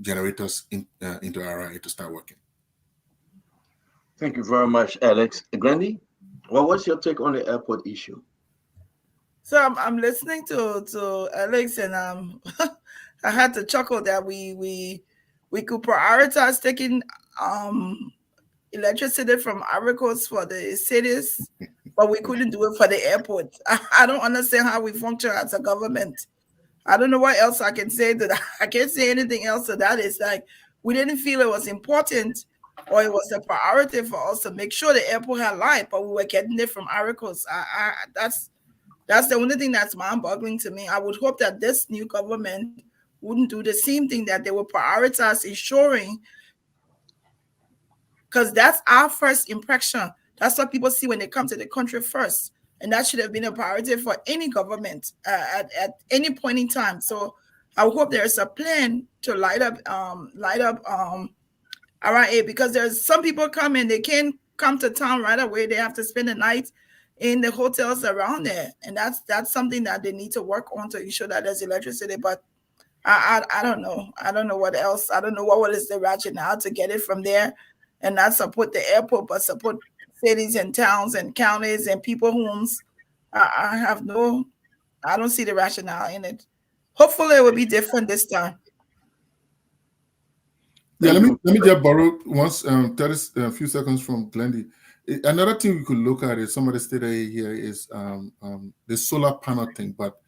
generators into RIA to start working. Thank you very much, Alex. Grandy, what's your take on the airport issue? So I'm listening to Alex, and I had to chuckle that we could prioritize taking electricity from Ivory Coast for the cities, but we couldn't do it for the airport. I don't understand how we function as a government. I don't know what else I can say to that. I can't say anything else to that. It's like we didn't feel it was important or it was a priority for us to make sure the airport had light, but we were getting it from Ivory Coast. That's the only thing that's mind-boggling to me. I would hope that this new government wouldn't do the same thing, that they will prioritize ensuring, because that's our first impression. That's what people see when they come to the country first. And that should have been a priority for any government at any point in time. So I hope there's a plan to light up RIA, because there's some people coming, they can't come to town right away. They have to spend the night in the hotels around there, and that's something that they need to work on to ensure that there's electricity. But I don't know. I don't know what else. I don't know what is the rationale to get it from there and not support the airport, but support cities and towns and counties and people homes. I don't see the rationale in it. Hopefully it will be different this time. Yeah, let me just borrow once 30 a few seconds from Glendy. Another thing we could look at is somebody stated here is the solar panel thing, but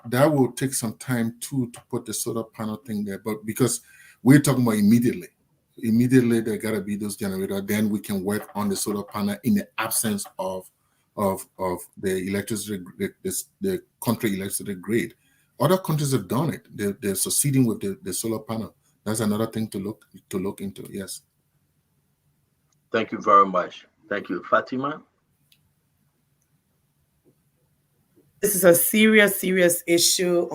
that will take some time too to put the solar panel thing there. But because we're talking about immediately there gotta be those generators, then we can work on the solar panel in the absence of the electricity, the country electricity grid. Other countries have done it. They're succeeding with the solar panel. That's another thing to look into. Yes. Thank you very much. Thank you, Fatima. This is a serious issue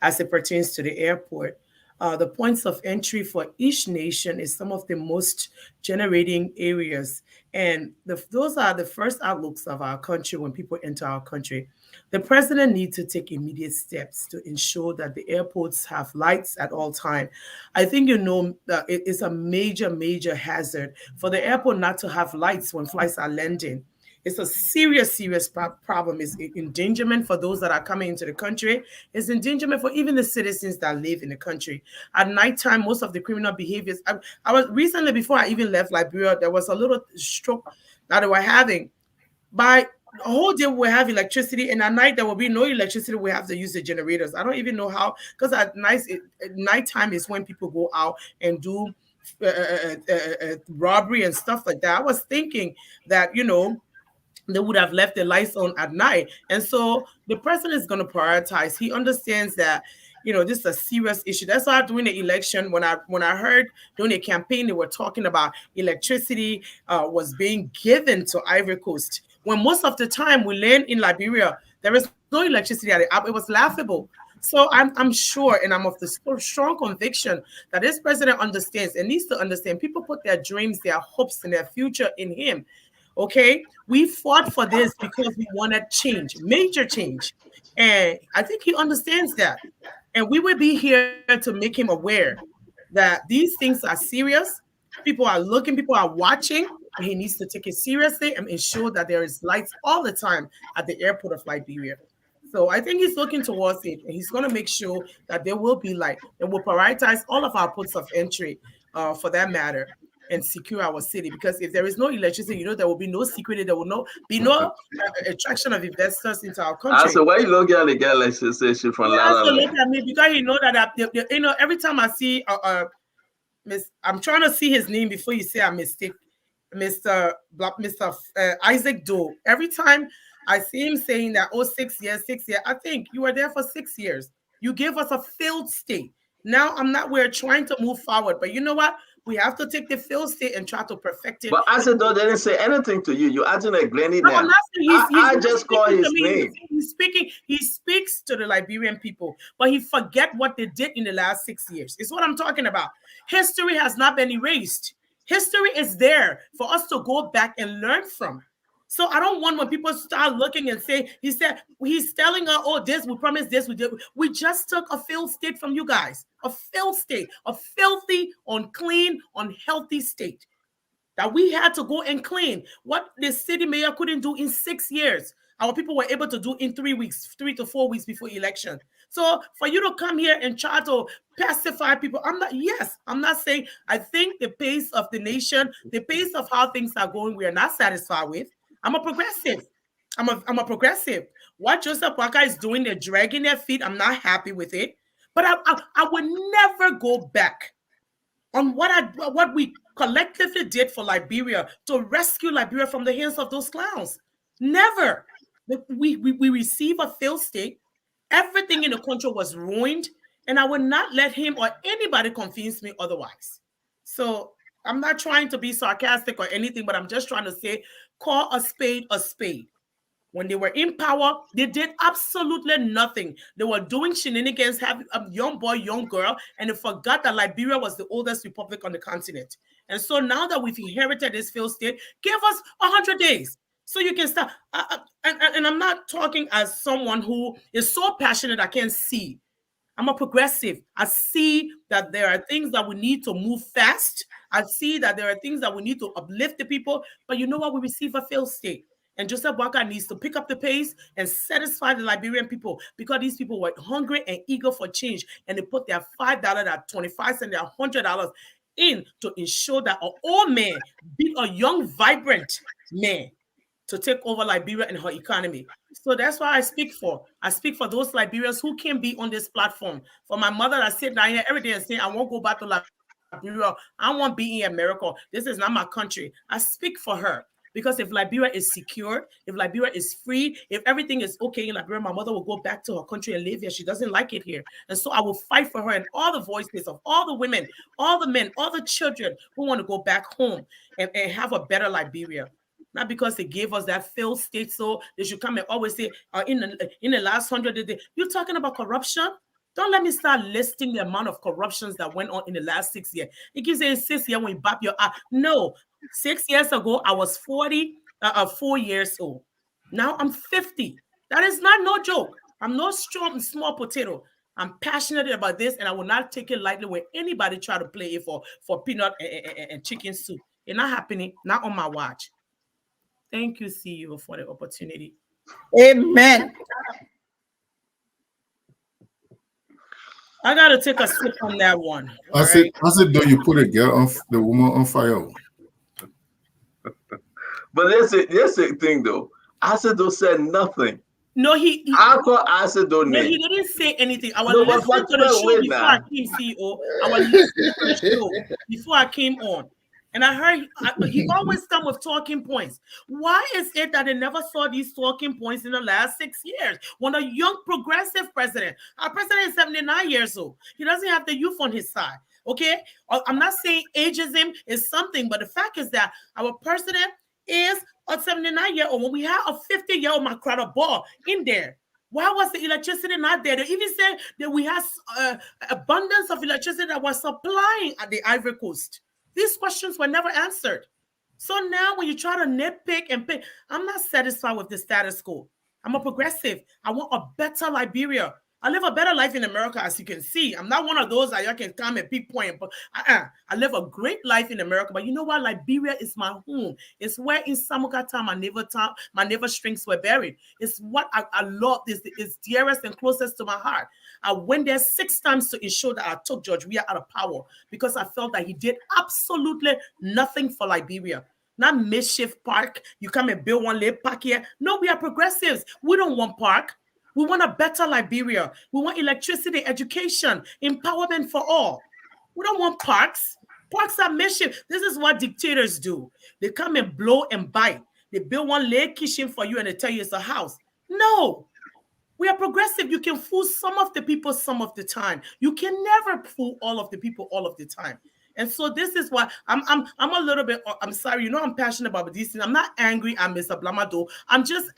as it pertains to the airport. The points of entry for each nation is some of the most generating areas. And those are the first outlooks of our country when people enter our country. The president needs to take immediate steps to ensure that the airports have lights at all times. I think it is a major hazard for the airport not to have lights when flights are landing. It's a serious problem. It's endangerment for those that are coming into the country. It's endangerment for even the citizens that live in the country. At nighttime, most of the criminal behaviors. I was recently, before I even left Liberia, there was a little stroke that they were having. By the whole day we have electricity, and at night there will be no electricity. We have to use the generators. I don't even know how, because at nighttime is when people go out and do robbery and stuff like that. I was thinking that, they would have left the lights on at night. And so the president is going to prioritize. He understands that, this is a serious issue. That's why during the election, when I heard during the campaign, they were talking about electricity was being given to Ivory Coast. When most of the time we learn in Liberia, there is no electricity at it. It was laughable. So I'm sure, and I'm of the strong conviction that this president understands and needs to understand. People put their dreams, their hopes, and their future in him. Okay, we fought for this because we wanted change, major change. And I think he understands that. And we will be here to make him aware that these things are serious. People are looking, people are watching, and he needs to take it seriously and ensure that there is lights all the time at the airport of Liberia. So I think he's looking towards it, and he's going to make sure that there will be light, and will prioritize all of our ports of entry for that matter, and secure our city. Because if there is no electricity, there will be no security. There will be no attraction of investors into our country. So why you look at the girl like she from Lala? Look at me because that every time I see I'm trying to see his name before you say a mistake, Mr. Isaac Doe. Every time I see him saying that, 6 years, I think you were there for 6 years. You gave us a failed state. Now we're trying to move forward, but you know what? We have to take the failed state and try to perfect it. But Isaac Doe didn't say anything to you. You're acting like Glenny now. No, I just call his name. He speaks to the Liberian people, but he forget what they did in the last 6 years. It's what I'm talking about. History has not been erased. History is there for us to go back and learn from. So I don't want when people start looking and say, he's telling us, this, we promised this, we did. We just took a failed state from you guys, a failed state, a filthy, unclean, unhealthy state that we had to go and clean. What the city mayor couldn't do in 6 years, our people were able to do in 3 weeks, 3 to 4 weeks before election. So for you to come here and try to pacify people, I'm not saying, I think the pace of the nation, the pace of how things are going, we are not satisfied with. I'm a progressive. I'm a progressive. What Joseph Walker is doing, they're dragging their feet. I'm not happy with it. But I would never go back on what we collectively did for Liberia to rescue Liberia from the hands of those clowns. Never. We received a failed state. Everything in the country was ruined. And I would not let him or anybody convince me otherwise. So I'm not trying to be sarcastic or anything, but I'm just trying to say, call a spade a spade. When they were in power, they did absolutely nothing. They were doing shenanigans, having a young boy, young girl, and they forgot that Liberia was the oldest republic on the continent. And so now that we've inherited this failed state, give us 100 days. So you can start. And I'm not talking as someone who is so passionate I can't see. I'm a progressive. I see that there are things that we need to move fast. I see that there are things that we need to uplift the people. But you know what? We receive a failed state. And Joseph Boakai needs to pick up the pace and satisfy the Liberian people, because these people were hungry and eager for change. And they put their $5, that 25 cents, their $100 in to ensure that an old man beat a young, vibrant man to take over Liberia and her economy. So that's why I speak for. I speak for those Liberians who can be on this platform. For my mother that sit down here every day and say, I won't go back to Liberia. I won't be in America. This is not my country. I speak for her. Because if Liberia is secure, if Liberia is free, if everything is okay in Liberia, my mother will go back to her country and live here. She doesn't like it here. And so I will fight for her and all the voices of all the women, all the men, all the children who want to go back home and have a better Liberia. Not because they gave us that failed state, so they should come and always say, in the last 100 days, you're talking about corruption? Don't let me start listing the amount of corruptions that went on in the last 6 years. It gives you 6 years when you bop your eye. No, 6 years ago, I was 4 years old. Now I'm 50. That is not no joke. I'm no small potato. I'm passionate about this, and I will not take it lightly when anybody try to play it for peanut and chicken soup. It's not happening, not on my watch. Thank you, CEO, for the opportunity. Amen. I gotta take a sip on that one. I said, though you put the woman on fire. But that's the thing, though. Acido said nothing. No, I thought Acido no, he didn't say anything. I was listening to the show before I came, CEO. I was listening to the show before I came on. And I heard he always come with talking points. Why is it that they never saw these talking points in the last 6 years? When a young progressive president, our president is 79 years old. He doesn't have the youth on his side. Okay? I'm not saying ageism is something, but the fact is that our president is a 79-year-old. When we have a 50-year-old Macrata Ball in there, why was the electricity not there? They even said that we have abundance of electricity that was supplying at the Ivory Coast. These questions were never answered. So now when you try to nitpick and pick, I'm not satisfied with the status quo. I'm a progressive. I want a better Liberia. I live a better life in America, as you can see. I'm not one of those that you can come and pick point. But I live a great life in America. But you know what? Liberia is my home. It's where in Samuka town, my neighbor strings were buried. It's what I love. It's dearest and closest to my heart. I went there 6 times to ensure that I took George Weah out of power because I felt that he did absolutely nothing for Liberia. Not Mischief Park. You come and build one little park here. No, we are progressives. We don't want park. We want a better Liberia. We want electricity, education, empowerment for all. We don't want parks. Parks are mischief. This is what dictators do. They come and blow and bite. They build one little kitchen for you and they tell you it's a house. No. We are progressive. You can fool some of the people some of the time. You can never fool all of the people all of the time. And so this is why I'm a little bit. I'm sorry. You know I'm passionate about these things. I'm not angry at Mr. Blamado. I'm Mr.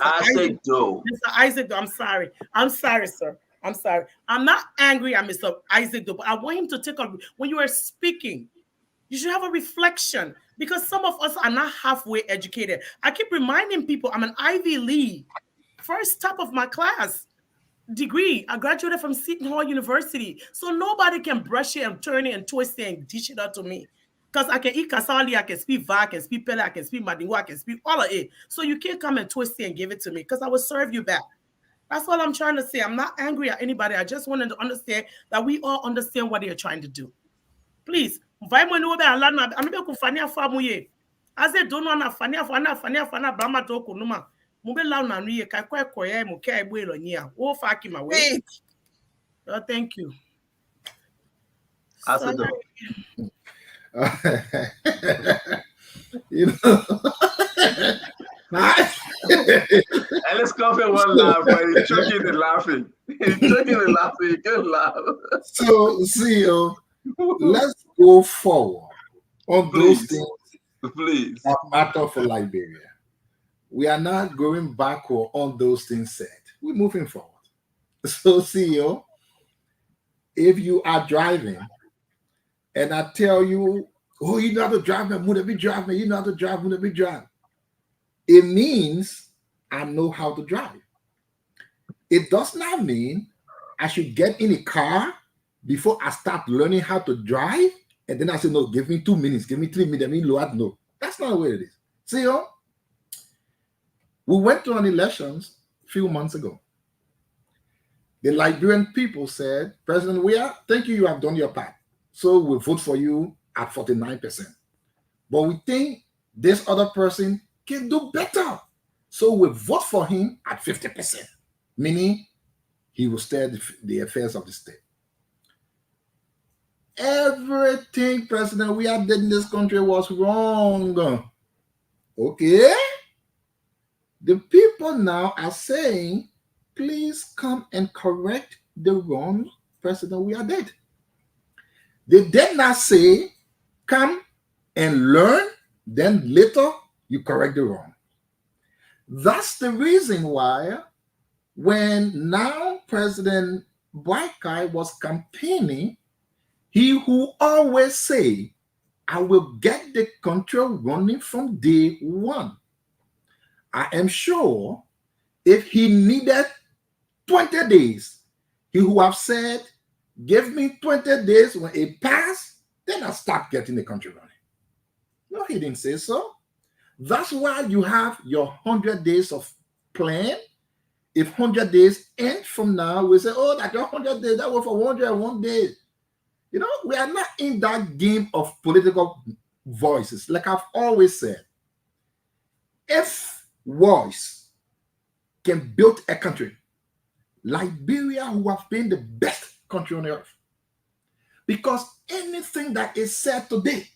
Isaac Doe. Mr. Isaac Doe. I'm sorry, sir. I'm sorry. I'm not angry at Mr. Isaac Doe, but I want him to take when you are speaking, you should have a reflection because some of us are not halfway educated. I keep reminding people I'm an Ivy League, first top of my class degree. I graduated from Seton Hall University. So nobody can brush it and turn it and twist it and dish it out to me. Because I can eat kasali, I can speak Va, I can speak Pele, I can speak Madingo, I can speak all of it. So you can't come and twist it and give it to me because I will serve you back. That's all I'm trying to say. I'm not angry at anybody. I just wanted to understand that we all understand what they're trying to do. Please, I said, don't know Fania, Brahma Toko Numa. Thank you. You know, and let's come in one laugh, but he's choking and laughing. He's choking and laughing. You can laugh. So, CEO, let's go forward on those things that matter for Liberia. we are not going backward on those things said. We're moving forward. So, CEO, if you are driving and I tell you, oh, you know how to drive, man, would be driving, you know how to drive, would be drive. It means I know how to drive. It does not mean I should get in a car before I start learning how to drive, and then I say, no, give me 2 minutes, give me 3 minutes, I mean, Lord, no. That's not the way it is. See, we went to an elections a few months ago. The Liberian people said, President Weah, thank you, you have done your part. So we'll vote for you at 49%. But we think this other person can do better. So we'll vote for him at 50%, meaning he will steer the affairs of the state. Everything President Weah did in this country was wrong. Okay? The people now are saying, please come and correct the wrong President Weah did. They did not say, come and learn, then later you correct the wrong. That's the reason why when now President Boakai was campaigning, he who always say, I will get the country running from day one. I am sure if he needed 20 days, he would have said, give me 20 days. When it passed, then I'll start getting the country running. No, he didn't say so. That's why you have your 100 days of plan. If 100 days end from now, we say, oh, that 100 days, that was for 101 days. You know, we are not in that game of political voices. Like I've always said, if voice can build a country, Liberia who have been the best country on earth. Because anything that is said today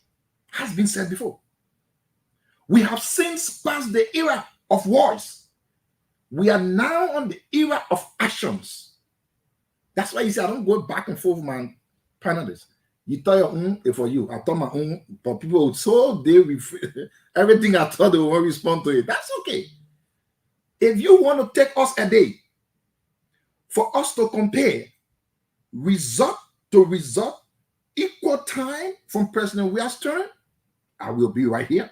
has been said before. We have since passed the era of words. We are now on the era of actions. That's why you see, I don't go back and forth, man. Panelists. You tell your if for you. I thought my own, but people so they everything I thought they won't respond to it. That's okay. If you want to take us a day for us to compare result to result, equal time from President Weah's turn, I will be right here.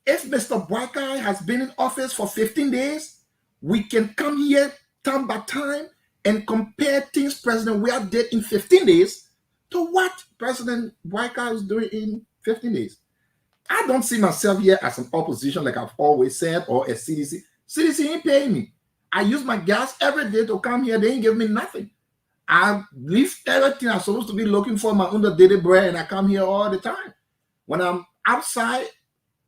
If Mr. Boakai has been in office for 15 days, we can come here time by time and compare things President Weah did in 15 days to what President Boakai is doing in 15 days. I don't see myself here as an opposition like I've always said, or a CDC. CDC ain't paying me. I use my gas every day to come here. They ain't give me nothing. I leave everything I'm supposed to be looking for, my under daily bread, and I come here all the time. When I'm outside,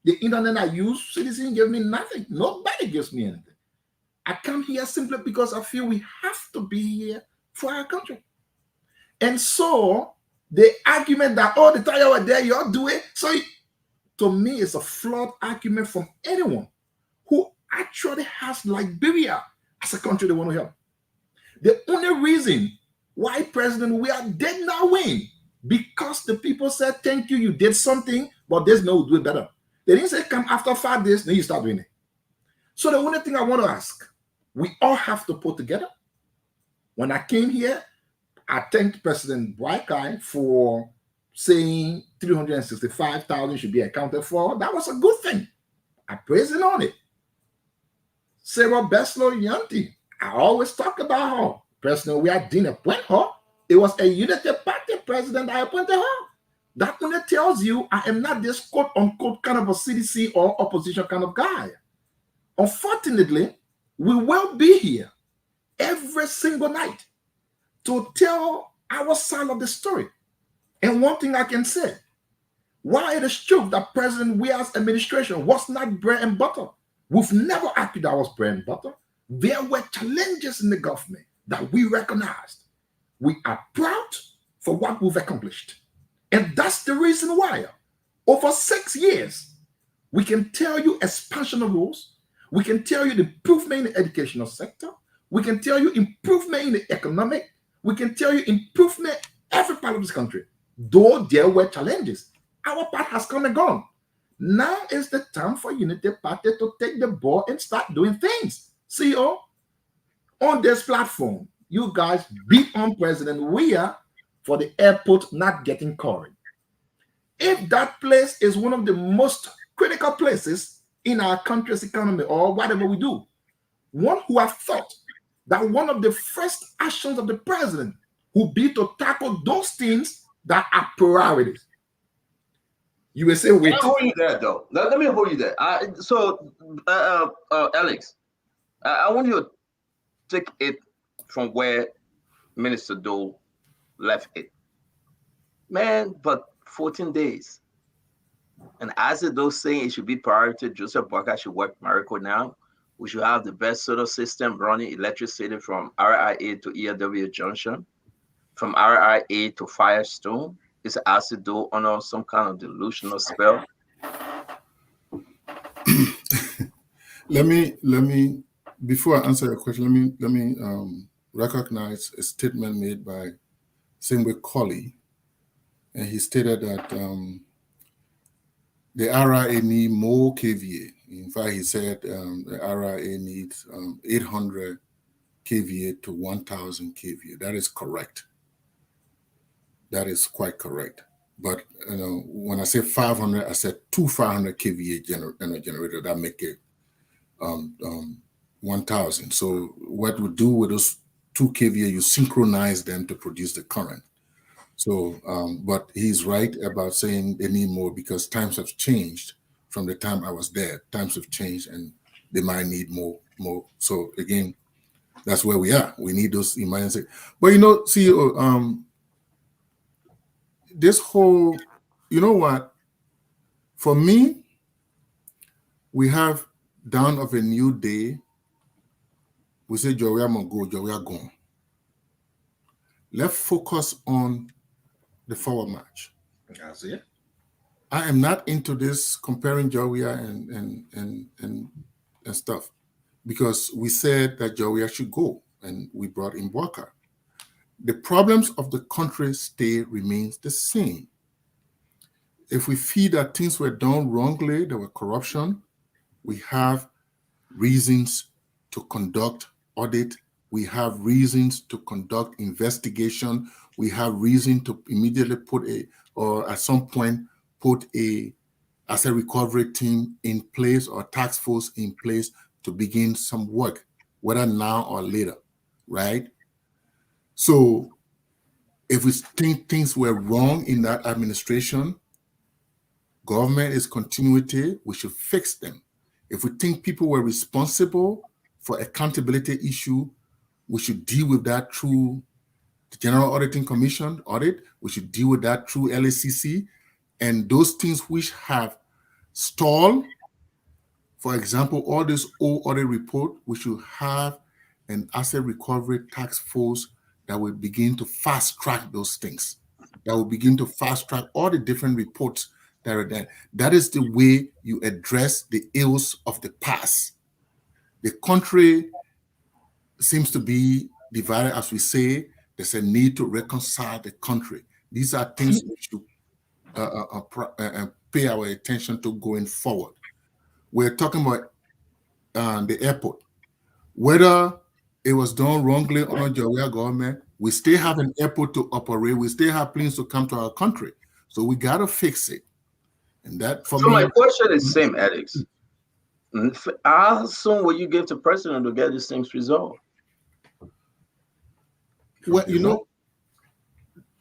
the internet I use, CDC ain't give me nothing. Nobody gives me anything. I come here simply because I feel we have to be here for our country. And so the argument that, oh, the time you were there, you're doing, so to me, it's a flawed argument from anyone who actually has Liberia as a country they want to help. The only reason why President Weah did not win, because the people said, thank you, you did something, but there's no do it better. They didn't say, come after 5 days, then you start doing it. So the only thing I want to ask, we all have to put together. When I came here, I thanked President Boakai for saying 365,000 should be accounted for. That was a good thing. I praise him on it. Sarah Beslow Yanti, I always talk about her. President Weah didn't appoint her. It was a Unity Party president that appointed her. That only tells you I am not this quote-unquote kind of a CDC or opposition kind of guy. Unfortunately, we will be here every single night to tell our side of the story. And one thing I can say, while it is true that President Weah's administration was not bread and butter, we've never argued that was bread and butter. There were challenges in the government that we recognized. We are proud for what we've accomplished. And that's the reason why, over 6 years, we can tell you expansion of rules, we can tell you the improvement in the educational sector, we can tell you improvement in the economic, we can tell you improvement in every part of this country. Though there were challenges, our part has come and gone. Now is the time for Unity Party to take the ball and start doing things. CEO, on this platform, you guys beat on President Weah for the airport not getting covered. If that place is one of the most critical places in our country's economy or whatever we do, one who have thought that one of the first actions of the president would be to tackle those things that are priorities. You will say, wait. Let me hold you there, though. Let me hold you there. Alex, I want you to take it from where Minister Doe left it. Man, but 14 days. And as those saying it should be priority, Joseph Barker should work miracle now. We should have the best solar system running electricity from RIA to ERW Junction, from RIA to Firestone. Is acid Doe under some kind of delusional spell? Let me before I answer your question, let me recognize a statement made by Singwe Colley, and he stated that the RIA need more KVA. In fact, he said the RIA needs 800 KVA to 1,000 KVA. That is correct. That is quite correct. But when I say 500, I said 500 KVA generator that make it 1,000. So what we do with those 2 KVA, you synchronize them to produce the current. So, but he's right about saying they need more because times have changed from the time I was there. Times have changed and they might need more. So again, that's where we are. We need those emergency. But CEO, this whole, you know what? For me, we have dawn of a new day. We say, Joria Mongo, Joria gone. Let's focus on the forward march. That's it. I am not into this comparing Joria and stuff because we said that Joria should go and we brought in Walker. The problems of the country remains the same. If we feel that things were done wrongly, there were corruption, we have reasons to conduct audit. We have reasons to conduct investigation. We have reason to immediately at some point, put a asset recovery team in place or task force in place to begin some work, whether now or later, right? So if we think things were wrong in that administration, government is continuity, we should fix them. If we think people were responsible for accountability issue, we should deal with that through the General Auditing Commission audit. We should deal with that through LACC. And those things which have stalled, for example, all this old audit report, we should have an asset recovery task force that will begin to fast track those things, that will begin to fast track all the different reports that are there. That is the way you address the ills of the past. The country seems to be divided, as we say. There's a need to reconcile the country. These are things we should pay our attention to going forward. We're talking about the airport. Whether it was done wrongly under Joria government, we still have an airport to operate. We still have planes to come to our country. So we got to fix it. And that for me. So my question is same, Alex. How soon will you give the president to get these things resolved? Well,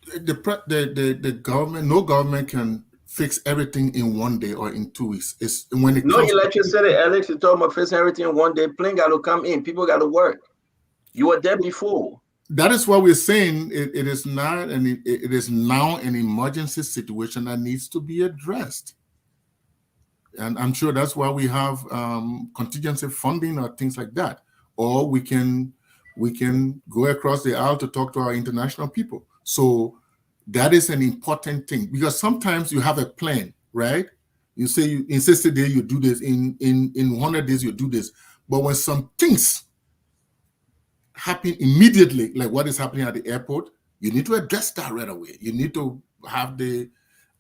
the government, no government can fix everything in 1 day or in 2 weeks. It's when it no electricity, Alex. You're talking about fixing everything in 1 day. Plane got to come in. People got to work. You were there before. That is what we're saying. It is not, and it is now an emergency situation that needs to be addressed. And I'm sure that's why we have contingency funding or things like that. Or we can go across the aisle to talk to our international people. So that is an important thing, because sometimes you have a plan, right? You say in 60 days you do this, in 100 days you do this. But when some things happen immediately, like what is happening at the airport, you need to address that right away. You need to have the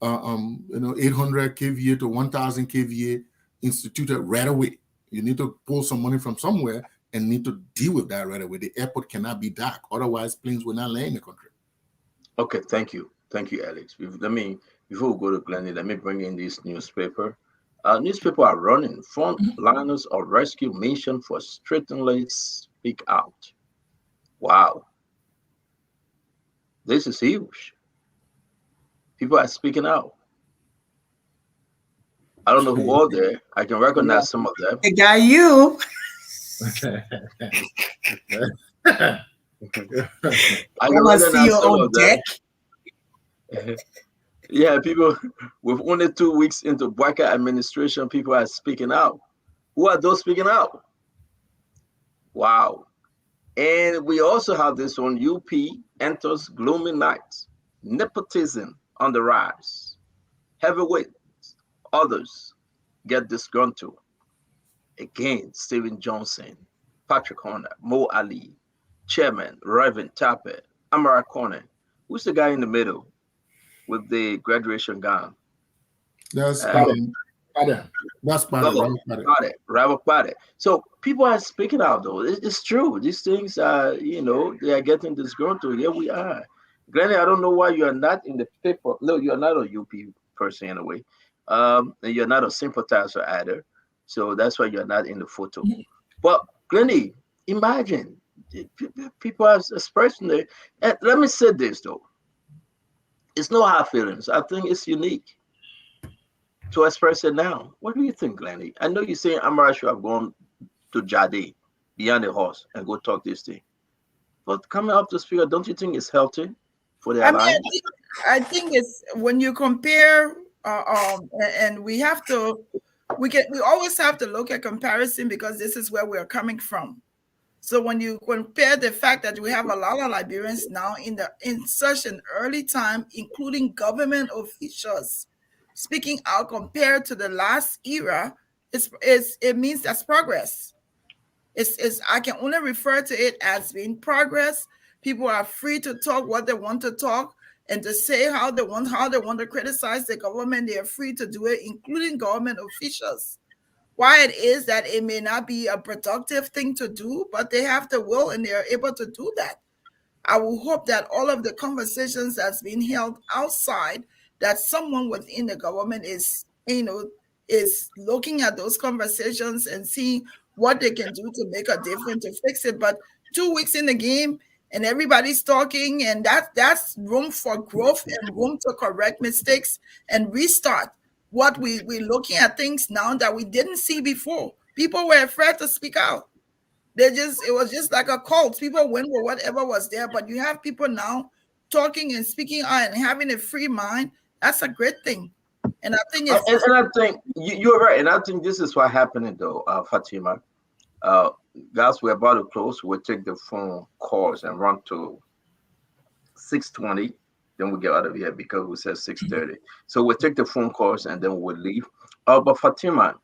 800 kVA to 1000 kVA instituted right away. You need to pull some money from somewhere and need to deal with that right away. The airport cannot be dark, otherwise planes will not land in the country. Okay, thank you, Alex. Before we go to Glennie, let me bring in this newspaper. Newspaper are running. Frontliners of rescue mission for straighteningly speak out. Wow, this is huge. People are speaking out. I don't know who all there. I can recognize some of them. I got you. I can recognize some of them. Yeah, people with only 2 weeks into Bwaka administration, people are speaking out. Who are those speaking out? Wow. And we also have this one, UP enters gloomy nights. Nepotism on the rise. Heavyweights, others get disgruntled. Again, Stephen Johnson, Patrick Horner, Mo Ali, Chairman, Reverend Tappet, Amara Corner. Who's the guy in the middle with the graduation gown? That's Paddy. That's Paddy. So people are speaking out, though. It's true. These things are, they are getting disgruntled. Here we are. Glennie, I don't know why you are not in the paper. No, you are not a UP person in a way. And you're not a sympathizer either. So that's why you're not in the photo. But Glennie, imagine people are expressing it. And let me say this, though. It's no hard feelings. I think it's unique to express it now. What do you think, Glennie? I know you're saying Amara should have gone to Jade, beyond the horse, and go talk this thing. But coming up to speaker, don't you think it's healthy for the alliance? I think it's when you compare, and we always have to look at comparison because this is where we're coming from. So when you compare the fact that we have a lot of Liberians now in such an early time, including government officials speaking out compared to the last era, it means that's progress. I can only refer to it as being progress. People are free to talk what they want to talk and to say how they want to criticize the government. They are free to do it, including government officials. Why it is that it may not be a productive thing to do, but they have the will and they are able to do that. I will hope that all of the conversations that's being held outside, that someone within the government is looking at those conversations and seeing what they can do to make a difference to fix it. But 2 weeks in the game and everybody's talking, and that's room for growth and room to correct mistakes and restart. What we're looking at things now that we didn't see before. People were afraid to speak out. It was just like a cult. People went with whatever was there, but you have people now talking and speaking out and having a free mind. That's a great thing. And I think it's and I think you're right. And I think this is what happening though, Fatima. Guys, we're about to close. We'll take the phone calls and run to 6:20. Then we'll get out of here because we said 6:30. So we'll take the phone calls and then we'll leave. But Fatima,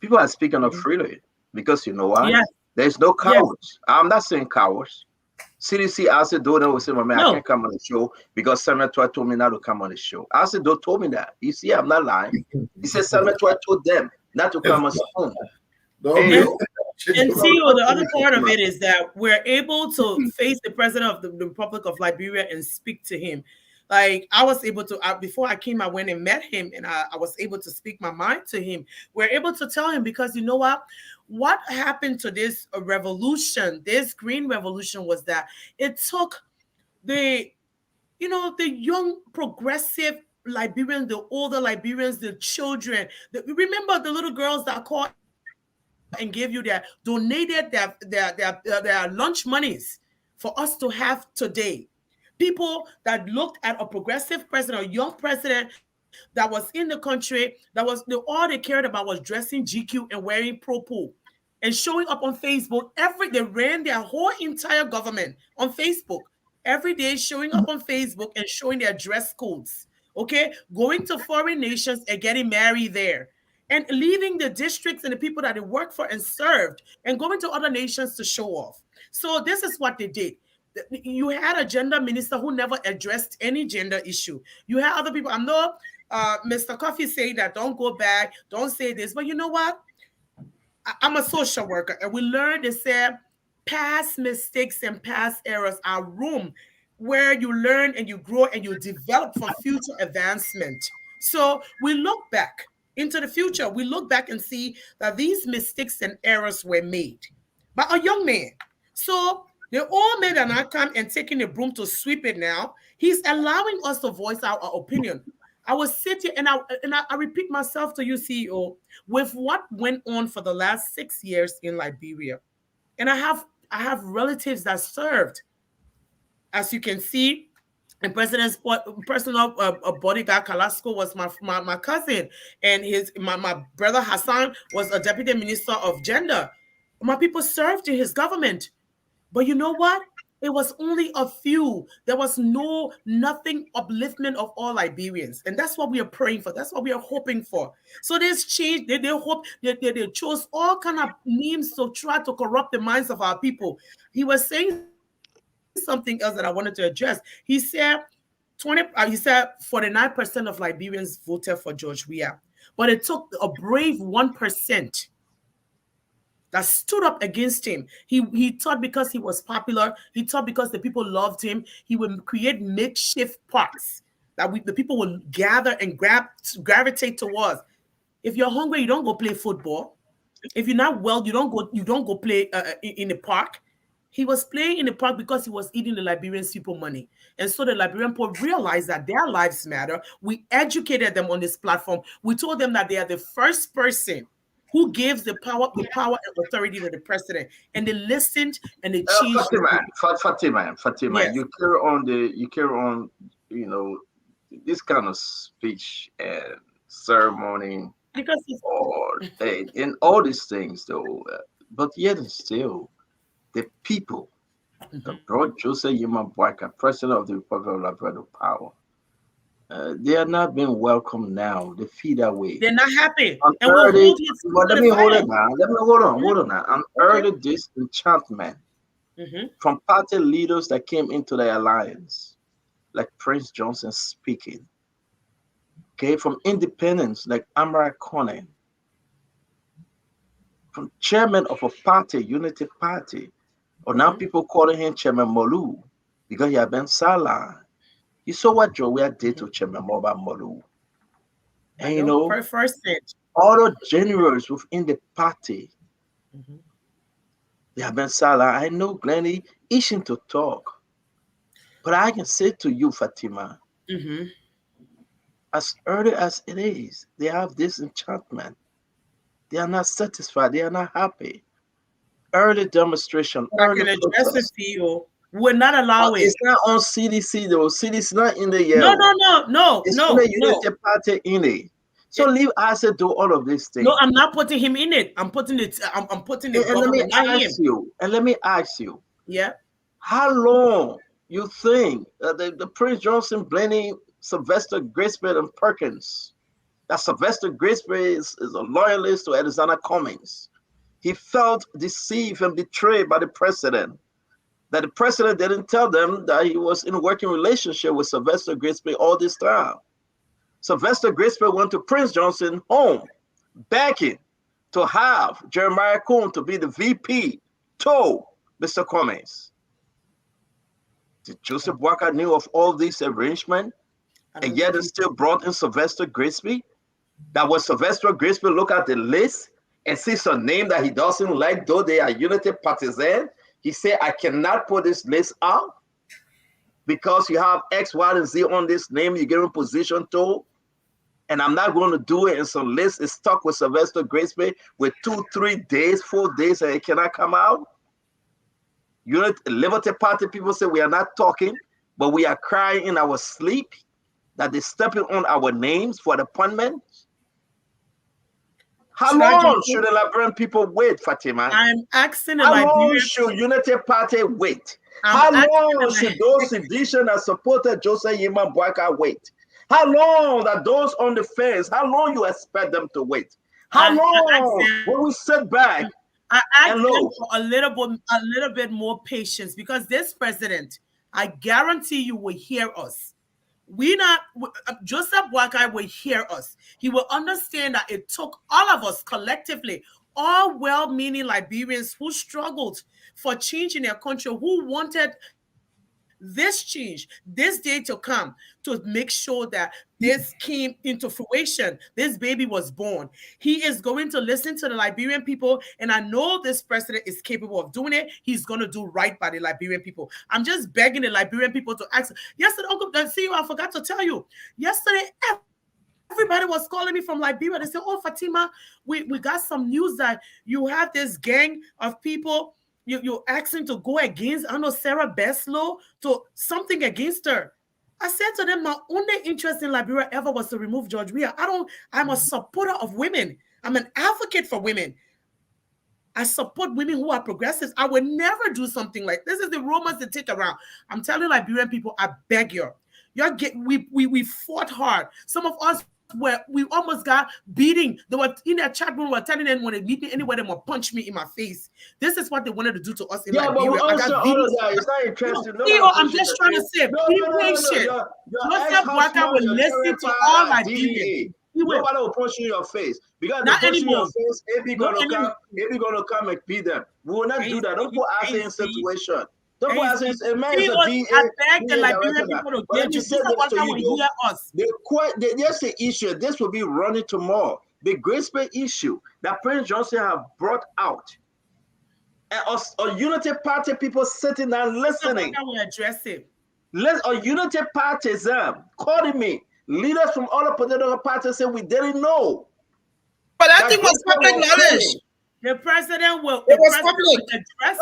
people are speaking up freely because you know why? Yes. There's no cowards. Yes. I'm not saying cowards. CDC, I said, don't will say, my man, I can't come on the show because Samuel Toy told me not to come on the show. I said, don't told me that. You see, I'm not lying. He said Samuel Toy told them not to come on the phone. And Theo, the other part of it is that we're able to face the president of the Republic of Liberia and speak to him. Like I was able to, before I came, I went and met him and I was able to speak my mind to him. We're able to tell him because you know what happened to this revolution, this green revolution was that it took the young progressive Liberians, the older Liberians, the children, remember the little girls that called and gave you donated their lunch monies for us to have today. People that looked at a progressive president, a young president that was in the country, all they cared about was dressing GQ and wearing Pro-Pool and showing up on Facebook. They ran their whole entire government on Facebook every day, showing up on Facebook and showing their dress codes. Okay, going to foreign nations and getting married there, and leaving the districts and the people that they worked for and served, and going to other nations to show off. So this is what they did. You had a gender minister who never addressed any gender issue. You had other people. I know Mr. Coffee saying that don't go back, don't say this. But you know what? I'm a social worker, and we learned to say past mistakes and past errors are room where you learn and you grow and you develop for future advancement. So we look back into the future. We look back and see that these mistakes and errors were made by a young man. So the old man that not come and taking a broom to sweep it now, he's allowing us to voice our opinion. I will sit here and I repeat myself to you, CEO, with what went on for the last 6 years in Liberia. And I have relatives that served. As you can see, and President's personal bodyguard Kalasco was my cousin, and my brother Hassan was a deputy minister of gender. My people served in his government. But you know what? It was only a few. There was nothing upliftment of all Liberians. And that's what we are praying for. That's what we are hoping for. So there's change. They hope they chose all kind of names to try to corrupt the minds of our people. He was saying something else that I wanted to address. He said 49% of Liberians voted for George Weah. But it took a brave 1% that stood up against him. He thought because he was popular, he thought because the people loved him, he would create makeshift parks that the people would gather and gravitate towards. If you're hungry, you don't go play football. If you're not well, you don't go play in the park. He was playing in the park because he was eating the Liberian people money. And so the Liberian people realized that their lives matter. We educated them on this platform. We told them that they are the first person who gives the power and authority to the president, and they listened and they changed. Fatima, yes. you carry on, this kind of speech and ceremony, because in all these things, though. But yet, and still, the people that brought Joseph Yimabwaka, president of the Republic of Liberia, to power. They are not being welcomed now. They feel that way. They're not happy. And let me hold on now. I'm early disenchantment from party leaders that came into the alliance, like Prince Johnson speaking. Okay, from independents like Amara Conan, from chairman of a party, Unity Party, or now people calling him Chairman Molu because he had been Salah. You saw what Joe Weah did to Chairman Moba Molu. And all the generals within the party, they have been Salah. I know Glennie itching to talk. But I can say to you, Fatima, as early as it is, they have this enchantment. They are not satisfied. They are not happy. Early demonstration. I can address the CEO. We're not allowing. It's not on CDC though. CDC not in the year. No. It's in the Unity Party in it. So leave us to do all of these things. No, I'm not putting him in it. I'm putting it. I'm putting it. And let me ask you. Yeah. How long you think the Prince Johnson blaming Sylvester Grisby and Perkins? That Sylvester Grisby is a loyalist to Alexander Cummings. He felt deceived and betrayed by the president. That the president didn't tell them that he was in a working relationship with Sylvester Grisby all this time. Sylvester Grisby went to Prince Johnson home, begging to have Jeremiah Kuhn to be the VP to Mr. Cummings. Did Joseph Walker knew of all these arrangements, and yet it still brought in Sylvester Grisby? That when Sylvester Grisby look at the list and see some name that he doesn't like, though they are Unity partisan, he said, I cannot put this list out because you have X, Y, and Z on this name you give him position to, and I'm not going to do it. And so list is stuck with Sylvester Grisby with 2, 3 days, 4 days, and it cannot come out. Liberty Party people say we are not talking, but we are crying in our sleep that they're stepping on our names for the appointment. How long should the Liberian people wait, Fatima? I'm asking How long should Unity Party wait? How long should those sedition that supported Joseph Yimabwaka wait? How long that those on the fence, how long you expect them to wait? How long when we sit back I ask them for a little bit more patience, because this president, I guarantee you, will hear us. Joseph Boakai will hear us. He will understand that it took all of us collectively, all well-meaning Liberians who struggled for change in their country, who wanted this change, this day to come, to make sure that this came into fruition. This baby was born. He is going to listen to the Liberian people, and I know this president is capable of doing it. He's going to do right by the Liberian people. I'm just begging the Liberian people to ask. Yesterday, Uncle, see, I forgot to tell you. Yesterday, everybody was calling me from Liberia. They said, "Oh, Fatima, we got some news that you have this gang of people. You're asking to go against, I don't know, Sarah Beslow, to something against her." I said to them, my only interest in Liberia ever was to remove George Weah. I'm a supporter of women. I'm an advocate for women. I support women who are progressives. I would never do something like this. Is the rumors that take around. I'm telling Liberian people, I beg you. We fought hard. Some of us we almost got beating. They were in their chat room, were telling them when they meet me anywhere, they will punch me in my face. This is what they wanted to do to us in Liberia. But also, all of that, it's not interesting. I'm just trying to say, be patient. Joseph Boakai will listen to all Liberians. Nobody will punch you in your face, because not they punch you in anymore. your face. If you're gonna come and beat them, we will not do that. Don't put us in a situation. Don't put us in a man. I beg the Liberian people to get you. There's an issue. This will be running tomorrow. The Grisby issue that Prince Johnson have brought out. A unity party people sitting and listening. I will address it. A unity partisan calling me. Leaders from all the political parties say we didn't know. But that thing was public knowledge. The president will address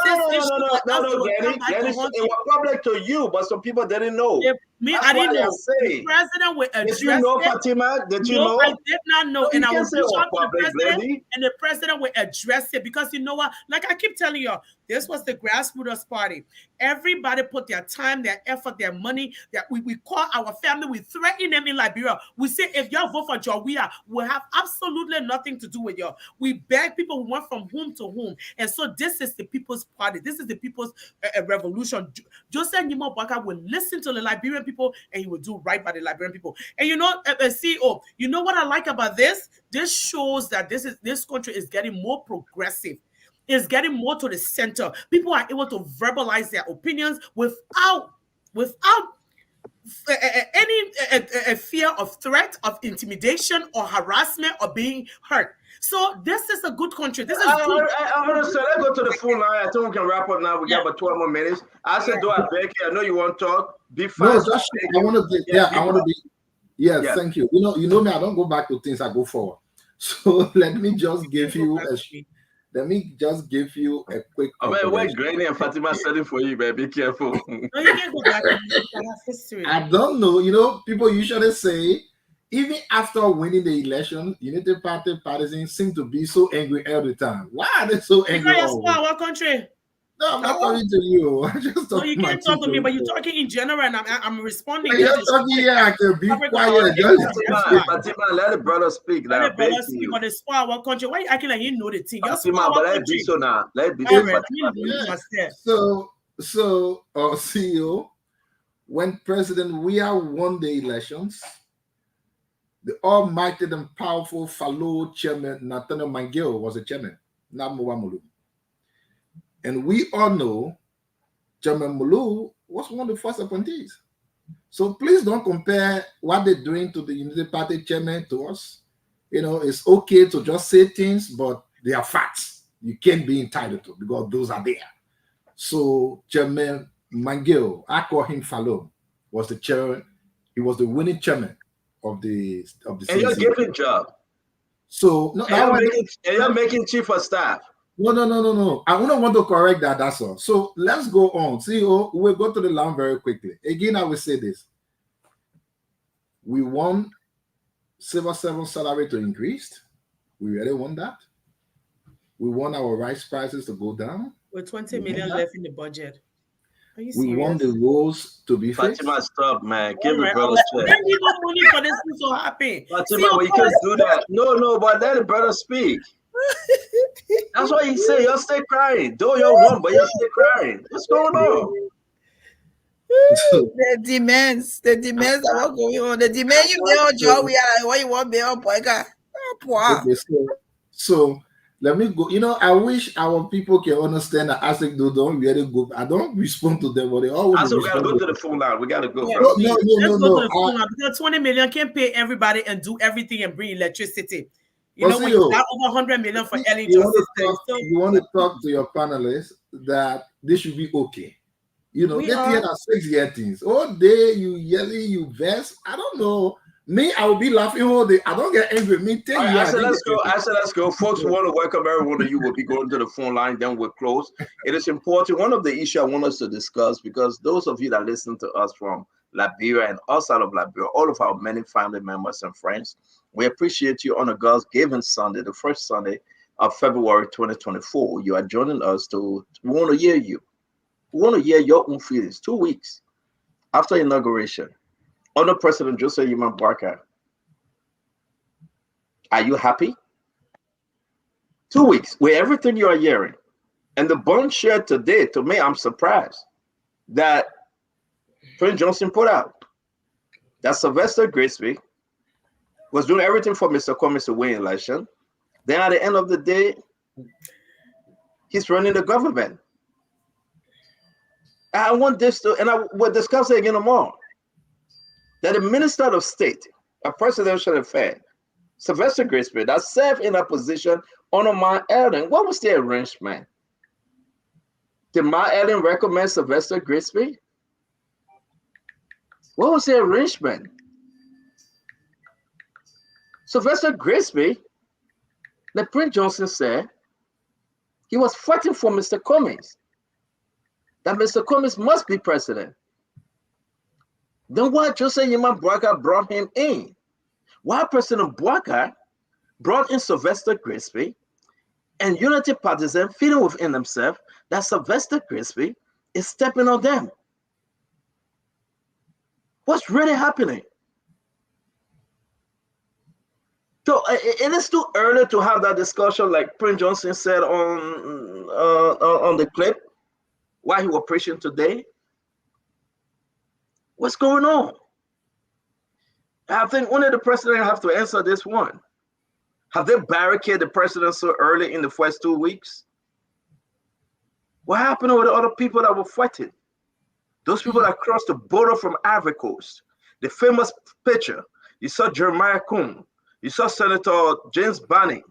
this issue. No, it was public to you, but some people didn't know. I didn't know. The president will address it. Did you know, Fatima? Did you know? I did not know. And I will reach out to the president, and the president will address it, because you know what? Like I keep telling you, this was the grassroots party. Everybody put their time, their effort, their money. That we call our family, we threaten them in Liberia. We say, if y'all vote for George Weah, we'll have absolutely nothing to do with y'all. We beg people, we went from whom to whom. And so this is the people's party. This is the people's revolution. Joseph Nimba County will listen to the Liberian people, and he will do right by the Liberian people. And you know, CEO, you know what I like about this? This shows that this country is getting more progressive. It's getting more to the center. People are able to verbalize their opinions without any fear of threat, of intimidation, or harassment, or being hurt. So this is a good country. This is good. I understand. Let's go to the full line. I think we can wrap up now. We got about 12 more minutes. I said, do I beg you? I know you want to talk. Be fast. No, I want to be. I want to be. Yes, thank you. You know me. I don't go back to things. I go forward. So let me just give you a quick. Wait, Granny and Fatima setting for you, baby. Be careful. No, you can go back. History. I don't know. You know, people usually say, even after winning the election, Unity Party partisans seem to be so angry all the time. Why are they so angry? Because our country. No, I'm not talking to you. I'm just talking. No, you can't talk to me, but you're talking in general, and I'm responding. You're talking here. I can be quiet. Fatima, let the brother speak. Let the brother speak, but it's for our country. Why are you acting like you know the thing? Fatima, but let it be so now. Let it be so. So, CEO, when President Weah won the elections, the almighty and powerful Fallow chairman Nathaniel Mangio was the chairman, not Mulu. And we all know Chairman Mulu was one of the first appointees. So please don't compare what they're doing to the Unity Party chairman to us. You know, it's okay to just say things, but they are facts. You can't be entitled to, because those are there. So Chairman Mangio, I call him Fallow, was the chair. He was the winning chairman of the and you're giving job. So no, you're making chief of staff. No. I don't want to correct that. That's all. So let's go on. CEO, we'll go to the line very quickly. Again, I will say this. We want civil servant salary to increase. We really want that. We want our rice prices to go down. With 20 million left in the budget. Are you serious? We want the roads to be fixed. Fatima, stop, man. Give me brother straight. Then you got money for this. I'm so happy. Fatima, we can't do that. No, but let the brother speak. That's why he say y'all stay crying. Though y'all won, but y'all stay crying. What's going on? The demands that are going on. The demand you get on job, we are what you want me on boy. Okay, so let me go. You know, I wish our people can understand that I think they don't really go. I don't respond to them, but they always. Also, we gotta go to the phone line. We gotta go. Yeah, bro. no. Let's go to the phone line because 20 million can't pay everybody and do everything and bring electricity. You know, when you got over 100 million for Ellen Johnson, you want to talk to your panelists that this should be okay. You know, they hear that 6 year things. All day you yelling, you vest. I don't know. Me, I will be laughing all day. I don't get angry. Me, I said, let's go. Let's go. Folks, we want to welcome every one of you. Will be going to the phone line. Then we'll close. It is important. One of the issues I want us to discuss, because those of you that listen to us from Liberia and outside of Liberia, all of our many family members and friends, we appreciate you on a God's Given Sunday, the first Sunday of February 2024. You are joining us we want to hear you. We want to hear your own feelings. 2 weeks after inauguration, under President Joseph Yuma Barker, are you happy? 2 weeks with everything you are hearing. And the bond shared today, to me, I'm surprised that Prince Johnson put out that Sylvester Grisby was doing everything for Mr. Cummings to win election. Then at the end of the day, he's running the government. I want this to, and I will discuss it again tomorrow, that the Minister of State, a presidential affair, Sylvester Grisby, that served in a position under Ma Ellen. What was the arrangement? Did Ma Ellen recommend Sylvester Grisby? What was the arrangement? Sylvester Grisby, the Prince Johnson said, he was fighting for Mr. Cummings, that Mr. Cummings must be president. Then why Joseph Yuma Barker brought him in? Why President Barker brought in Sylvester Grisby and Unity partisans feeling within themselves that Sylvester Grisby is stepping on them? What's really happening? So it is too early to have that discussion, like Prince Johnson said on the clip while he was preaching today. What's going on? I think only the president have to answer this one. Have they barricaded the president so early in the first 2 weeks? What happened with the other people that were fighting? Those people that crossed the border from Ivory Coast. The famous picture. You saw Jeremiah Kuhn. You saw Senator James Banning.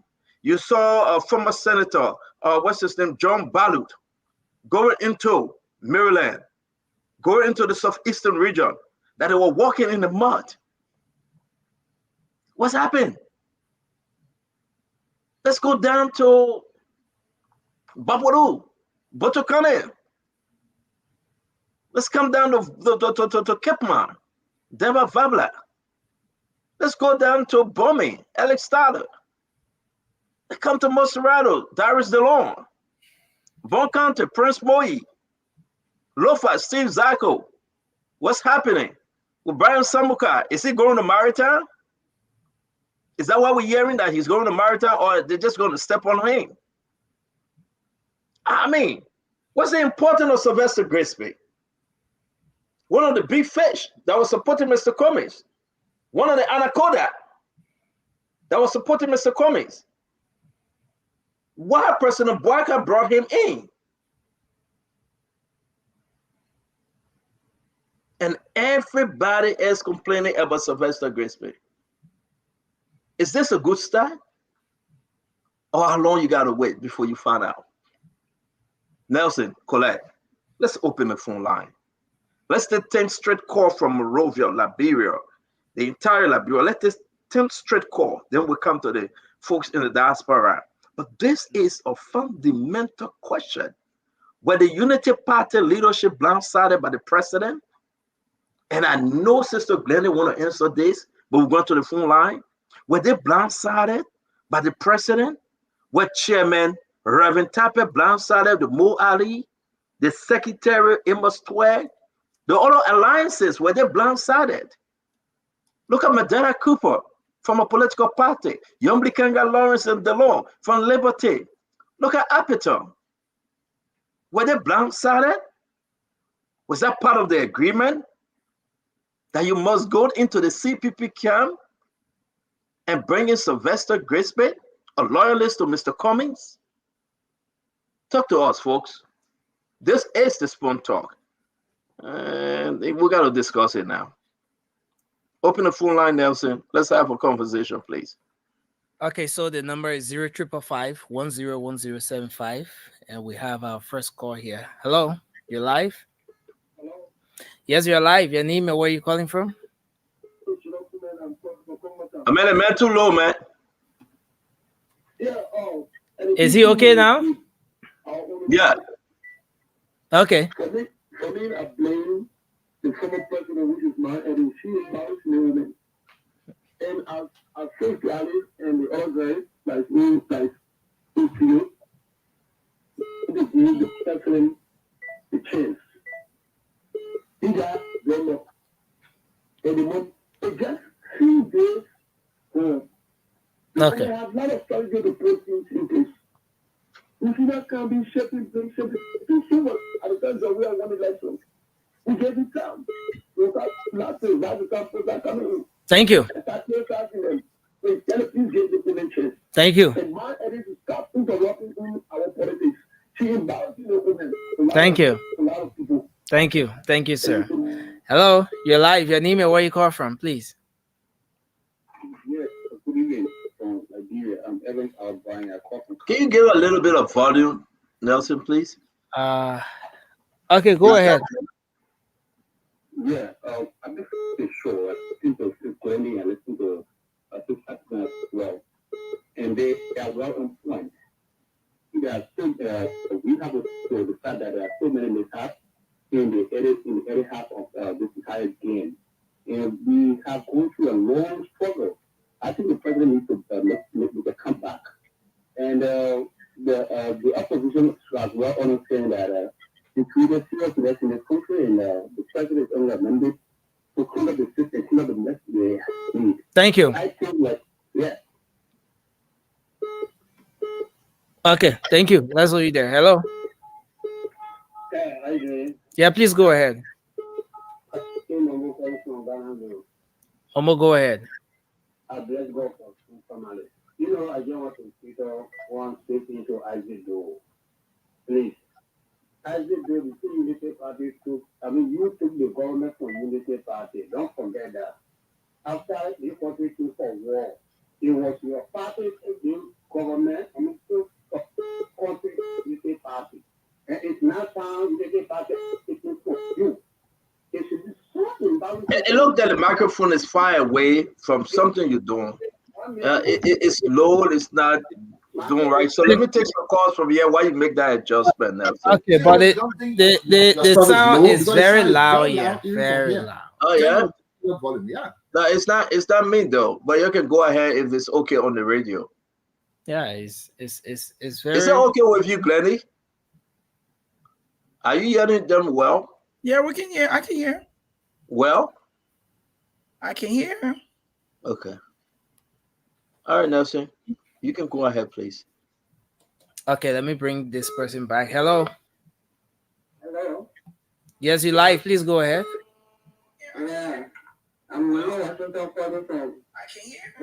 You saw former Senator, what's his name, John Balut, going into Maryland, going into the southeastern region, that they were walking in the mud. What's happened? Let's go down to Babaru, Botokane. Let's come down to Kepman, Deva Vabla. Let's go down to Bomi, Alex Stader. Let's come to Monserrato, Darius DeLong, Bon County, Prince Moyi, Lofa, Steve Zacco. What's happening with Brian Samuka? Is he going to Maritime? Is that why we're hearing that he's going to Maritime, or they're just going to step on him? I mean, what's the importance of Sylvester Grisby? One of the big fish that was supporting Mr. Cummings. One of the anaconda that was supporting Mr. Cummings. Why President Barker brought him in? And everybody is complaining about Sylvester Grisby. Is this a good start? Or how long you got to wait before you find out? Nelson, Colette, let's open the phone line. Let's take 10 straight call from Monrovia, Liberia, the entire Liberia. Let this 10 straight call. Then we'll come to the folks in the diaspora. But this is a fundamental question. Were the Unity Party leadership blindsided by the president? And I know Sister Glennie want to answer this, but we're going to the phone line. Were they blindsided by the president? Were Chairman Reverend Tapper blindsided the Mo Ali, the Secretary Amos Twag, the other alliances? Were they blindsided? Look at Madonna Cooper from a political party, Yombli Kanga Lawrence and DeLong from Liberty. Look at Apatow. Were they blindsided? Was that part of the agreement that you must go into the CPP camp and bring in Sylvester Grisby, a loyalist to Mr. Cummings? Talk to us, folks. This is the Spoon Talk, and we got to discuss it now. Open the phone line, Nelson. Let's have a conversation, please. Okay, so the number is 0555-101075, and we have our first call here. Hello, you're live? Hello? Yes, you're live. Your name and where are you calling from? I'm at a man too low, man. Is he okay now? Yeah. Okay. For me, I blame the former president, which is my and she is my movement. And I think Gary and the others, like me, like you, the president, the chance. He got them up. And the month, just 2 days. Okay. I have a lot of strategy to put things in place. If you not can be shaping things, do so much at the time that we are one election. We gave it time. Thank you. Thank you. Thank you. Thank you. Thank you, sir. Hello, you're live. Your name and where you call from, please. Can you give a little bit of volume, Nelson, please? Okay, go ahead. Yeah, I'm just sure. I think to Glenny and listen to as well, and they are well on point. There are still, we have to the fact that there are so many mishaps in the area half of this entire game, and we have gone through a long struggle. I think the president needs to make a comeback, and the opposition as well understand that. The serious threats in the country, and the president is only amended to clean up the system, clean up the mess they need. Thank you. I think like, yeah. Okay, thank you. Let's hold you there. Hello. Yeah, how you doing? Yeah, please go ahead. Omo, go ahead. I bless God for family. You know, I just want to speak one statement to Isaac Doe. Please. As they do, the Unity Party took, you took the government from Unity Party. Don't forget that. After the party took for war, it was your party against government, took country Unity Party. And it's not found Unity Party taking for you. It should be something about it. Look that the microphone is far away from something you're doing. It's low, it's not doing right. So let me take some calls from here while you make that adjustment now. Okay, but the sound is very loud here. Very loud. Oh yeah? Volume, yeah. No, it's not me though. But you can go ahead if it's okay on the radio. Yeah, it's very. Is it okay with you, Glenny? Are you hearing them well? Yeah, we can hear. I can hear. Well? I can hear. Okay. All right, Nelson. You can go ahead, please. Okay, let me bring this person back. Hello. Hello. Yes, you live. Please go ahead. Yeah. I'm I can hear.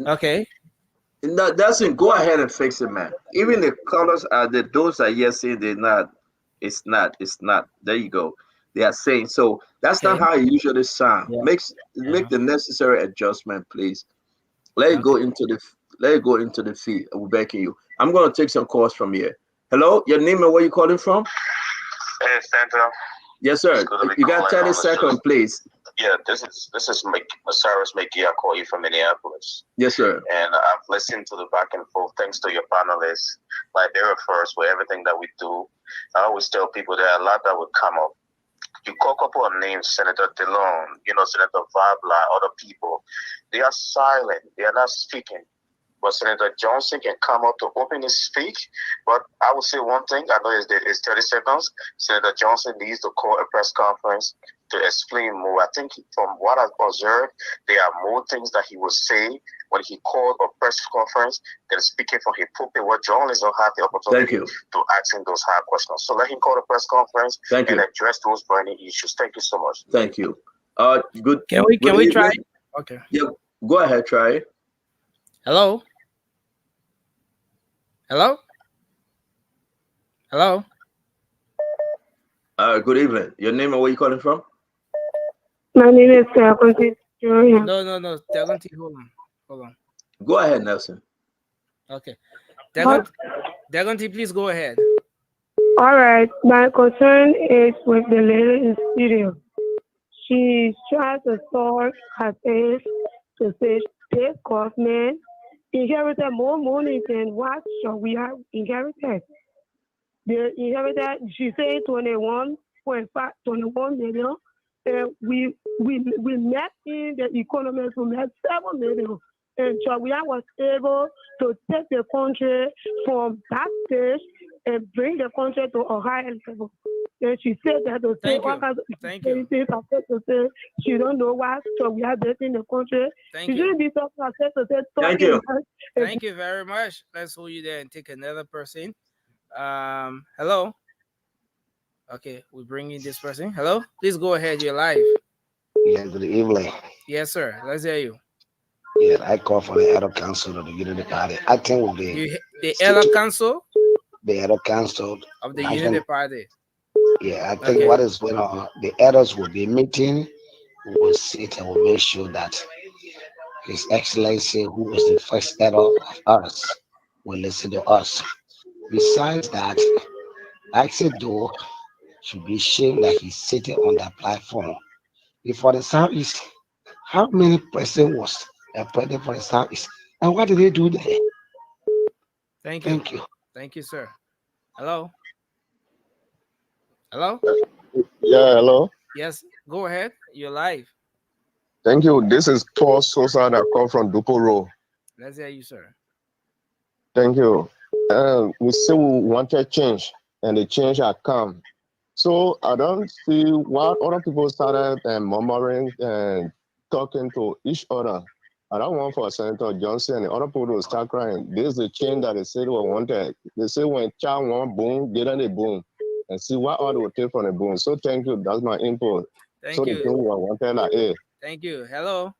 Okay. No, Nelson, go ahead and fix it, man. Even the colors are those are yes saying they're not. It's not. There you go. They are saying so. That's not how it usually sound. Yeah. Make the necessary adjustment, please. Let it go into the feed. We're backing you. I'm gonna take some calls from here. Hello, your name and where you calling from? Hey, Santa. Yes, sir. You got 30 seconds, please. Yeah, this is Cyrus McGee. I call you from Minneapolis. Yes, sir. And I've listened to the back and forth. Thanks to your panelists, like they're first with everything that we do. I always tell people there are a lot that would come up. You call a couple of names, Senator Dillon, Senator Vabla, other people. They are silent. They are not speaking. but Senator Johnson can come up to openly speak. But I will say one thing. I know it's 30 seconds. Senator Johnson needs to call a press conference to explain more. I think from what I've observed, there are more things that he will say when he called a press conference than speaking from his pulpit, where journalists don't have the opportunity to ask him those hard questions. So let him call a press conference and address those burning issues. Thank you so much. Thank you. Good. Can we try? Okay. Yeah, go ahead, try it. Hello? Hello? Hello? Good evening. Your name and where you calling from? My name is Tegonti. No. Tegonti, hold on. Go ahead, Nelson. Okay. Tegonti, please go ahead. All right. My concern is with the lady in studio. She's trying to solve her case to say state government inherited more money than what we have inherited. They inherited, she said 21 million. And we met in the economy to make 7 million. And Chawia was able to take the country from that stage and bring the country to a higher level. And she said that to say all kinds of things to say she don't know what Chawia did in the country. She shouldn't be talking herself to say talking. Thank you very much. Let's hold you there and take another person. Hello. Okay, we bring in this person. Hello, please go ahead. You're live. Yeah, good evening. Yes, sir. Let's hear you. Yeah, I call for the Adult Council of the Unity Party. I think will be the Adult Council. The Adult Council of the Unity Party. Yeah, I think what is going on, the adults will be meeting. We will sit and we'll make sure that His Excellency, who is the first adult of us, will listen to us. Besides that, I said though should be ashamed that he's sitting on that platform. Before the Southeast, how many person was appointed for the Southeast? And what did they do there? Thank you. Thank you, sir. Hello? Hello? Yeah, hello. Yes, go ahead. You're live. Thank you. This is Paul Sosa that come from Dupo Road. Let's hear you, sir. Thank you. We say we wanted change, and the change had come. So I don't see why other people started murmuring and talking to each other. I don't want for Senator Johnson and other people to start crying. This is the change that they said they wanted. They say when child want boom, get on the boom. And see what all they will take from the boom. So thank you. That's my input. Thank you. The thing we wanted like, hey. Thank you. Hello?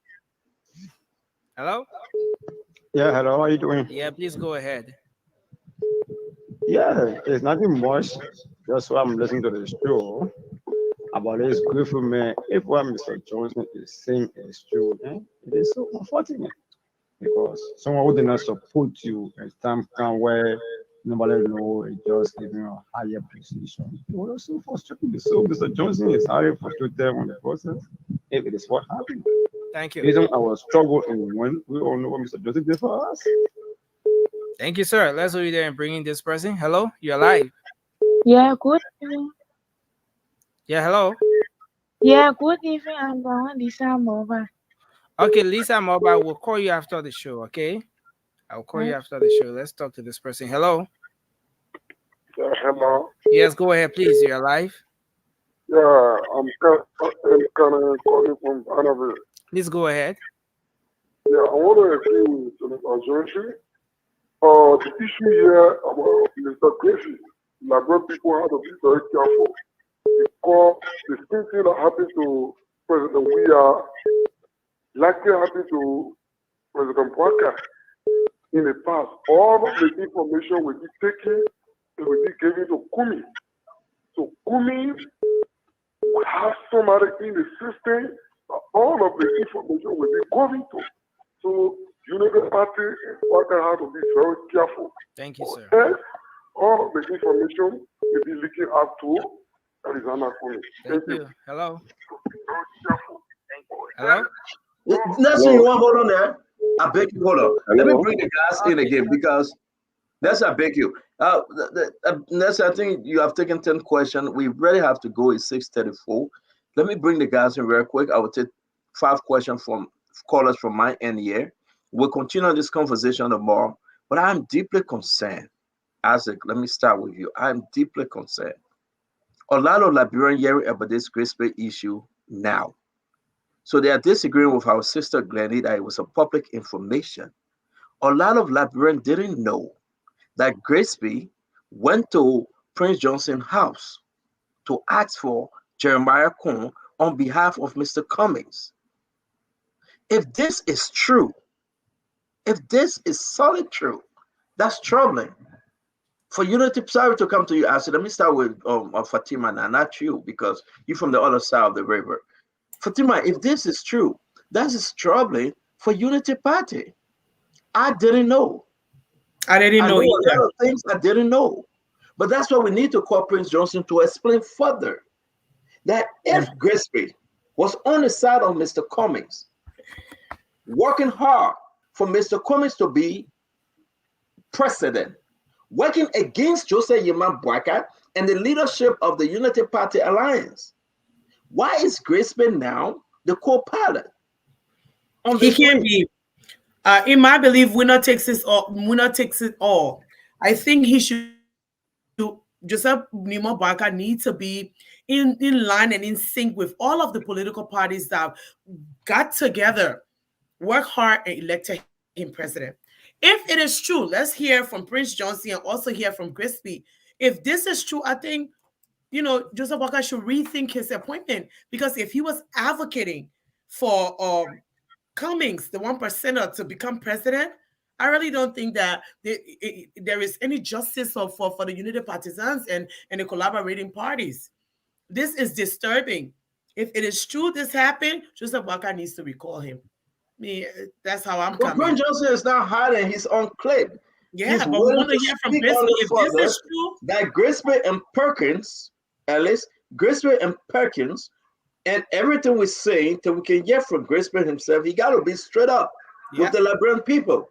Hello? Yeah, hello. How are you doing? Yeah, please go ahead. Yeah, it's nothing much. Just why I'm listening to the show about this grateful man. If what Mr. Johnson is saying is true, it is so unfortunate because someone who did not support you as time come where nobody know it just giving you a higher position. It was so frustrating. So Mr. Johnson is highly frustrated on the process. If it is what happened. Thank you. Reason our struggle and when we all know what Mr. Johnson did for us. Thank you, sir. Let's go there and bring in this person. Hello, you're live. Yeah, good evening. Yeah, hello. Yeah, good evening. I'm going Lisa Mobile. Okay, Lisa Mobile will call you after the show, okay? I'll call you after the show. Let's talk to this person. Hello. Yeah, hello. Yes, go ahead, please. You're live. Yeah, I'm kind of calling from Annabelle. Please go ahead. Yeah, I want to agree with Senator Johnson. The issue here about Mr. Grisby, Labrador people have to be very careful because the same thing that happened to President Weah likely happened to President Parker in the past. All of the information will be taken and will be given to Kumi. So Kumi will have somebody in the system that all of the information will be going to. So Unity Party and Parker have to be very careful. Thank you, sir. And all of the information will be leaking out to Arizona Kumi. Thank you. Hello. Hello. Nelson, you want to hold on there? I beg you, hold on. Let me bring the guys in again because that's I beg you. Nelson, I think you have taken 10 questions. We really have to go. It's 6:34. Let me bring the guys in real quick. I will take 5 questions from callers from my end here. We'll continue this conversation tomorrow. But I'm deeply concerned. Isaac, let me start with you. I'm deeply concerned. A lot of Liberians hearing about this Grisby issue now. So they are disagreeing with our sister Glennie that it was a public information. A lot of Liberians didn't know that Grisby went to Prince Johnson's house to ask for Jeremiah Cohn on behalf of Mr. Cummings. If this is true, if this is solid true, that's troubling. For Unity, sorry to come to you, Ashley. Let me start with Fatima now, not you, because you're from the other side of the river. Fatima, if this is true, that is troubling for Unity Party. I didn't know. I didn't know either. A lot of things I didn't know. But that's why we need to call Prince Johnson to explain further that if Grisby was on the side of Mr. Cummings, working hard for Mr. Cummings to be president, working against Joseph Yeman Boakai and the leadership of the Unity Party Alliance, why is Grisby now the co-pilot? He can't be. In my belief, winner takes it all. I think he should. Joseph Yeman Boakai needs to be in line and in sync with all of the political parties that got together, work hard, and elected him president. If it is true, let's hear from Prince Johnson and also hear from Grisby. If this is true, I think, Joseph Boakai should rethink his appointment, because if he was advocating for Cummings, the 1%er, to become president, I really don't think that there is any justice for the Unity Partisans and the collaborating parties. This is disturbing. If it is true this happened, Joseph Boakai needs to recall him. That's how I'm coming. Prince Johnson is not hiding his own clip. Yeah, but we want to hear from Grisby. If this is true, that Grisby and Perkins, Alice, Grisby and Perkins, and everything we say that we can hear from Grisby himself, he got to be straight up with the Liberian people.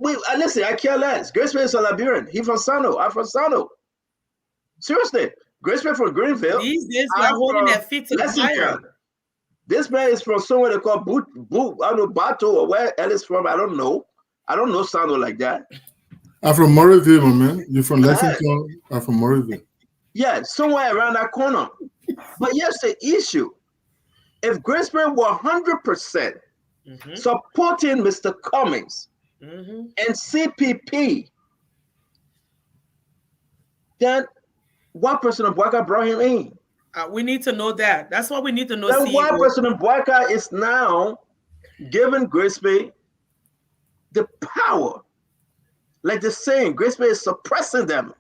Listen, I care less. Grisby is a Liberian. He's from Sano. I'm from Sano. Seriously, Grisby from Greenville. These days we are holding their feet to the fire. This man is from somewhere they call Boot, I don't know, Bato, or where Ellis from. I don't know. I don't know Sano like that. I'm from Murrayville, my man. You're from Lexington. I'm from Murrayville. Yeah, somewhere around that corner. But here's the issue. If Grisby were 100% supporting Mr. Cummings and CPP, then what President Boakai brought him in? We need to know that. That's what we need to know. Then why President Boakai is now giving Grisby the power? Like they're saying, Grisby is suppressing them,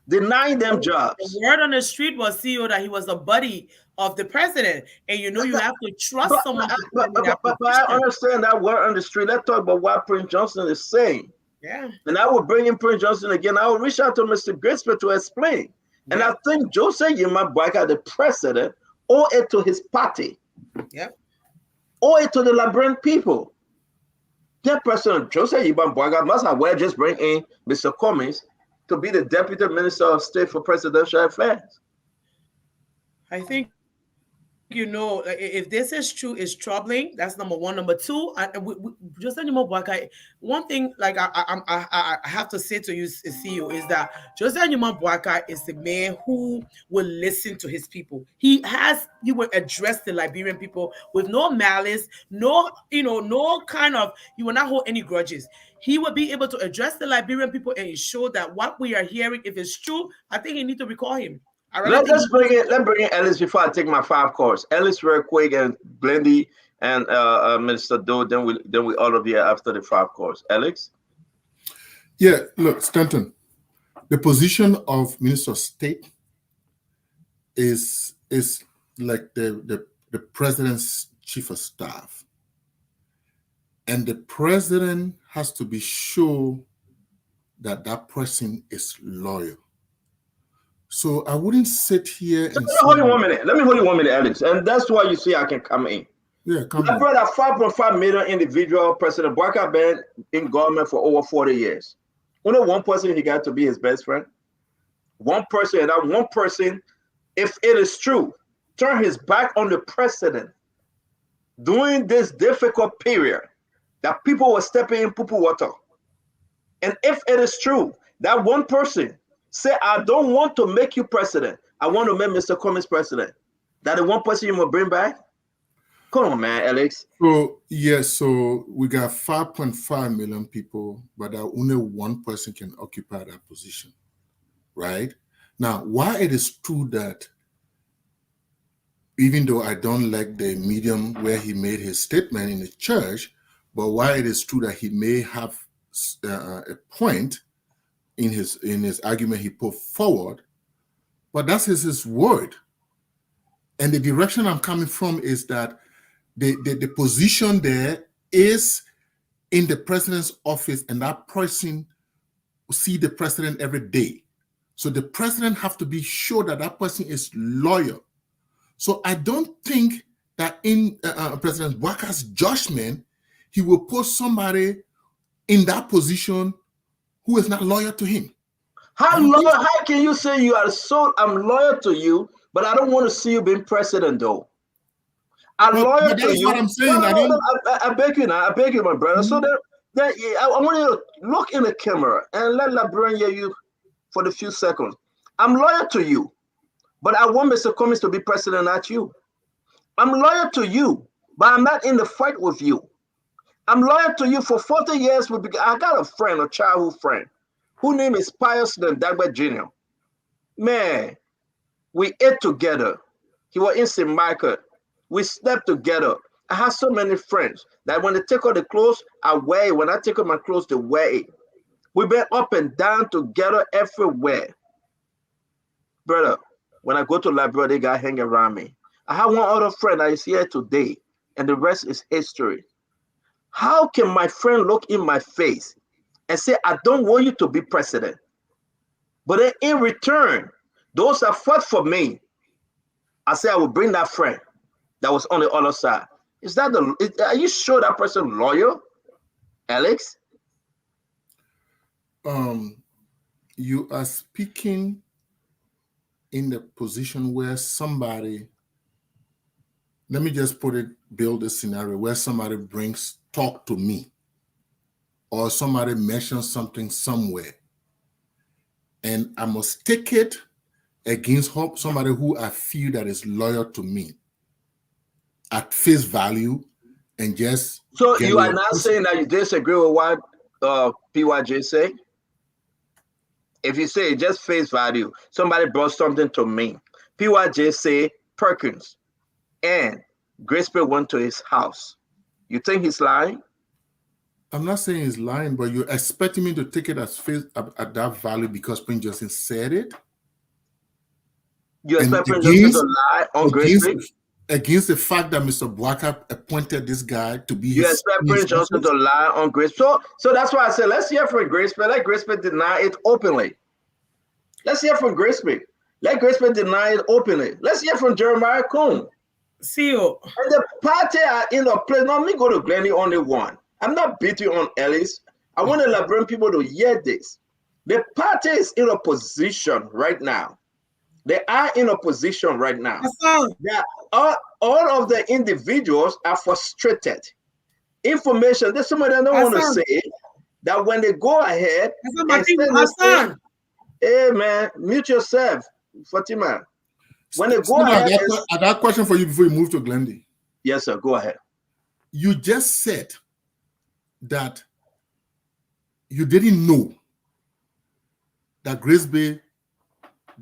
denying them jobs. The word on the street was, CEO, that he was a buddy of the president. And you have to trust someone. But I understand that word on the street. Let's talk about what Prince Johnson is saying. Yeah. And I will bring in Prince Johnson again. I will reach out to Mr. Grisby to explain. And I think Joseph Yeman Boakai, the president, owe it to his party. Yep. Owe it to the Liberian people. That President Joseph Yeman Boakai must have well just bring in Mr. Cummings to be the Deputy Minister of State for Presidential Affairs. I think, if this is true, it's troubling. That's number one. Number two, Joseph Yeman Boakai, one thing I have to say to you, CEO, is that Joseph Yeman Boakai is the man who will listen to his people. He will address the Liberian people with no malice, no kind of, you will not hold any grudges. He will be able to address the Liberian people and ensure that what we are hearing, if it's true, I think you need to recall him. Let's bring in Ellis before I take my 5 calls. Ellis real quick, and Glendy and Minister Doe. Then we all of you after the 5 calls. Alex. Yeah, look, Stanton. The position of Minister of State is like the president's chief of staff, and the president has to be sure that that person is loyal. So I wouldn't sit here and Let me hold you 1 minute, Alex. And that's why you see I can come in. Yeah, come I've heard a 5.5 million individual President Boakai been in government for over 40 years. Only one person he got to be his best friend. One person, and that one person, if it is true, turn his back on the president during this difficult period that people were stepping in poo-poo water. And if it is true that one person say, I don't want to make you president, I want to make Mr. Cummings president, that the one person you will bring back? Come on, man, Alex. So, yes, so we got 5.5 million people, but only one person can occupy that position, right? Now, why it is true that even though I don't like the medium where he made his statement in the church, but why it is true that he may have a point in his argument he put forward, but that's his word. And the direction I'm coming from is that the position there is in the president's office, and that person see the president every day. So the president have to be sure that that person is loyal. So I don't think that in President Walker's judgment, he will put somebody in that position who is not loyal to him. How can you say you are I'm loyal to you, but I don't want to see you being president though? I'm loyal to you. What I'm saying. I beg you now. I beg you, my brother. Mm-hmm. So I want you to look in the camera and let LeBron hear you for the few seconds. I'm loyal to you, but I want Mr. Cummings to be president, not you. I'm loyal to you, but I'm not in the fight with you. I'm loyal to you for 40 years. I got a friend, a childhood friend, whose name is Pius Dagba Jr. Man, we ate together. He was in St. Michael. We slept together. I have so many friends that when they take off the clothes, I wear it. When I take off my clothes, they wear it. We've been up and down together everywhere. Brother, when I go to library, they got hang around me. I have one other friend that is here today, and the rest is history. How can my friend look in my face and say, I don't want you to be president? But then in return, those that fought for me, I say I will bring that friend that was on the other side. Are you sure that person loyal, Alex? You are speaking in the position where somebody, let me just build a scenario where somebody talk to me, or somebody mentions something somewhere, and I must take it against somebody who I feel that is loyal to me at face value, and just. So you are not saying that you disagree with what PYJ say? If you say just face value, somebody brought something to me. PYJ say Perkins and Grisby went to his house. You think he's lying? I'm not saying he's lying, but you're expecting me to take it as face at that value because Prince Johnson said it? You expect Prince Johnson to lie on Grisby? Against the fact that Mr. Walker appointed this guy to be you expect Prince Johnson to lie on Grisby? So that's why I said, let's hear from Grisby. Let Grisby deny it openly. Let's hear from Grisby. Let Grisby deny it openly. Let's hear from Jeremiah Coon. See you. And the party are in a place. Now, me go to Glenny only one. I'm not beating on Ellis. I want to liberate people to hear this. The party is in a position right now. They are in a position right now. That all of the individuals are frustrated. Information, there's somebody that don't want to say that when they go ahead and say, hey man, mute yourself, Fatima. When they go ahead, I got a question for you before you move to Glendy. Yes, sir. Go ahead. You just said that you didn't know that Grisby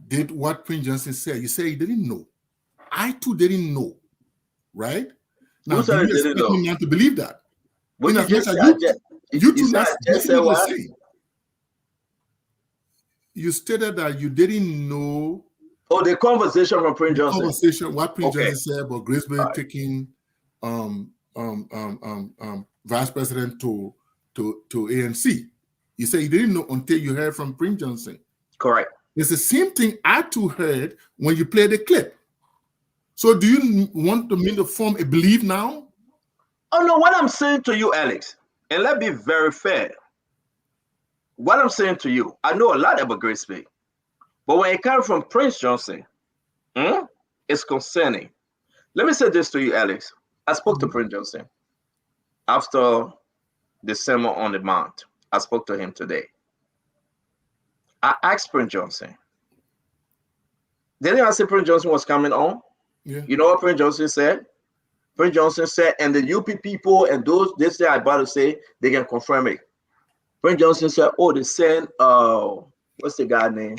did what Prince Johnson said. You say you didn't know. I too didn't know, right? Now, you expect me not to believe that? What you just said what? You stated that you didn't know. Oh, the conversation from Prince Johnson. Conversation, what Prince Johnson said about Grisby taking vice president to ANC. You say you didn't know until you heard from Prince Johnson. Correct. It's the same thing I too heard when you played the clip. So do you want me to form a belief now? Oh no, what I'm saying to you, Alex, and let's be very fair. What I'm saying to you, I know a lot about Grisby, but when it comes from Prince Johnson, it's concerning. Let me say this to you, Alex. I spoke to Prince Johnson after the Sermon on the Mount. I spoke to him today. I asked Prince Johnson. Didn't I say Prince Johnson was coming on? Yeah. You know what Prince Johnson said? Prince Johnson said, and the UP people and those they say I about to say, they can confirm it. Prince Johnson said, oh, they sent what's the guy name?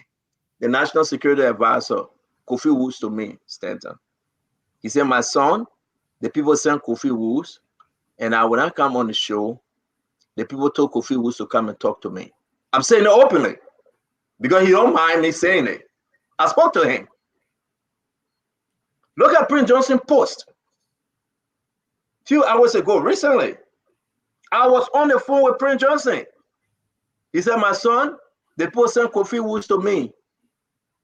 The National Security Advisor, Kofi Woods, to me, Stanton. He said, my son, the people sent Kofi Woods, and when I come on the show, the people told Kofi Woods to come and talk to me. I'm saying it openly because he don't mind me saying it. I spoke to him. Look at Prince Johnson post. Few hours ago, recently, I was on the phone with Prince Johnson. He said, my son, the people sent Kofi Woods to me.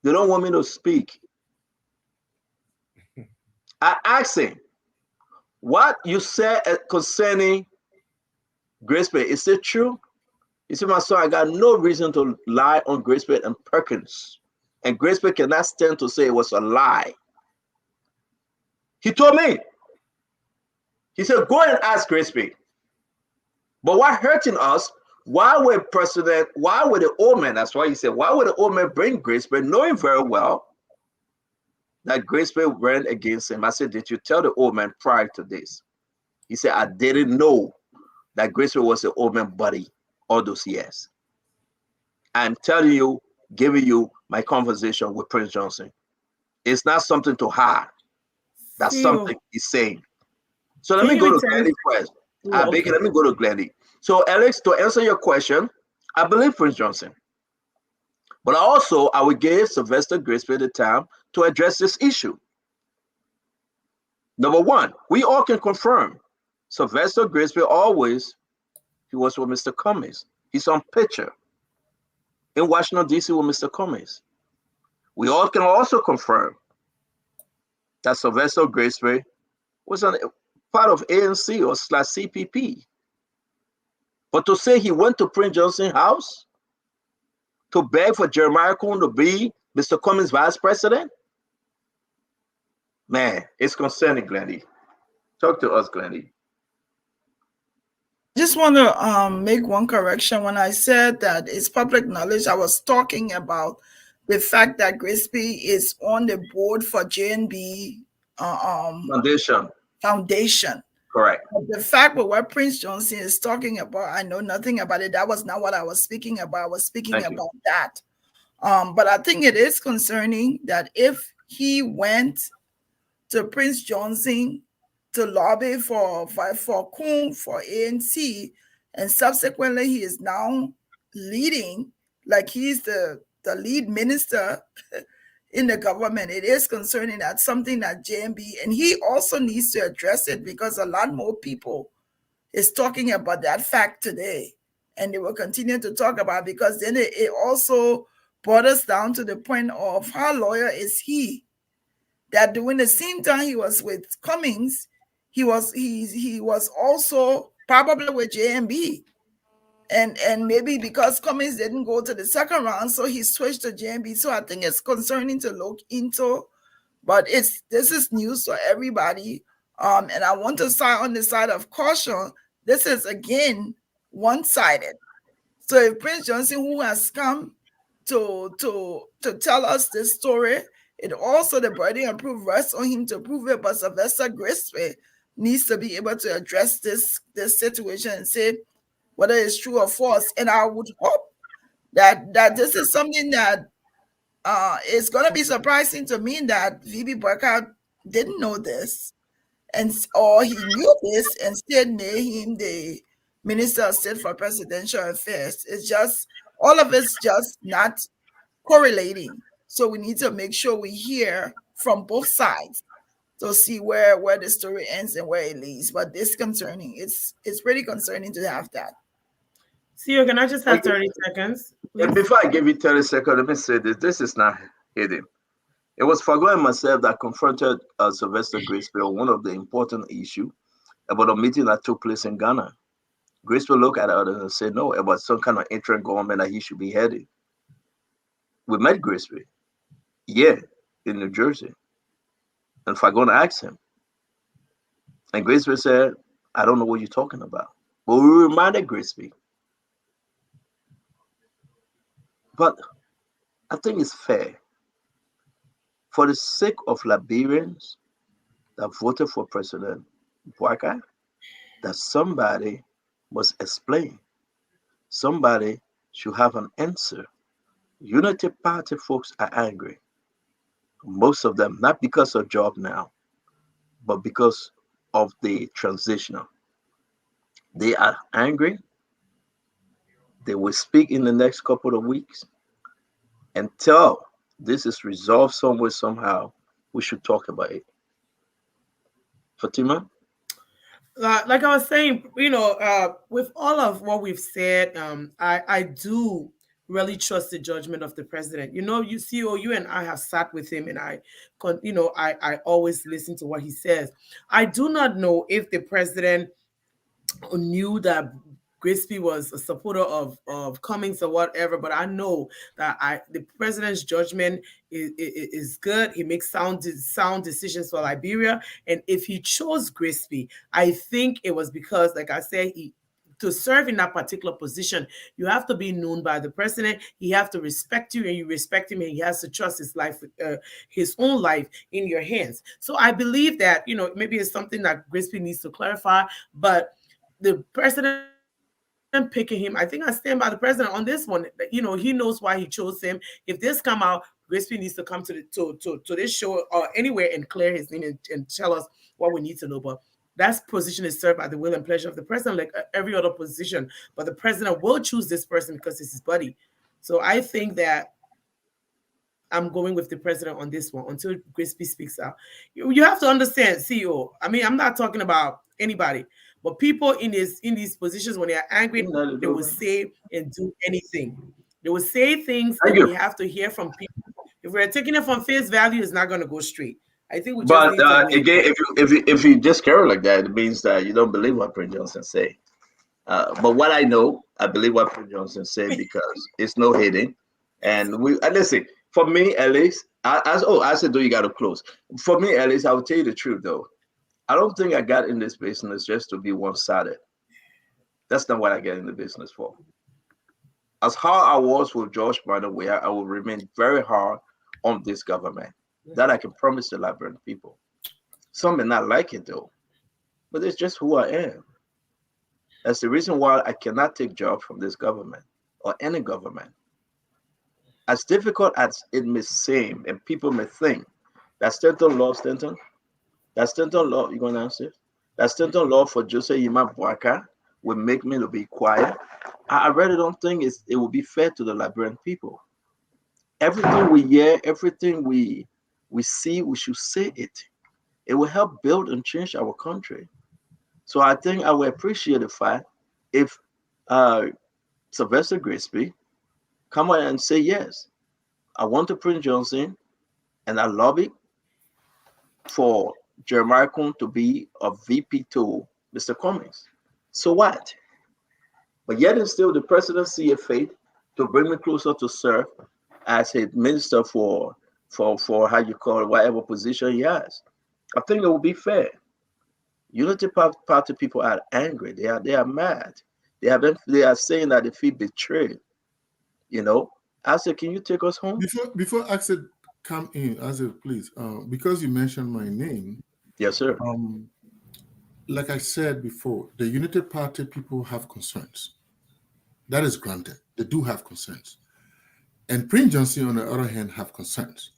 They don't want me to speak. I asked him, what you said concerning Grisby, is it true? He said, my son, I got no reason to lie on Grisby and Perkins. And Grisby cannot stand to say it was a lie. He told me. He said, go and ask Grisby. But what hurting us, why would the old man, that's why he said, why would the old man bring Grisby, knowing very well that Grisby ran against him? I said, did you tell the old man prior to this? He said, I didn't know that Grisby was the old man buddy all those years. I'm telling you, giving you my conversation with Prince Johnson. It's not something to hide. That's something he's saying. So let me go to Glendy first. Let me go to Glendy. So Alex, to answer your question, I believe Prince Johnson. But also, I would give Sylvester Grisby the time to address this issue. Number one, we all can confirm Sylvester Grisby he was with Mr. Cummings. He's on picture in Washington, D.C. with Mr. Cummings. We all can also confirm that Sylvester Grisby was part of ANC or /CPP. But to say he went to Prince Johnson's house to beg for Jeremiah Kuhn to be Mr. Cummings' vice president, man, it's concerning, Glendy. Talk to us, Glendy. I just want to make one correction. When I said that it's public knowledge, I was talking about the fact that Grisby is on the board for JNB Foundation. Correct. But the fact with what Prince Johnson is talking about, I know nothing about it. That was not what I was speaking about. I was speaking about that. But I think it is concerning that if he went to Prince Johnson to lobby for Kuhn, for ANC, and subsequently he is now leading, like he's the lead minister in the government. It is concerning. That's something that JMB, and he also needs to address it because a lot more people is talking about that fact today, and they will continue to talk about it because then it also brought us down to the point of how loyal is he, that during the same time he was with Cummings, he was also probably with JMB. And maybe because Cummings didn't go to the second round, so he switched to JMB. So I think it's concerning to look into, but this is news for everybody. And I want to side on the side of caution. This is again one-sided. So if Prince Johnson, who has come to tell us this story, it also the burden of proof rests on him to prove it. But Sylvester Grisby needs to be able to address this situation and say whether it's true or false. And I would hope that this is something that is going to be surprising to me, that V.B. Burkhardt didn't know this, or he knew this and still made him the Minister of State for Presidential Affairs. It's just, all of it's just not correlating. So we need to make sure we hear from both sides to see where the story ends and where it leads. But it's concerning. It's pretty concerning to have that. CEO, can I just have 30 seconds? And before I give you 30 seconds, let me say this. This is not hidden. It was Fago and myself that confronted Sylvester Grisby on one of the important issues about a meeting that took place in Ghana. Grisby looked at others and said no, about some kind of interim government that he should be heading. We met Grisby, in New Jersey. And Fago asked him. And Grisby said, I don't know what you're talking about. But we reminded Grisby. But I think it's fair, for the sake of Liberians that voted for President Bouaka, that somebody must explain. Somebody should have an answer. Unity Party folks are angry. Most of them, not because of job now, but because of the transitional. They are angry. They will speak in the next couple of weeks. Until this is resolved somewhere, somehow, we should talk about it. Fatima? Like I was saying, with all of what we've said, I do really trust the judgment of the president. You see, you and I have sat with him, and I always listen to what he says. I do not know if the president knew that Grisby was a supporter of Cummings or whatever, but I know that the president's judgment is good. He makes sound decisions for Liberia, and if he chose Grisby, I think it was because, like I said, to serve in that particular position, you have to be known by the president. He has to respect you, and you respect him, and he has to trust his own life in your hands. So I believe that maybe it's something that Grisby needs to clarify, but the president picking him, I think I stand by the president on this one. He knows why he chose him. If this come out, Grisby needs to come to this show or anywhere and clear his name and tell us what we need to know. But that position is served by the will and pleasure of the president, like every other position. But the president will choose this person because it's his buddy. So I think that I'm going with the president on this one until Grisby speaks out. You have to understand, CEO. I mean, I'm not talking about anybody. But people in these positions, when they are angry, they will say and do anything. They will say things that we have to hear from people. If we're taking it from face value, it's not going to go straight. I think we just But need to again, if you just care like that, it means that you don't believe what Prince Johnson say. But what I know, I believe what Prince Johnson said because it's no hating. And listen, for me at least, I said, though you got to close. For me at least, I will tell you the truth though. I don't think I got in this business just to be one-sided. That's not what I get in the business for. As hard I was with George Manawea, I will remain very hard on this government. That I can promise the Liberian people. Some may not like it though, but it's just who I am. That's the reason why I cannot take jobs from this government or any government. As difficult as it may seem, and people may think that Stanton lost Stanton, that Stanton law, you going to answer? That Stanton law for Joseph Yima Bouaka will make me to be quiet. I really don't think it will be fair to the Liberian people. Everything we hear, everything we see, we should say it. It will help build and change our country. So I think I would appreciate the fact if Sylvester Grisby come out and say, yes, I want to Prince Johnson and I lobby for Jeremiah Kuhn to be a VP to Mr. Cummings. So what? But yet and still, the president see a fate to bring me closer to serve as a minister for how you call it, whatever position he has. I think it will be fair. Unity Party people are angry. They are mad. They are saying that they feel betrayed. I said, can you take us home? Before Axel come in, Axel, please, because you mentioned my name. Yes, sir. Like I said before, the Unity Party people have concerns. That is granted. They do have concerns. And Prince Johnson, on the other hand, have concerns.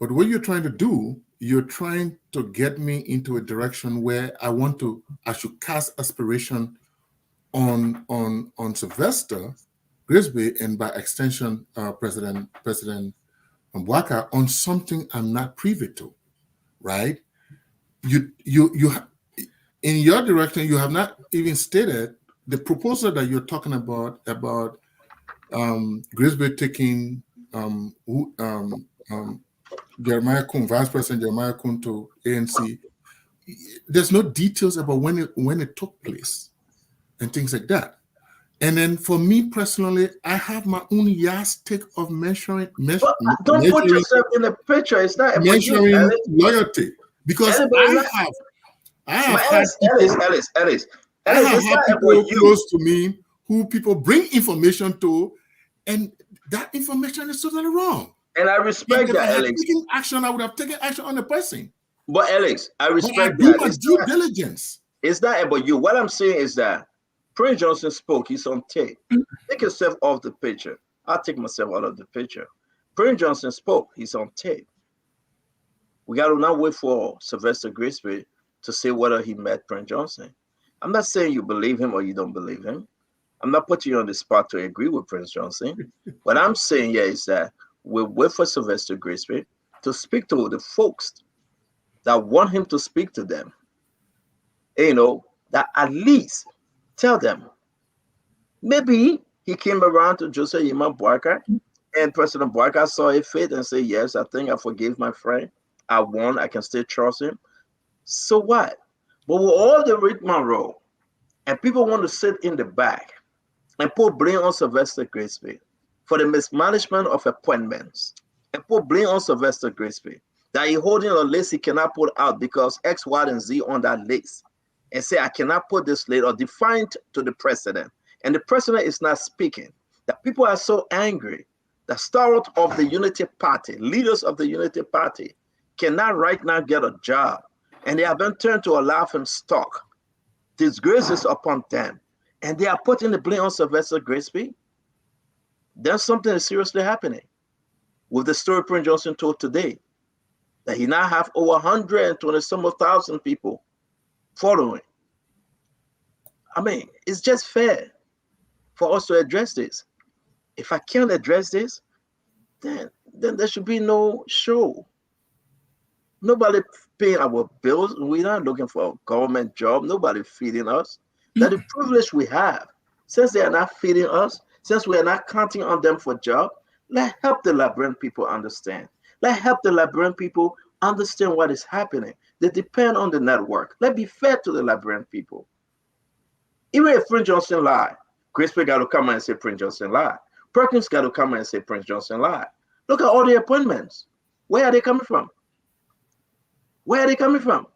But what you're trying to do, you're trying to get me into a direction where I should cast aspiration on Sylvester Grisby and by extension, President Bouaka on something I'm not privy to, right? You in your direction, you have not even stated the proposal that you're talking about Grisby taking Jeremiah Kuhn, Vice President Jeremiah Kuhn to ANC. There's no details about when it took place and things like that. And then for me personally, I have my own yardstick of measuring. Don't put yourself in the picture. It's not measuring loyalty because I have Ellis, I have had people close to me who people bring information to, and that information is totally wrong. And I respect if that, I had Alex. taken action, I would have taken action on the person. But Alex, I respect that. It's due diligence. It's not about you. What I'm saying is that Prince Johnson spoke. He's on tape. Take yourself off the picture. I'll take myself out of the picture. Prince Johnson spoke. He's on tape. We got to now wait for Sylvester Grisby to say whether he met Prince Johnson. I'm not saying you believe him or you don't believe him. I'm not putting you on the spot to agree with Prince Johnson. What I'm saying here is that we'll wait for Sylvester Grisby to speak to the folks that want him to speak to them. You know, that at least tell them. Maybe he came around to Joseph Yima Boakai, and President Boakai saw a fit and said, yes, I think I forgave my friend. I won. I can still trust him. So what? But with all the rigmarole, and people want to sit in the back and put blame on Sylvester Grisby for the mismanagement of appointments, and put blame on Sylvester Grisby that he holding a list he cannot put out because X, Y, and Z on that list, and say, I cannot put this list or define to the president. And the president is not speaking. That people are so angry. The stalwart of the Unity Party, leaders of the Unity Party, cannot right now get a job. And they have been turned to a laughing stock. Disgraces upon them. And they are putting the blame on Sylvester Grisby. Then something is seriously happening with the story Prince Johnson told today. That he now have over 120,000 people following. I mean, it's just fair for us to address this. If I can't address this, then there should be no show. Nobody paying our bills. We're not looking for a government job. Nobody feeding us. That the privilege we have, since they are not feeding us, since we are not counting on them for jobs, let's help the Liberian people understand. Let's help the Liberian people understand what is happening. They depend on the network. Let's be fair to the Liberian people. Even if Prince Johnson lied, Grisby got to come and say Prince Johnson lied. Perkins got to come and say Prince Johnson lied. Look at all the appointments. Where are they coming from? Where are they coming from?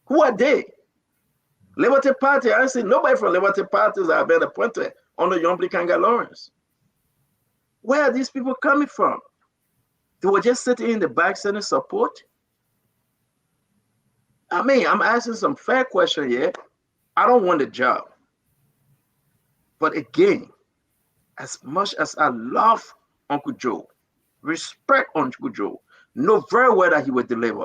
Who are they? Liberty Party. I see nobody from Liberty Parties have been appointed under Yombli Kanga Lawrence. Where are these people coming from? They were just sitting in the back sending support. I mean, I'm asking some fair question here. I don't want the job. But again, as much as I love Uncle Joe, respect Uncle Joe, know very well that he will deliver,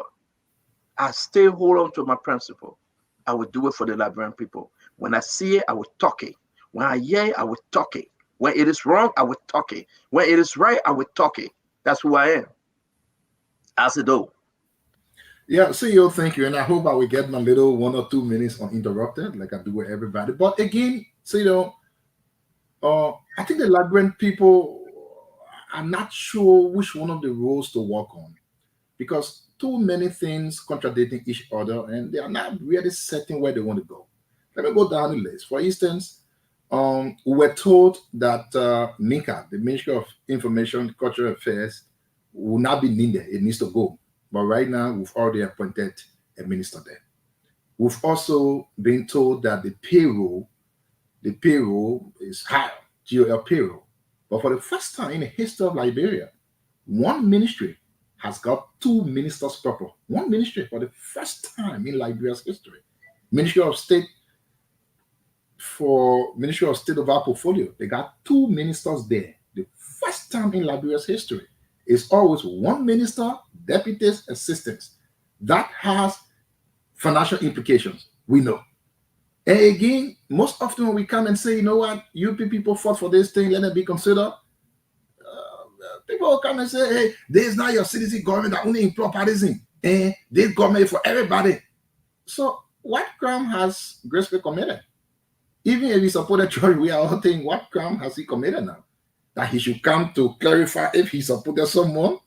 I still hold on to my principle. I will do it for the Liberian people. When I see it, I will talk it. When I hear it, I will talk it. When it is wrong, I will talk it. When it is right, I will talk it. That's who I am. As it do. Yeah, CEO, thank you. And I hope I will get my little 1 or 2 minutes uninterrupted, like I do with everybody. But again, CEO, I think the Liberian people are not sure which one of the roles to work on, because too many things contradicting each other, and they are not really certain where they want to go. Let me go down the list. For instance, we were told that NICA, the Ministry of Information Cultural Affairs, will not be needed. It needs to go. But right now, we've already appointed a minister there. We've also been told that the payroll is high, GOL payroll. But for the first time in the history of Liberia, one ministry has got 2 ministers proper. One ministry for the first time in Liberia's history. Ministry of State of our portfolio, they got 2 ministers there. The first time in Liberia's history. It's always one minister, deputies, assistants. That has financial implications. We know. And again, most often when we come and say, you know what, you people fought for this thing, let it be considered. People will come and say, hey, this is not your citizen government that only employ partisan. And this government is for everybody. So what crime has Grisby committed? Even if he supported George, we are all thinking, what crime has he committed now? That he should come to clarify if he supported someone?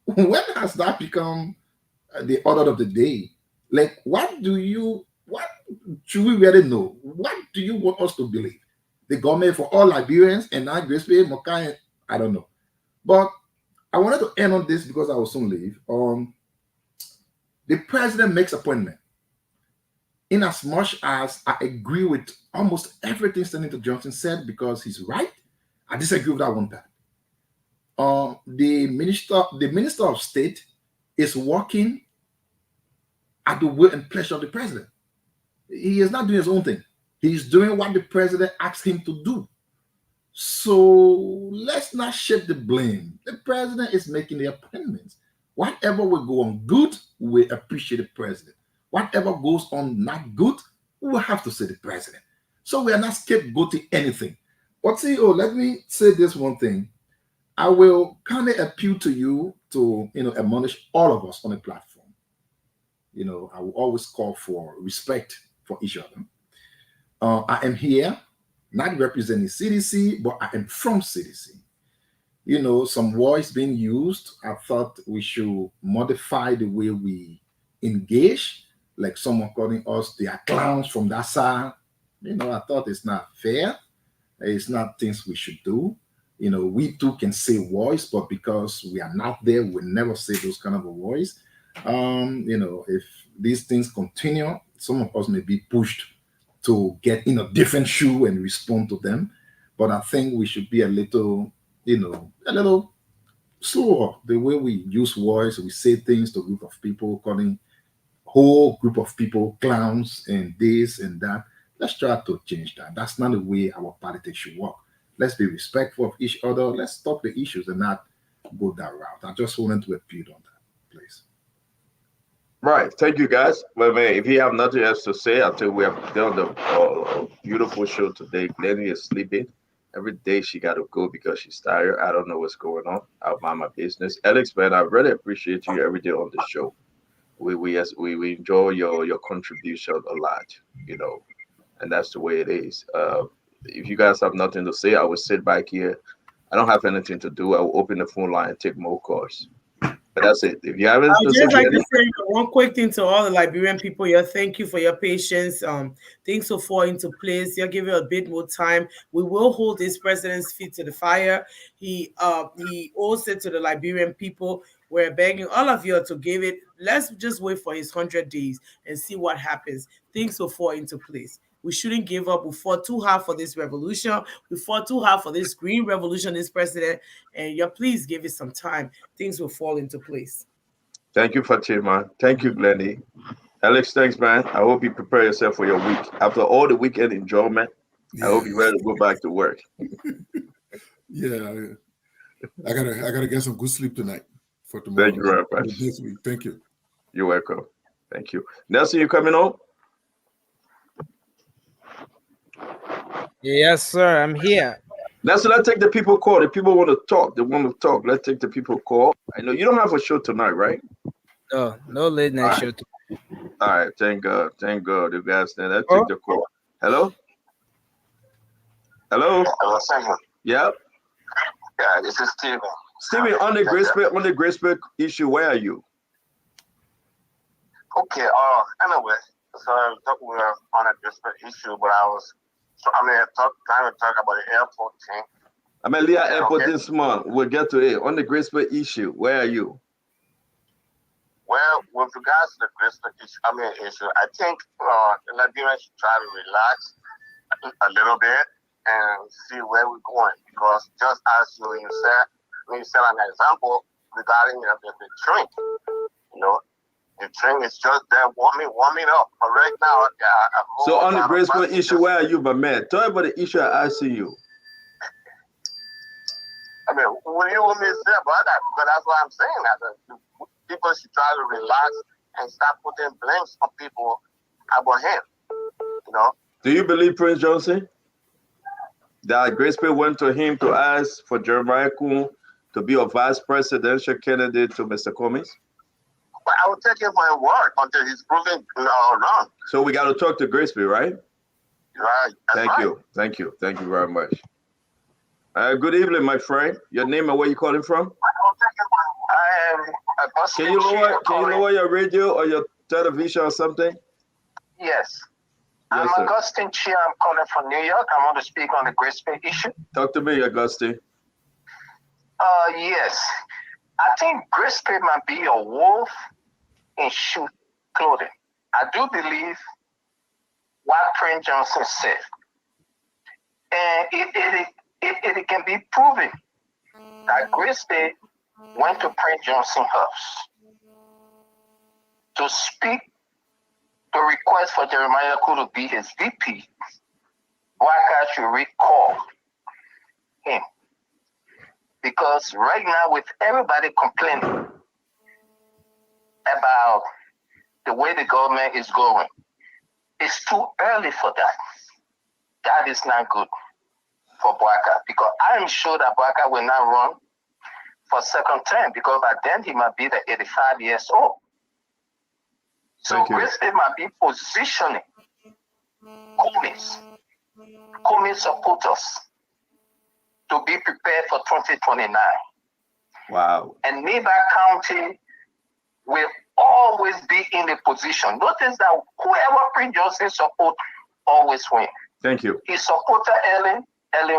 When has that become the order of the day? Like, what should we really know? What do you want us to believe? The government for all Liberians and now Grisby, Mokai, I don't know. But I wanted to end on this because I will soon leave. The president makes appointment. in as much as I agree with almost everything Senator Johnson said because he's right, I disagree with that one part. The minister of state is working at the will and pleasure of the president. He is not doing his own thing. He's doing what the president asked him to do. So let's not shift the blame. The president is making the appointments. Whatever will go on good, we appreciate the president. Whatever goes on not good, we will have to say the president. So we are not scapegoating anything. But CEO, let me say this one thing. I will kind of appeal to you to, admonish all of us on the platform. I will always call for respect for each other. I am here, not representing CDC, but I am from CDC. Some words being used, I thought we should modify the way we engage, like someone calling us, they are clowns from that side. I thought it's not fair. It's not things we should do. We too can say words, but because we are not there, we never say those kind of words. If these things continue, some of us may be pushed to get in a different shoe and respond to them. But I think we should be a little slower. The way we use words, we say things to a group of people, calling whole group of people clowns and this and that. Let's try to change that. That's not the way our politics should work. Let's be respectful of each other. Let's stop the issues and not go that route. I just wanted to appeal on that, please. Right. Thank you, guys. Well, man, if you have nothing else to say, I think we have done a beautiful show today. Glennie is sleeping. Every day she got to go because she's tired. I don't know what's going on. I'll mind my business. Alex, man, I really appreciate you every day on the show. We enjoy your contribution a lot, and that's the way it is. If you guys have nothing to say, I will sit back here. I don't have anything to do. I will open the phone line and take more calls. But that's it. If you haven't, I'd just like to say one quick thing to all the Liberian people here. Thank you for your patience. Things will fall into place. You'll give it a bit more time. We will hold this president's feet to the fire. He owes it to the Liberian people. We're begging all of you to give it. Let's just wait for his 100 days and see what happens. Things will fall into place. We shouldn't give up. We fought too hard for this revolution. We fought too hard for this green revolution, this president. And please give it some time. Things will fall into place. Thank you, Fatima. Thank you, Glennie. Alex, thanks, man. I hope you prepare yourself for your week. After all the weekend enjoyment, I hope you're ready to go back to work. Yeah. I gotta get some good sleep tonight for tomorrow. Thank you very much. This week. Thank you. You're welcome. Thank you. Nelson, you coming on? Yes, sir. I'm here. Nelson, let's take the people call. The people want to talk. They want to talk. Let's take the people call. I know you don't have a show tonight, right? No late night show tonight. All right. Thank God. Thank God. You guys, then let's take the call. Hello? Hello? Hello, Simon. Yep. Yeah, this is Steven. Steven, on the Grisby issue, where are you? Okay, anyway, so we're on a Grisby issue, but trying to talk about the airport thing. Amelia Airport this month. We'll get to it. On the Grisby issue, where are you? Well, with regards to the Grisby issue, I think Liberia should try to relax a little bit and see where we're going. Because just as you said an example regarding the train, the train is just there warming up. But right now, so on the Grisby issue, where are you, my man? Tell me about the issue I asked you. What do you want me to say about that? Because that's what I'm saying. That people should try to relax and stop putting blames on people about him. Do you believe Prince Johnson? That Grisby went to him to ask for Jeremiah Kuhn to be a vice presidential candidate to Mr. Cummings? But I will take him for a word until he's proven wrong. So we got to talk to Grisby, right? Right. Thank you very much. Good evening, my friend. Your name and where you calling from? I am Can you lower your radio or your television or something? Yes. I'm Augustine Chia. I'm calling from New York. I want to speak on the Grisby issue. Talk to me, Augustine. Yes. I think Grisby might be a wolf in sheep clothing. I do believe what Prince Johnson said. And it can be proven that Grisby went to Prince Johnson's house to speak, to request for Jeremiah Cool to be his VP. Waka should recall him. Because right now, with everybody complaining about the way the government is going, it's too early for that. That is not good for Waka, because I am sure that Waka will not run for second term, because by then he might be the 85 years old. So Grisby might be positioning Cummings supporters to be prepared for 2029. Wow. And Nimba County will always be in the position. Notice that whoever Prince Johnson support always win. Thank you. He supported Ellen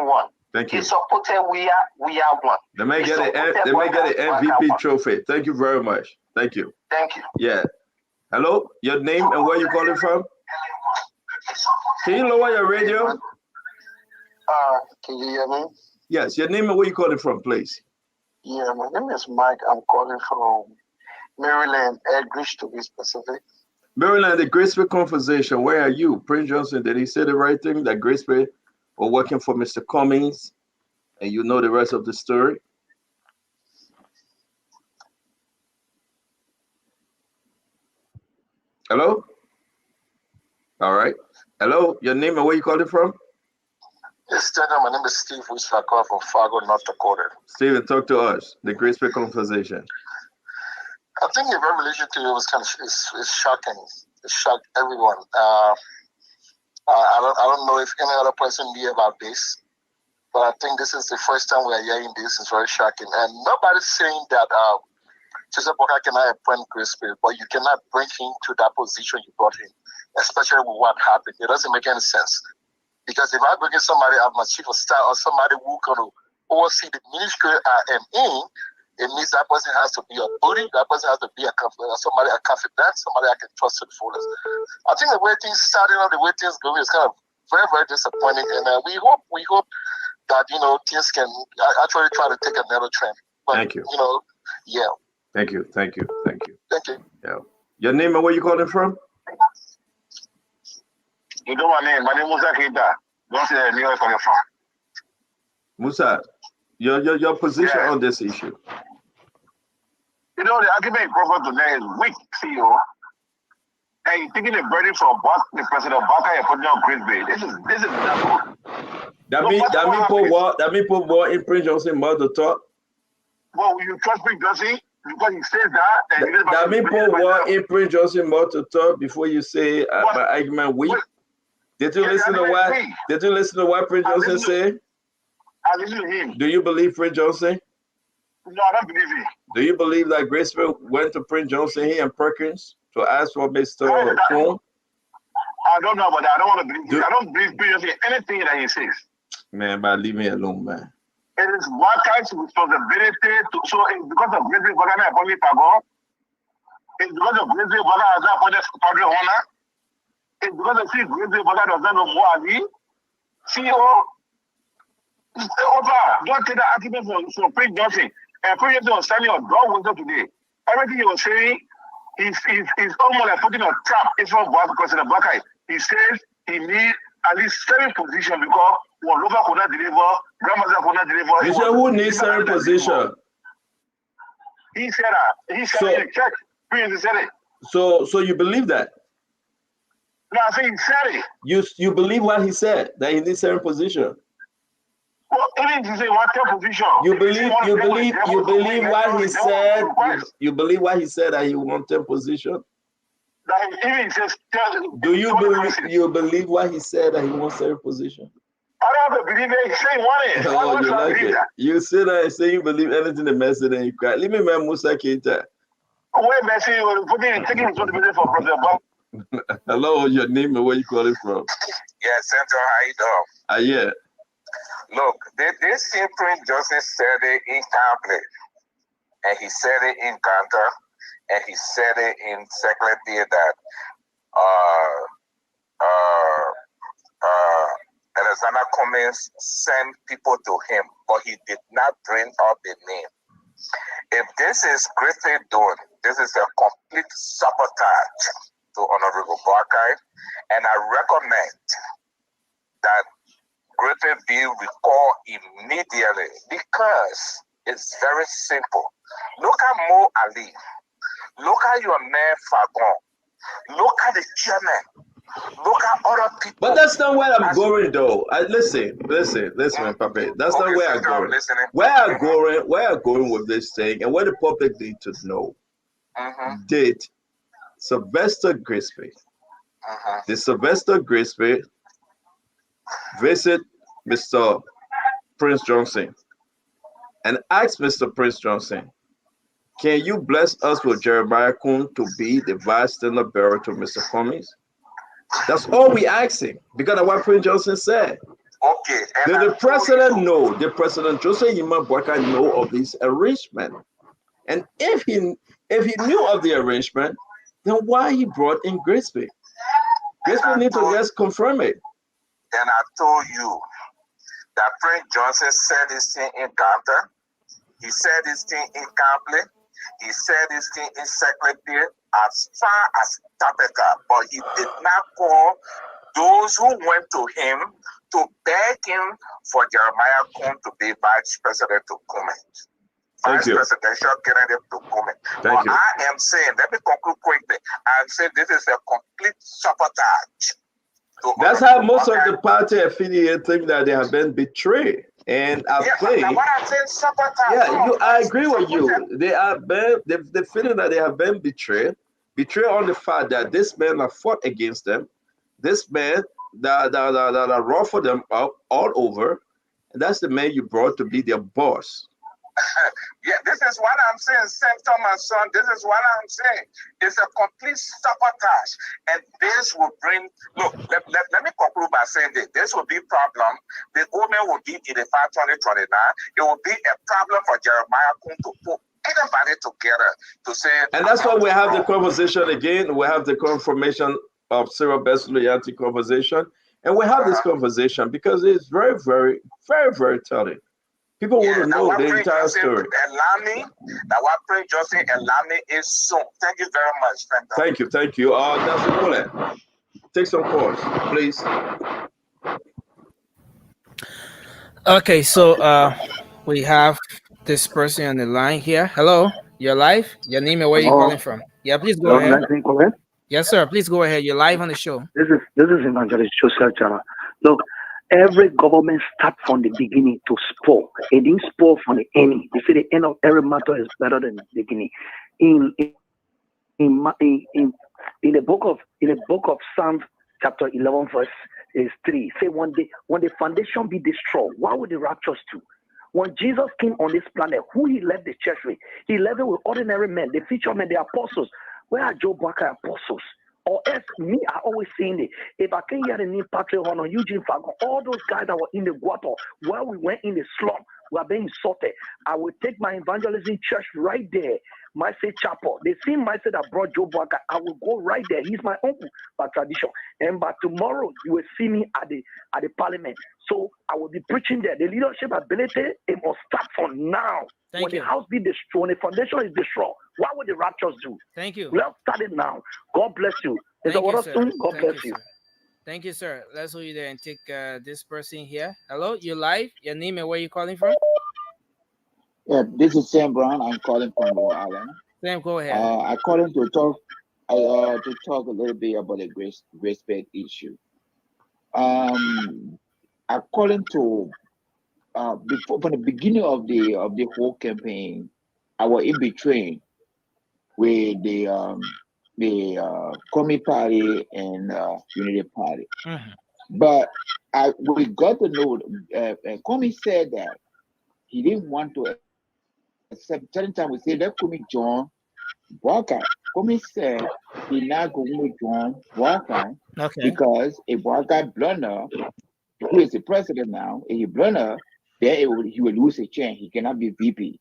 won. Thank you. He supported we are won. They may get an MVP trophy. Thank you very much. Thank you. Thank you. Yeah. Hello, your name and where you calling from? Can you lower your radio? Can you hear me? Yes, your name and where you calling from, please. Yeah, my name is Mike. I'm calling from Maryland, Edgeridge to be specific. Maryland, the Grisby conversation. Where are you? Prince Johnson, did he say the right thing that Grisby were working for Mr. Cummings? And you know the rest of the story? Hello? All right. Hello, your name and where you calling from? Yes, my name is Steve Wislaka from Fargo, North Dakota. Steven, talk to us. The Grisby conversation. I think the revelation to you was kind of is shocking. It shocked everyone. I don't know if any other person knew about this, but I think this is the first time we are hearing this. It's very shocking, and nobody's saying that Joseph Boka cannot appoint Grisby, but you cannot bring him to that position you brought him, especially with what happened. It doesn't make any sense. Because if I bring in somebody as my chief of staff or somebody who going to oversee the ministry I am in, it means that person has to be a buddy, that person has to be somebody a confidant, somebody I can trust to the fullest. I think the way things started out, the way things going is kind of very, very disappointing. And we hope that, things can actually try to take another trend. But, thank you. Yeah. Thank you. Thank you. Yeah. Your name and where you calling from? You know my name. My name is Musa Keita. Don't say New York from. Musa, your position on this issue. The argument Crawford today is weak, CEO. And you're taking the burden from the president of Baka and putting on Grisby. This is not good. That mean put more in Prince Johnson mouth to talk. Well, you trust Prince Johnson because he says that. That mean put more in Prince Johnson mouth to talk before you say my argument weak. Did you listen to what Prince Johnson said? I listen to him. Do you believe Prince Johnson? No, I don't believe him. Do you believe that Grisby went to Prince Johnson, he and Perkins, to ask for Mr. Phone? I don't know, but I don't want to believe. I don't believe Prince Johnson anything that he says. Man, leave me alone, man. It is what kind of responsibility to. So it's because of Grisby, Bagana appointed Pago. It's because of Grisby, Bagana has appointed Padre Honor. It's because of Grisby, Bagana does not know Moali. CEO. Don't take that argument for Prince Johnson. And Prince Johnson was standing on dog window today. Everything he was saying is almost like putting a trap in front of Boaz because in the Buckeye. He says he needs at least 7 positions because one lover could not deliver, grandmother could not deliver. You say who needs 7 positions? He said that. He said it in the church. Prince said it. So you believe that? No, I think he said it. You believe what he said, that he needs 7 positions? Well, even if you say one 10 position. You believe what he said? You believe what he said that he wants 10 positions? Even says, do you believe what he said that he wants 7 positions? I don't believe it. He's saying one. Oh, you like it. You sit there and say you believe anything the message and you cry. Leave me, man, Musa Keita. Wait, Messi, taking responsibility for President Obama. Hello, your name and where you calling from? Yeah, Central, how you doing? Yeah. Look, this thing Prince Johnson said it in Complex, and he said it in Cantor, and he said it in Secretary that Alexander Cummings sent people to him, but he did not bring up the name. If this is Griffith doing, this is a complete sabotage to Honorable Barkai, and I recommend that Griffith be recalled immediately because it's very simple. Look at Mo Ali. Look at your man Fagon. Look at the chairman. Look at other people. But that's not where I'm going, though. Listen, Papa. That's not where I'm going. Where I'm going with this thing, and what the public need to know. Did Sylvester Grisby, visit Mr. Prince Johnson and ask Mr. Prince Johnson, can you bless us with Jeremiah Kuhn to be the vice standard bearer to Mr. Cummings? That's all we asking, because of what Prince Johnson said. Okay. Did the president know? Did President Joseph Yima Boakai know of this arrangement? And if he knew of the arrangement, then why he brought in Grisby? Grisby need to just confirm it. And I told you that Prince Johnson said this thing in Ghana. He said this thing in Campley. He said this thing in Secretary as far as Tapeka, but he did not call those who went to him to beg him for Jeremiah Kuhn to be vice president to Cummings. Vice presidential candidate to Cummings. But I am saying, let me conclude quickly. I'm saying this is a complete sabotage. That's how most of the party affiliates think that they have been betrayed. And I think, I agree with you. They feeling that they have been betrayed on the fact that this man have fought against them, this man that ruffled them up all over, and that's the man you brought to be their boss. Yeah, this is what I'm saying, St. Thomas, son. This is what I'm saying. It's a complete sabotage. And this will bring, look, let me conclude by saying that this will be a problem. The woman will be in the 529. It will be a problem for Jeremiah Kuhn to put everybody together to say. And that's why we have the conversation again. We have the confirmation of Cyril Best loyalty conversation. And we have this conversation because it's very, very, very, very telling. People want to know the entire story. That what Prince Johnson allow me is soon. Thank you very much, friend. Thank you. That's Roland. Take some calls, please. Okay, so we have this person on the line here. Hello, you're live. Your name and where you calling from? Yeah, please go ahead. Yes, sir. Please go ahead. You're live on the show. This is Evangelist Joseph Jara. Look, every government starts from the beginning to spoil. It didn't spoil from the end. They say the end of every matter is better than the beginning. In the book of Psalms chapter 11 verse 3, say when the foundation be destroyed, what would the righteous do? When Jesus came on this planet, who he left the church with? He left it with ordinary men, the fishermen, the apostles. Where are Joe Barker apostles? Or else, me, I always saying it. If I can hear the name Patrick Horner, Eugene Fagon, all those guys that were in the guato, where we went in the slum, we are being insulted. I will take my evangelism church right there, my say chapel. The same mindset that brought Joe Barker, I will go right there. He's my uncle by tradition. And by tomorrow, you will see me at the parliament. So I will be preaching there. The leadership ability, it must start from now. When the house be destroyed, when the foundation is destroyed, what would the raptures do? Thank you. Let's start it now. God bless you. God bless you. Thank you, sir. Let's go there and take this person here. Hello, you're live. Your name and where you calling from? Yeah, this is Sam Brown. I'm calling from Long Island. Sam, go ahead. I called in to talk a little bit about the grace bed issue. According to before from the beginning of the whole campaign, I was in between with the Communist Party and Unity Party. But we got to know Communist said that he didn't want to accept. Certain time we said that Communist John Walker. Communist said he not going to join Walker because if Walker blunder, who is the president now, if he blunder, then he will lose a chance. He cannot be VP.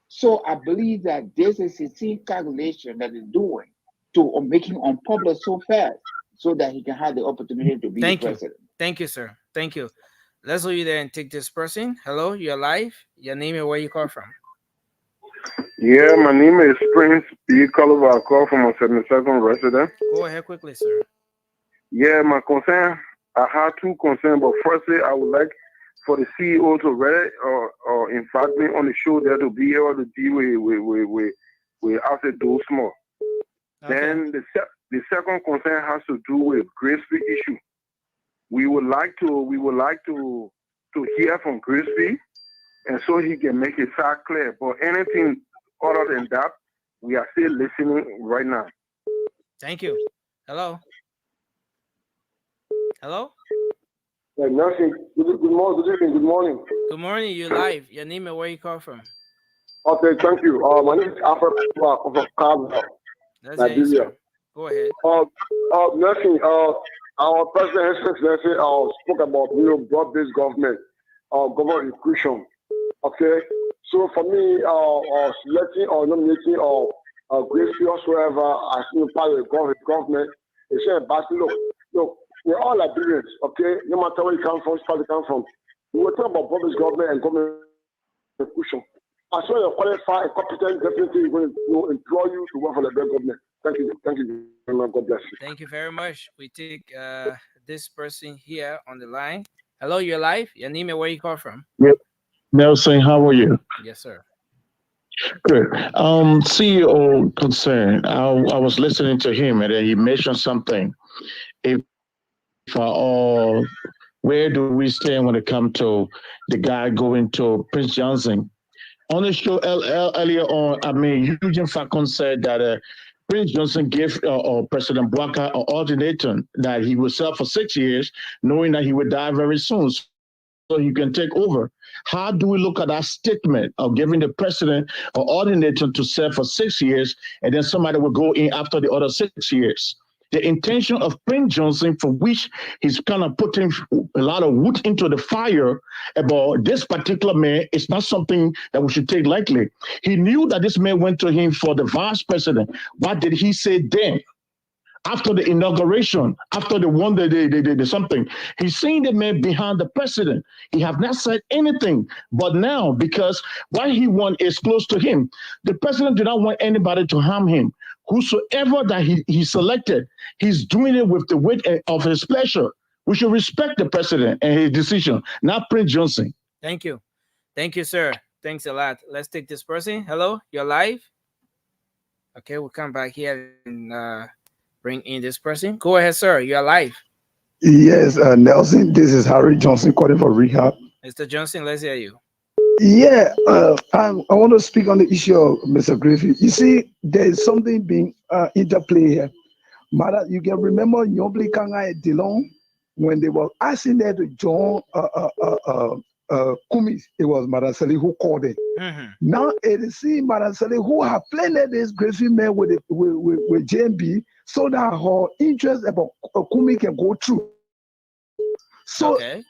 So I believe that this is a same calculation that is doing to make him unpopular so fast so that he can have the opportunity to be the president. Thank you, sir. Thank you. Let's go you there and take this person. Hello, you're live. Your name and where you call from. Yeah, my name is Prince B. Caliber. I call from a 72nd resident. Go ahead quickly, sir. Yeah, my concern, I have two concerns, but firstly, I would like for the CEO to read or invite me on the show there to be able to deal with asset do small. Okay. Then the second concern has to do with Grisby issue. We would like to hear from Grisby, and so he can make it side clear. But anything other than that, we are still listening right now. Thank you. Hello. Hello. Nothing. Good morning. Good evening. Good morning. Good morning. You're live. Your name and where you call from. Okay, thank you. My name is Alfred from Carmel, Nigeria. Go ahead. Nothing. Our president spoke about broad-based government, government inclusion. Okay, so for me, selecting or nominating or Grisby or whoever as part of the government, it's a battle. Look, we're all Liberians. Okay, no matter where you come from, where you come from, we will talk about broad-based government and government inclusion. As well as you're qualified and competent, definitely going to employ you to work for the government. Thank you. Thank you very much. God bless you. Thank you very much. We take this person here on the line. Hello, you're live. Your name and where you call from. Yep. Nelson, how are you? Yes, sir. Good. CEO concern. I was listening to him and he mentioned something. If where do we stand when it comes to the guy going to Prince Johnson? On the show earlier on, Eugene Facon said that Prince Johnson gave President Bouaka an ultimatum that he would serve for 6 years, knowing that he would die very soon, so he can take over. How do we look at that statement of giving the president an ultimatum to serve for 6 years, and then somebody will go in after the other 6 years? The intention of Prince Johnson, for which he's kind of putting a lot of wood into the fire about this particular man, is not something that we should take lightly. He knew that this man went to him for the vice president. What did he say then? After the inauguration, after the one that they something, he's saying the man behind the president. He have not said anything, but now, because what he wants is close to him, the president did not want anybody to harm him. Whosoever that he selected, he's doing it with the weight of his pleasure. We should respect the president and his decision, not Prince Johnson. Thank you. Thank you, sir. Thanks a lot. Let's take this person. Hello, you're live. Okay, we'll come back here and bring in this person. Go ahead, sir. You're live. Yes, Nelson, this is Harry Johnson calling for rehab. Mr. Johnson, let's hear you. Yeah, I want to speak on the issue of Mr. Griffith. You see, there is something being interplay here. Mother, you can remember Nyobli Kanga and Dillon when they were asking them to join Kumi. It was Maraseli who called it. Mm-hmm. Now it is Maraseli who have planted this Griffith man with JMB so that her interest about Kumi can go through. So. Okay.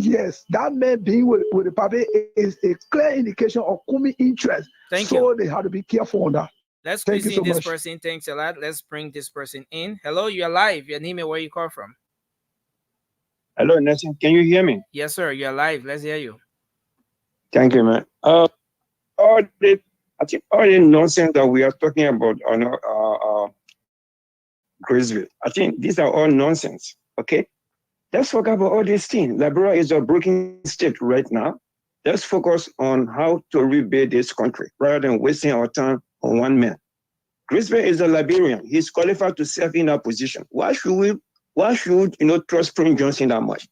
Yes, that man being with the party is a clear indication of Kumi interest. Thank you. So they have to be careful on that. Let's present this person. Thanks a lot. Let's bring this person in. Hello, you're live. Your name and where you call from. Hello, Nelson. Can you hear me? Yes, sir. You're live. Let's hear you. Thank you, man. I think all the nonsense that we are talking about on Grisby, I think these are all nonsense. Okay. Let's talk about all these things. Liberia is a broken state right now. Let's focus on how to rebuild this country rather than wasting our time on one man. Grisby is a Liberian. He's qualified to serve in that position. Why should trust Prince Johnson that much?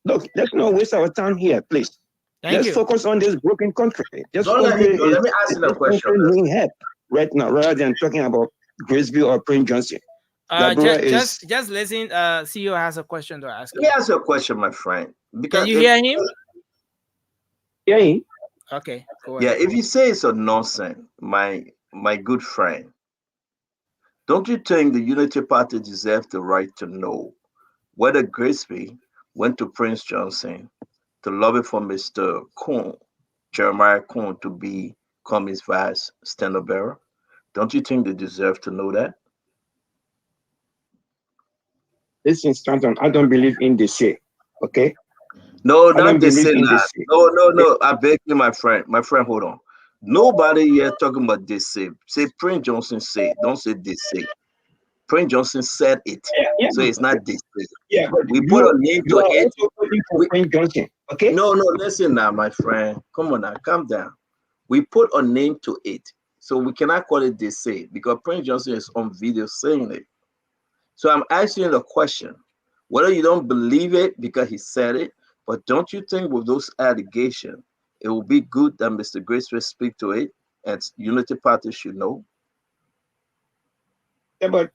Look, let's not waste our time here, please. Let's focus on this broken country. Let me ask you a question. Right now, rather than talking about Grisby or Prince Johnson. Just listen. CEO has a question to ask. Let me ask you a question, my friend. Can you hear him? Yeah. Okay. Go ahead. Yeah. If you say it's a nonsense, my good friend, don't you think the Unity Party deserves the right to know whether Grisby went to Prince Johnson to lobby for Mr. Kuhn, Jeremiah Kuhn, to become his vice standard bearer? Don't you think they deserve to know that? Listen, Stanton, I don't believe in the say. Okay? No, I don't not they believe say in the that. say. No. I beg you, my friend. My friend, hold on. Nobody here talking about they say. Say Prince Johnson say. Don't say they say. Prince Johnson said it. Yeah, So it's not they say. yeah, but We put a name you to are it. also voting for Prince Johnson. Okay? No, listen now, my friend. Come on now, calm down. We put a name to it. So we cannot call it they say because Prince Johnson is on video saying it. So I'm asking you the question, whether you don't believe it because he said it, but don't you think with those allegations, it will be good that Mr. Grisby speak to it and Unity Party should know? Yeah, but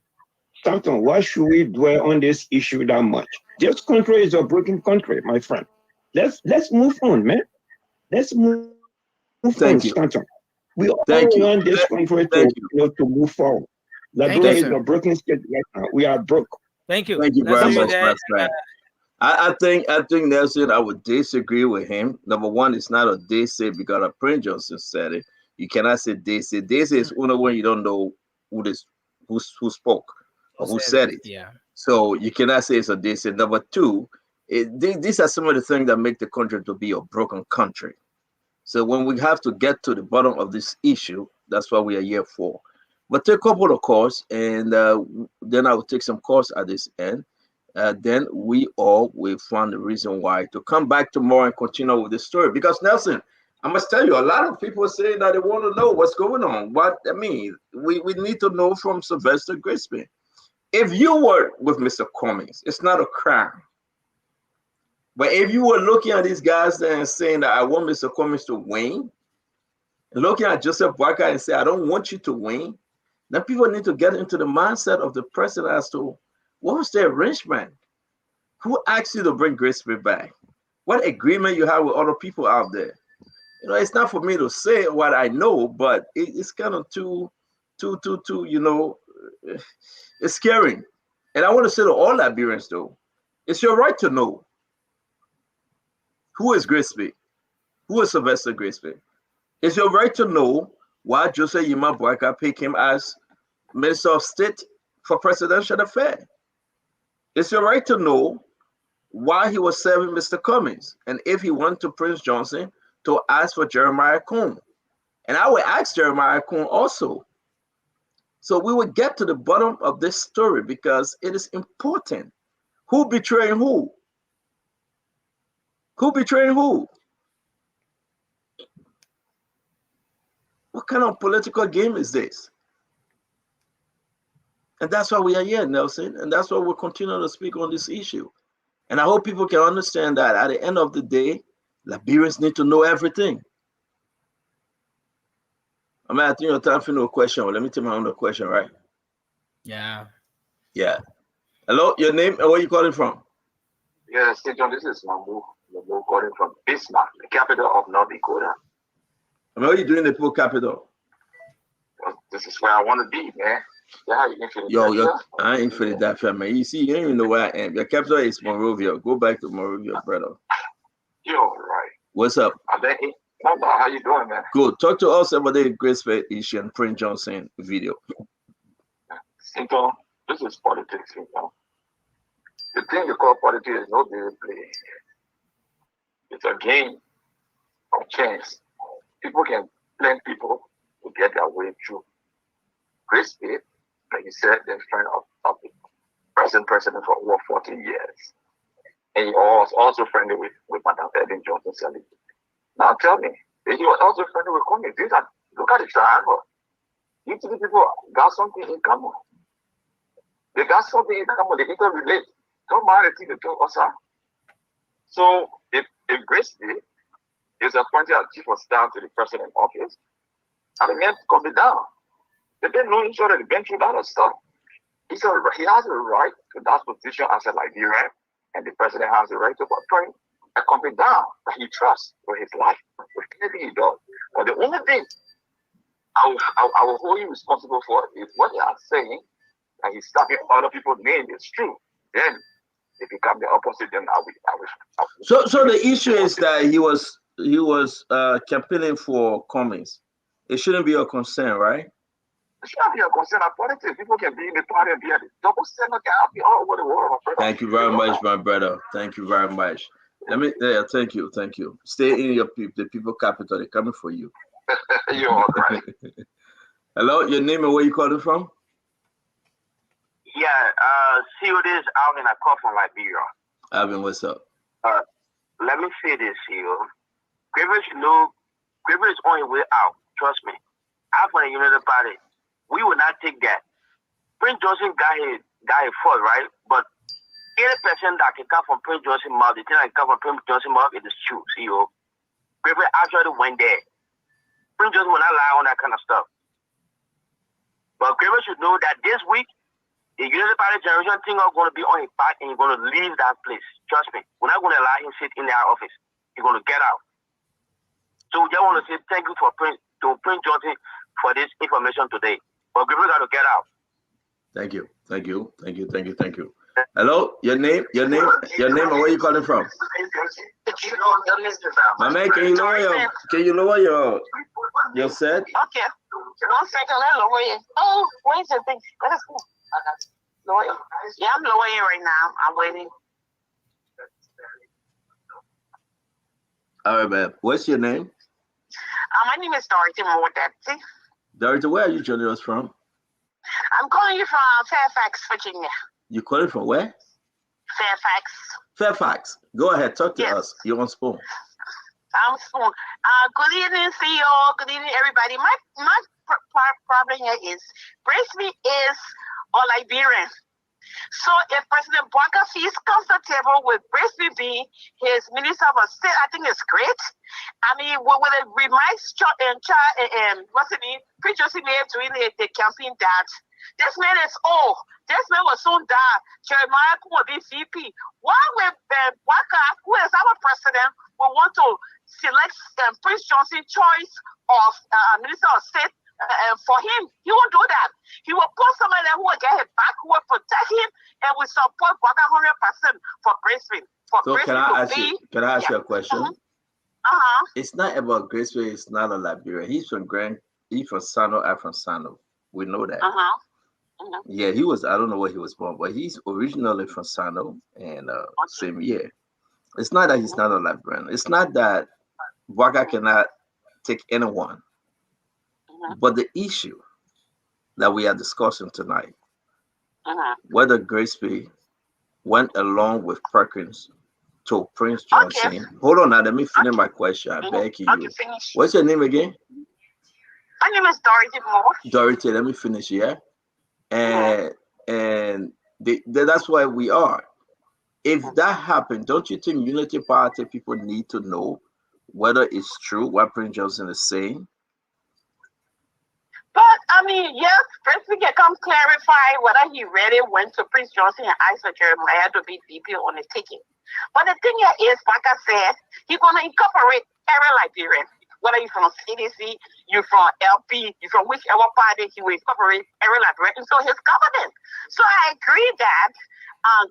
Stanton, why should we dwell on this issue that much? This country is a broken country, my friend. Let's move on, man. Let's move on, Thank you. Stanton. We all Thank you. want this country Thank to move forward. Liberia is a broken state right now. We are broke. Thank you. Thank you Let's very hear much, my friend. I think Nelson, I would disagree with him. Number one, it's not a they say because a Prince Johnson said it. You cannot say they say. They say is only when you don't know who spoke or who said it. Yeah. So you cannot say it's a they say. Number two, these are some of the things that make the country to be a broken country. So when we have to get to the bottom of this issue, that's what we are here for. But take a couple of calls, and then I will take some calls at this end. Then we all will find the reason why to come back tomorrow and continue with the story. Because Nelson, I must tell you, a lot of people say that they want to know what's going on. We need to know from Sylvester Grisby. If you were with Mr. Cummings, it's not a crime. But if you were looking at these guys there and saying that I want Mr. Cummings to win, looking at Joseph Boakai and say, I don't want you to win, then people need to get into the mindset of the president as to what was the arrangement? Who asked you to bring Grisby back? What agreement you have with other people out there? You know, it's not for me to say what I know, but it's kind of too, you know, it's scary. And I want to say to all Liberians, though, it's your right to know who is Grisby, who is Sylvester Grisby. It's your right to know why Joseph Yima Boakai picked him as Minister of State for Presidential Affairs. It's your right to know why he was serving Mr. Cummings, and if he went to Prince Johnson to ask for Jeremiah Coon. And I will ask Jeremiah Coon also. So we will get to the bottom of this story because it is important. Who betraying who? Who betraying who? What kind of political game is this? And that's why we are here, Nelson. And that's why we'll continue to speak on this issue. And I hope people can understand that at the end of the day, Liberians need to know everything. I mean, I think your time for no question. Well, let me take my own question, right? Yeah. Yeah. Hello, your name and where you calling from? Yes, John, this is Mamu. Mamu calling from Bismarck, the capital of North Dakota. I mean, what are you doing in the poor capital? This is where I want to be, man. Yeah, I ain't Philadelphia, man. You see, you don't even know where I am. Your capital is Monrovia. Go back to Monrovia, brother. You're right. What's up? How you doing, man? Good. Talk to us about the Grisby issue and Prince Johnson video. Cinto, this is politics, you know. The thing you call politics is no big play. It's a game of chance. People can blame people to get their way through. Grisby, like you said, they're friend of the present president for over 40 years. And he was also friendly with Madam Ellen Johnson Sirleaf. Now tell me, he was also friendly with Cummings. Look at the triangle. These two people got something in common. They got something in common. They can relate. Don't mind the thing they tell us. So if Grisby is appointed as chief of staff to the president's office, and the men come down. They've been knowing each other. They've been through that stuff. He has a right to that position as a Liberian, and the president has a right to appoint a company down that he trusts for his life, with anything he does. But the only thing I will hold you responsible for is what they are saying, and he's stopping other people's names is true. Then it becomes the opposite. Then I will. So the issue is that he was campaigning for Cummings. It shouldn't be a concern, right? It should be a concern of politics. People can be in the party and be at the double center can be all over the world. Thank you very much, my brother. Thank you very much. Thank you. Stay in your the people capital. They're coming for you. You're all right. Hello, your name and where you calling from? Yeah, see what is Alvin. I call from Liberia. Alvin, what's up? Let me say this here. Grievous, Grievous is on his way out. Trust me. After the United Party, we will not take that. Prince Johnson got his fault, right? But any person that can come from Prince Johnson's mouth, the thing that can come from Prince Johnson's mouth, it is true. CEO. Grievous actually went there. Prince Johnson will not lie on that kind of stuff. But Grievous should know that this week, the United Party generation thing are going to be on his back and he's going to leave that place. Trust me. We're not going to allow him sit in their office. He's going to get out. So we just want to say thank you to Prince Johnson for this information today. But Griffin got to get out. Thank you. Hello, your name, and where you calling from? My man, can you lower your set? Okay. 1 second, let me lower it. Oh, where's the thing? Let us go. Lower it. Yeah, I'm lowering right now. I'm waiting. All right, man. What's your name? My name is Dorothy Mowadepti. Dorothy, where are you joining us from? I'm calling you from Fairfax, Virginia. You calling from where? Fairfax. Go ahead, talk to us. You're on Spoon. I'm Spoon. Good evening, CEO. Good evening, everybody. My problem here is Grisby is a Liberian. So if President Bwaka feels comfortable with Grisby being his Minister of State, I think it's great. I mean, with a remarks what's the name? Prince Joseph during the campaign that this man is old. This man will soon die. Jeremiah will be VP. Why would Bwaka, who is our president, will want to select Prince Johnson's choice of Minister of State? For him, he won't do that. He will put somebody who will get his back, who will protect him, and will support Bwaka 100% for Brisbane. So can I ask you a question? It's not about Grisby. It's not a Liberia. He's from Sano. I'm from Sano. We know that. Yeah, he was. I don't know where he was born, but he's originally from Sano, and same year. It's not that he's not a Liberian. It's not that Bwaka cannot take anyone. But the issue that we are discussing tonight, whether Grisby went along with Perkins to Prince Johnson. Okay. Hold on now, let me finish my question. I beg you. What's your name again? My name is Dorothy Moore. Dorothy, let me finish, yeah? And that's why we are. If that happened, don't you think Unity Party people need to know whether it's true what Prince Johnson is saying? But I mean, yes, Grisby can come clarify whether he really went to Prince Johnson and asked for Jeremiah to be VP on the ticket. But the thing here is, like I said, he's gonna incorporate every Liberian. Whether you're from CDC, you're from LP, you're from whichever party, he will incorporate every Liberian into his government. So I agree that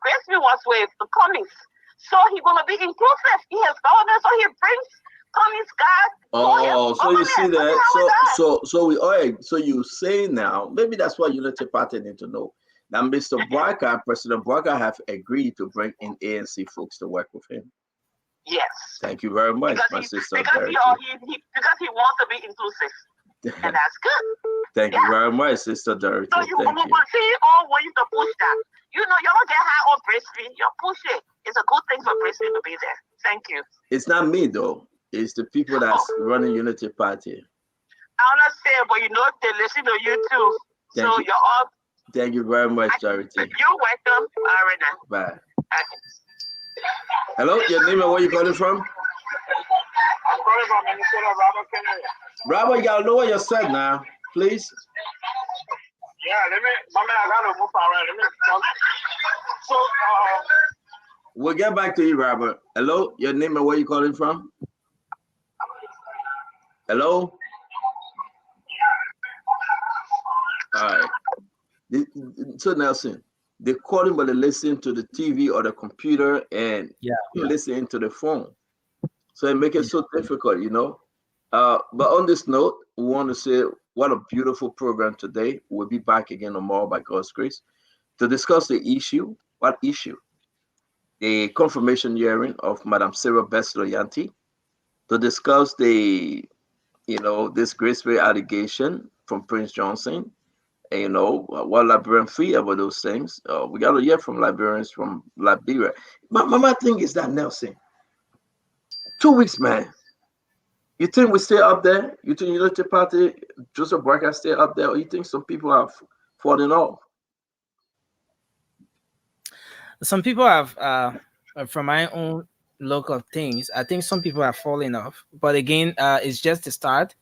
Grisby was with the Cummings. So he's gonna be inclusive in his government. So he brings Cummings guys. So you see that? So you say now, maybe that's what Unity Party need to know. Now, Mr. Bwaka, President Bwaka have agreed to bring in ANC folks to work with him. Yes. Thank you very much, my sister. Because he wants to be inclusive. And that's good. Thank you very much, Sister Dorothy. So you will see all ways to push that. You know, you don't get high on Grisby. You push it. It's a good thing for Grisby to be there. Thank you. It's not me, though. It's the people that's running Unity Party. I understand, but you know they listen to you too. You're all. Thank you very much, Dorothy. You're welcome. All right now. Bye. Okay. Hello, your name and where you calling from? I'm calling from Minnesota, Robert Kennedy. Robert, you gotta lower your set now, please. Yeah, I gotta move around. Let me talk. So, we'll get back to you, Robert. Hello, your name and where you calling from? Hello? All right. So Nelson, they call him, but they listen to the TV or the computer and listen to the phone. So it makes it so difficult, you know. But on this note, we want to say what a beautiful program today. We'll be back again tomorrow by God's grace to discuss the issue. What issue? The confirmation hearing of Madam Sarah Bessler-Yanti, to discuss the, this Grisby allegation from Prince Johnson, and, what Liberian feel about those things. We got to hear from Liberians from Liberia. My thing is that, Nelson, 2 weeks, man. You think we stay up there? You think Unity Party, Joseph Barker stay up there? Or you think some people have fallen off? Some people have, from my own local things, I think some people have fallen off. But again, it's just the start.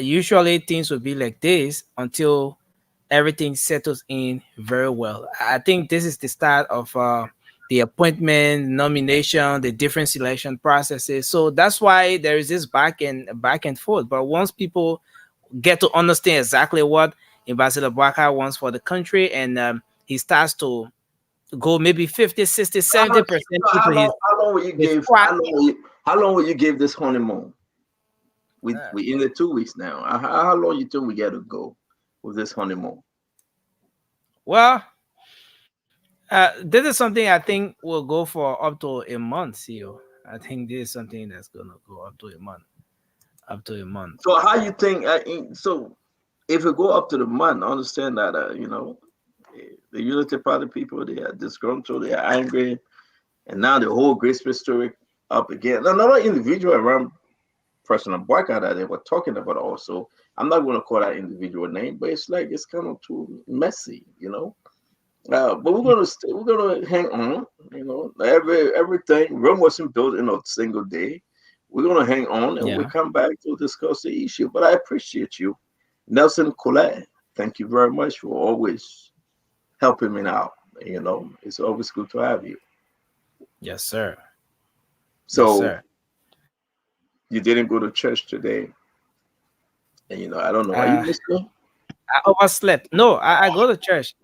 Usually things will be like this until everything settles in very well. I think this is the start of the appointment, nomination, the different selection processes. So that's why there is this back and forth. But once people get to understand exactly what Ambassador Barker wants for the country, and he starts to go maybe 50, 60, 70%. How long will you give this honeymoon? We in the 2 weeks now. How long you think we got to go with this honeymoon? Well, this is something I think will go for up to a month, CEO. I think this is something that's gonna go up to a month. So how you think? So if it go up to the month, I understand that the Unity Party people, they are disgruntled, they are angry, and now the whole Grisby story up again. Another individual around President Barker that they were talking about also. I'm not going to call that individual name, but it's kind of too messy, But we're gonna hang on, everything. Rome wasn't built in a single day. We're gonna hang on, and we'll come back to discuss the issue. But I appreciate you, Nelson Colette. Thank you very much for always helping me out. It's always good to have you. Yes, sir. So yes, sir. You didn't go to church today, and I don't know. Are you listening? I overslept. No, I go to church.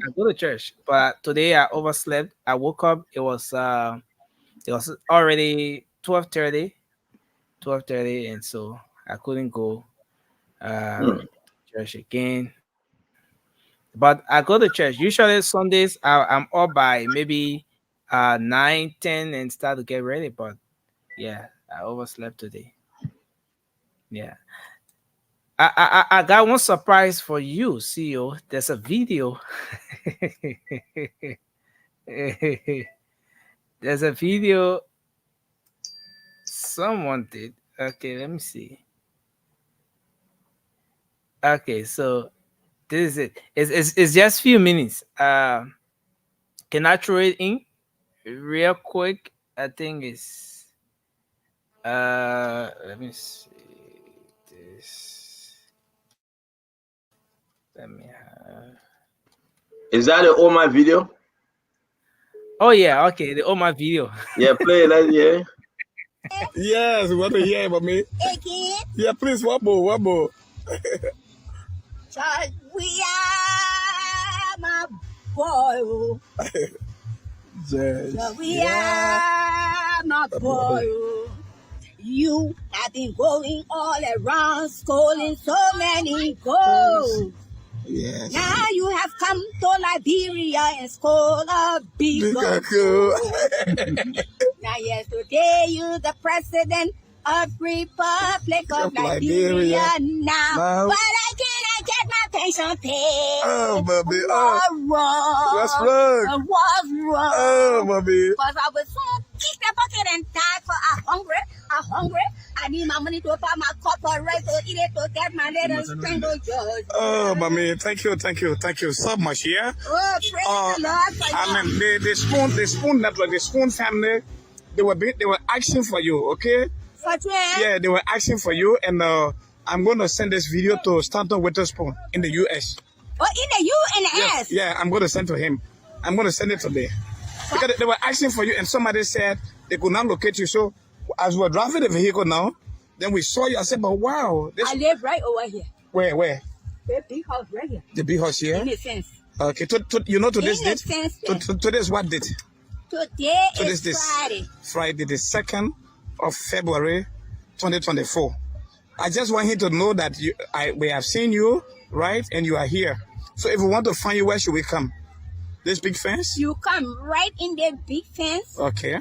But today I overslept. I woke up. It was already 12:30, and so I couldn't go church again. But I go to church. Usually Sundays I'm up by maybe 9, 10 and start to get ready. But yeah, I overslept today. Yeah. I got one surprise for you, CEO. There's a video. There's a video someone did. Okay, let me see. Okay, so this is it. It's just a few minutes. Can I throw it in real quick? I think it's let me see this. Let me have. Is that the All My video? Oh yeah, okay, the All My video. Yeah, play that, yeah. Yes, what to hear about me? Yeah, please, one more. Child, we are my boy. Yes. We are my boy. You have been going all around, scolding so many goals. Yes. Now you have come to Liberia and scold a big goal. Now yesterday you the president of Republic of Liberia now. But I cannot get my pension paid. Oh, baby. What's wrong? What's wrong? What's wrong? Oh, baby. Because I was so kick the bucket and die for I'm hungry. I need my money to buy my corporate to eat it to get my little strangle judge. Oh, mommy, thank you so much, yeah. Oh, praise the Lord. I mean, the spoon network, the spoon family, they were asking for you, okay? Yeah, they were asking for you, and I'm going to send this video to Stanton Witherspoon in the U.S. Oh, in the U.S.? Yeah, I'm going to send to him. I'm going to send it today. Because they were asking for you, and somebody said they could not locate you. So as we were driving the vehicle now, then we saw you. I said, but wow. I live right over here. Where? The big house right here. The big house here? In a sense. Okay, today's date? Today's what date? Today is Friday. Friday, the 2nd of February, 2024. I just want him to know that we have seen you, right? And you are here. So if we want to find you, where should we come? This big fence? You come right in the big fence. Okay.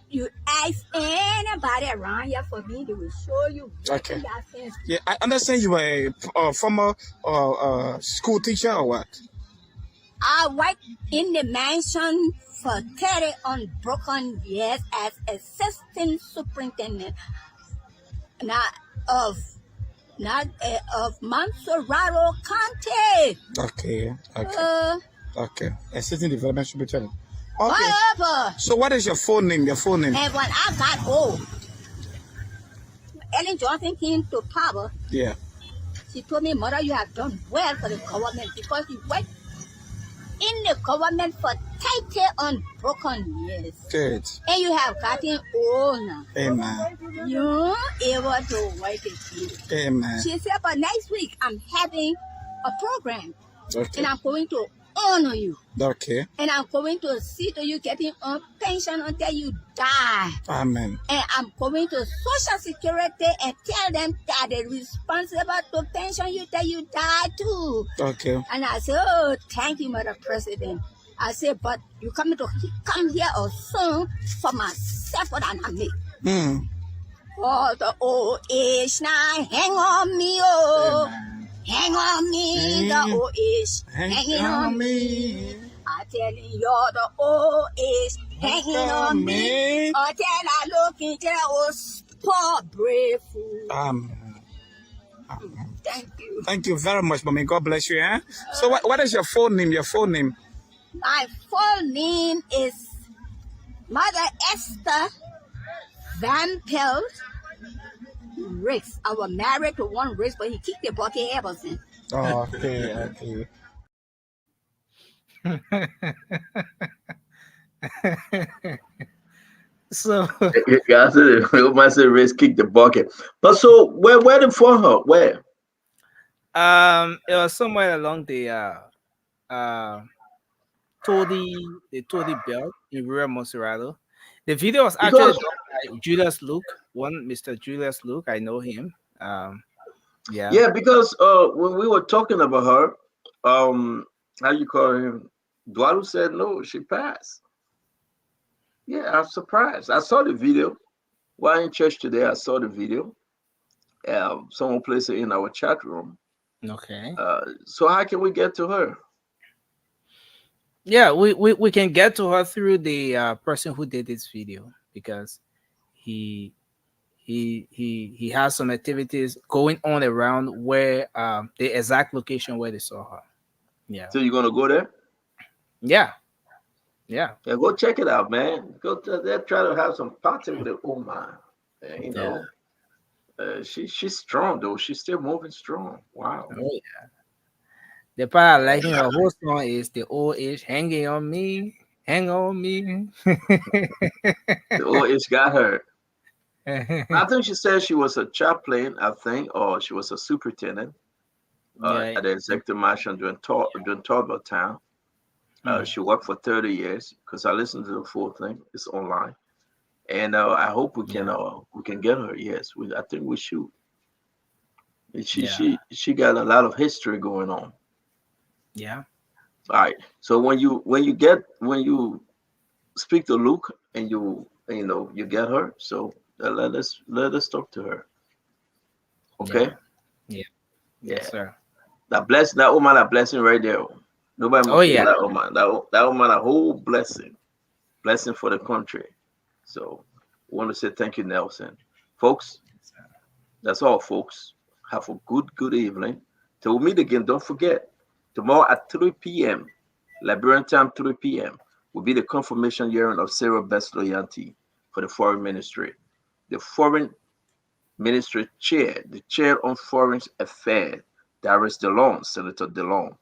You ask anybody around here for me, they will show you right Okay. in that fence. Yeah, I understand you were a former school teacher or what? I worked in the mansion for 30 unbroken years as assistant superintendent of Montserrat County. Okay. Okay. Assistant development superintendent. Okay. Whatever. So what is your full name? Your full name? And when I got old, Ellen Johnson came to power. Yeah. She told me, Mother, you have done well for the government because you worked in the government for 30 unbroken years. Good. And you have gotten old now. Amen. You're able to work again. Amen. She said, but next week I'm having a program. Okay. And I'm going to honor you. Okay. And I'm going to see to you getting a pension until you die. Amen. And I'm going to Social Security and tell them that they're responsible to pension you till you die too. Okay. And I said, oh, thank you, Mother President. I said, but you come here a song for myself what I make. Oh, the old age now hang on me, oh. Amen. Hang on me, the old age hanging on me. I tell you, you're the old age hanging on me. Until I look into the old poor brave fool. Thank you. Thank you very much, Mommy. God bless you. Eh? So what is your full name? Your full name? My full name is Mother Esther Van Pelt Riggs. I was married to one Riggs, but he kicked the bucket ever since. Oh, okay. So yeah, you might say Riggs kicked the bucket. But so where they for her? Where? It was somewhere along the Toddy Belt in rural Monserrato. The video was actually done by Julius Luke, Mr. Julius Luke. I know him. Yeah, because when we were talking about her, how you call him? Dualu said no, she passed. Yeah, I'm surprised. I saw the video. While in church today, I saw the video. Someone placed it in our chat room. Okay. So how can we get to her? Yeah, we can get to her through the person who did this video, because he has some activities going on around where the exact location where they saw her. Yeah. So you're gonna go there? Yeah. Go check it out, man. Go there, try to have some party with the woman. You know, she's strong though. She's still moving strong. Wow. Oh yeah. The part I like in her whole song is the old age hanging on me, hang on me. The old age got her. I think she said she was a chaplain, or she was a superintendent at the executive mansion during Talbot Town. She worked for 30 years, because I listened to the full thing. It's online, and I hope we can get her. Yes, I think we should. She got a lot of history going on. Yeah. All right. So when you speak to Luke and you get her, so let us talk to her. Okay. Yeah. Yes, sir. That woman, a blessing right there. Nobody. Oh yeah. That woman, a whole blessing for the country. So we want to say thank you, Nelson, folks. That's all, folks. Have a good evening. Till we meet again. Don't forget. Tomorrow at 3 p.m., Liberian time, 3 p.m., will be the confirmation hearing of Sarah Best Loyalty for the Foreign Ministry. The Foreign Ministry Chair, the Chair on Foreign Affairs, Darius DeLong, Senator DeLong,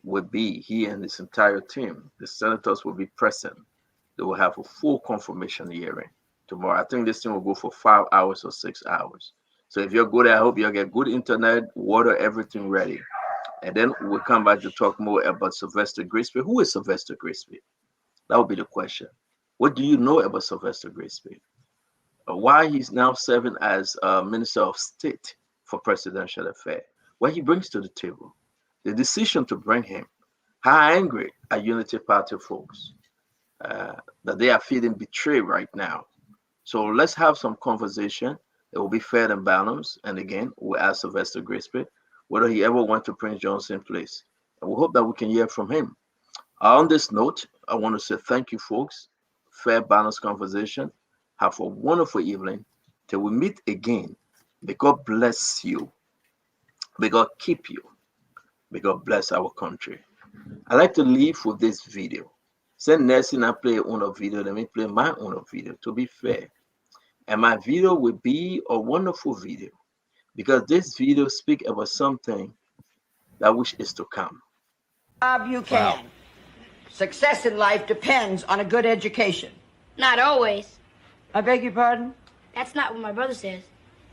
will be here and his entire team. The senators will be present. They will have a full confirmation hearing tomorrow. I think this thing will go for 5 hours or 6 hours. So if you're good, I hope you'll get good internet, water, everything ready. And then we'll come back to talk more about Sylvester Grisby. Who is Sylvester Grisby? That would be the question. What do you know about Sylvester Grisby? Why he's now serving as Minister of State for presidential affair. What he brings to the table, the decision to bring him, how angry are Unity Party folks that they are feeling betrayed right now. So let's have some conversation. It will be fair and balanced. And again, we'll ask Sylvester Grisby whether he ever went to Prince Johnson Place. And we hope that we can hear from him. On this note, I want to say thank you, folks. Fair, balanced conversation. Have a wonderful evening. Till we meet again. May God bless you. May God keep you. May God bless our country. I like to leave with this video. Send Nelson I play on a video. Let me play my own video to be fair. And my video will be a wonderful video because this video speaks about something that which is to come. You can. Wow. Success in life depends on a good education. Not always. I beg your pardon? That's not what my brother says.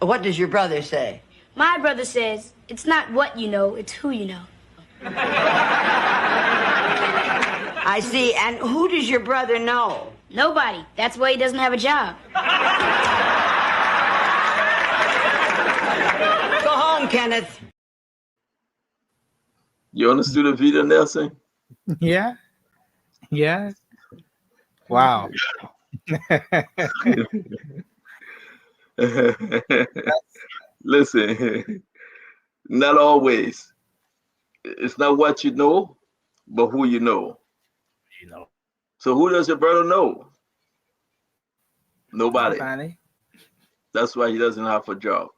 What does your brother say? My brother says, it's not what you know, it's who you know. I see. And who does your brother know? Nobody. That's why he doesn't have a job. Go home, Kenneth. You understood the video, Nelson? Yeah. Yeah. Wow. Listen, not always. It's not what you know, but who you know. You know. So who does your brother know? Nobody. That's why he doesn't have a job.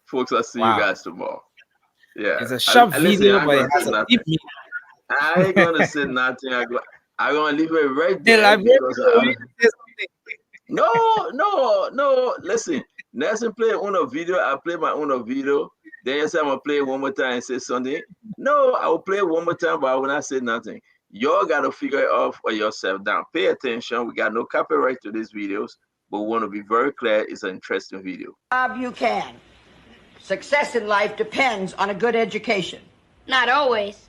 Folks, I'll see you guys tomorrow. Yeah. It's a short video, but it has a deep meaning. I ain't gonna say nothing. I'm gonna leave it right there. No. Listen, Nelson play on a video. I play my own video. Then you say I'm gonna play it one more time and say something. No, I will play it one more time, but I will not say nothing. Y'all gotta figure it out for yourself. Now, pay attention. We got no copyright to these videos, but we want to be very clear. It's an interesting video. You can. Success in life depends on a good education. Not always.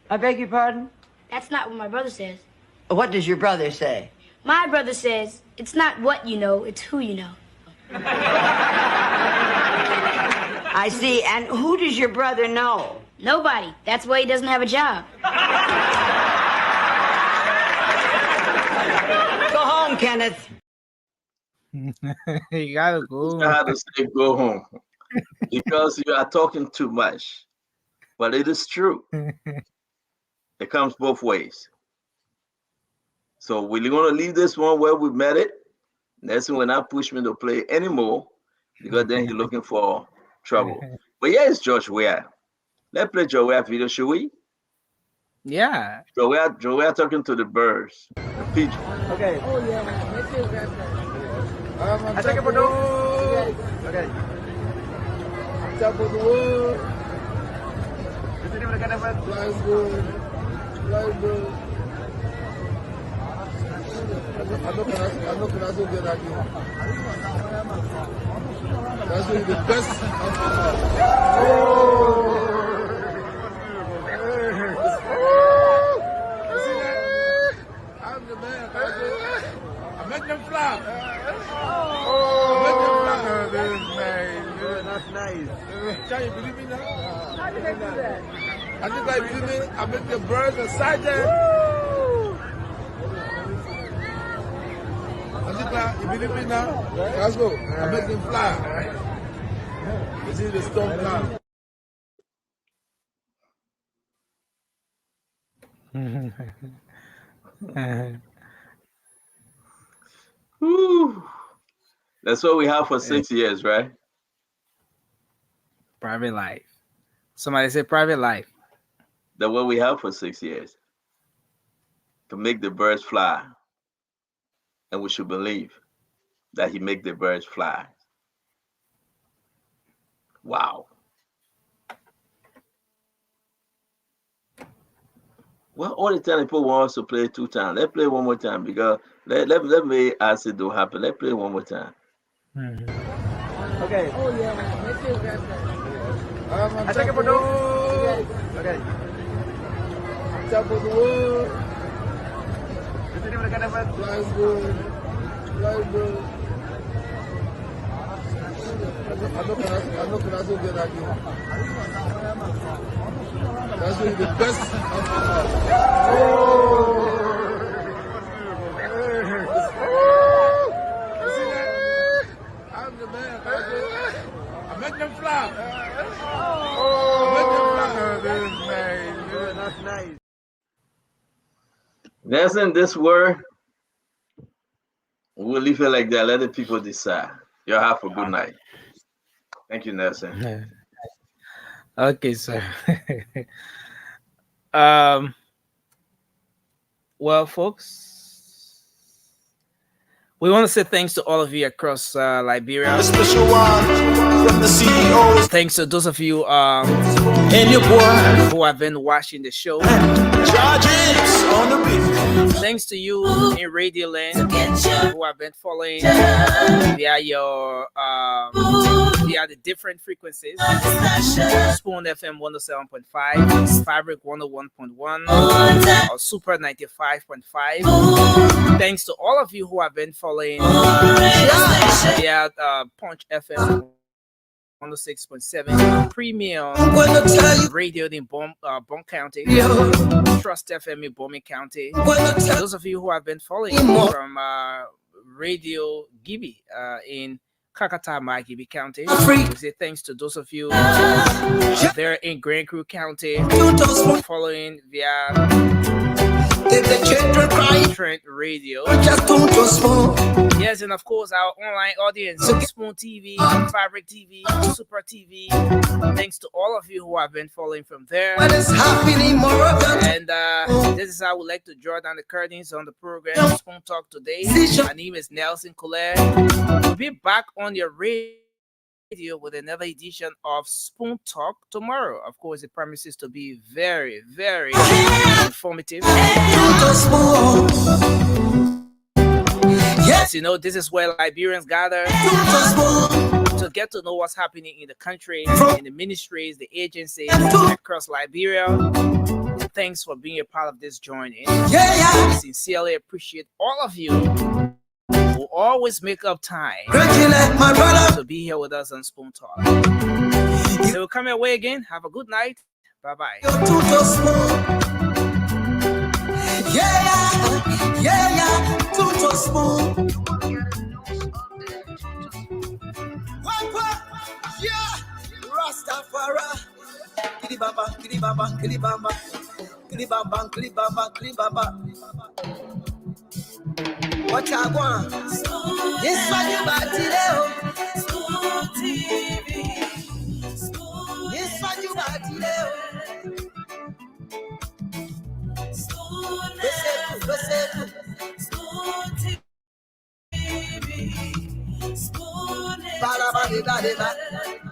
I beg your pardon? That's not what my brother says. What does your brother say? My brother says, it's not what you know, it's who you know. I see. And who does your brother know? Nobody. That's why he doesn't have a job. Go home, Kenneth. You gotta go. I had to say go home because you are talking too much. But it is true. It comes both ways. So we're going to leave this one where we met it. Nelson will not push me to play anymore because then he's looking for trouble. But yeah, it's George Weah. Let's play George Weah video, should we? Yeah. George Weah talking to the birds, the pigeons. Okay. Oh, yeah. I take it for okay. Top of the wood. Flies good. Flies good. I know can also get that again. That's really the best. I'm the man. I make them fly. That's nice. Can you believe me now? How did I do that? I think I believe me. I make the birds excited. You believe me now? Let's go. I make them fly. You see the storm cloud. That's what we have for 6 years, right? Private life. Somebody say private life. That's what we have for 6 years. To make the birds fly. And we should believe that he make the birds fly. Wow. Well, all the time people want us to play 2 times. Let's play one more time because let me ask it to happen. Let's play one more time. Okay. Oh, yeah. I take it for okay. Top of the wood. Flies good. Flies good. I That's really the best. I'm the man. I make them fly. That's nice. Nelson, this word, we'll leave it like that. Let the people decide. Y'all have a good night. Thank you, Nelson. Okay, sir. Well, folks, we want to say thanks to all of you across Liberia. A special one from the CEO. Thanks to those of you and your boy who have been watching the show. Charges on the beat. Thanks to you in Radio Land who have been following via your via the different frequencies. Spoon FM 107.5, Fabric 101.1, or Super 95.5. Thanks to all of you who have been following via Punch FM 106.7, Premium Radio in Bon County, Trust FM in Bowman County. Those of you who have been following from Radio Gibi in Kakatama, Gibi County, we say thanks to those of you there in Grand Crew County following via Trent Radio. Yes, and of course our online audience, Spoon TV, Fabric TV, Super TV. Thanks to all of you who have been following from there. And this is how I would like to draw down the curtains on the program Spoon Talk today. My name is Nelson Colette. We'll be back on your radio with another edition of Spoon Talk tomorrow. Of course, it promises to be very, very informative. Yes, you know, this is where Liberians gather to get to know what's happening in the country, in the ministries, the agencies across Liberia. Thanks for being a part of this joining. I sincerely appreciate all of you who always make up time to be here with us on Spoon Talk. So we'll come your way again. Have a good night. Bye-bye. Tuto spoon. Yeah, Rastafari. Kilibaba, kilibaba, kilibaba, kilibaba, kilibaba, kilibaba. What I want? This one you bought today. Spoon TV. This one you bought today. Spoon TV. Spoon TV.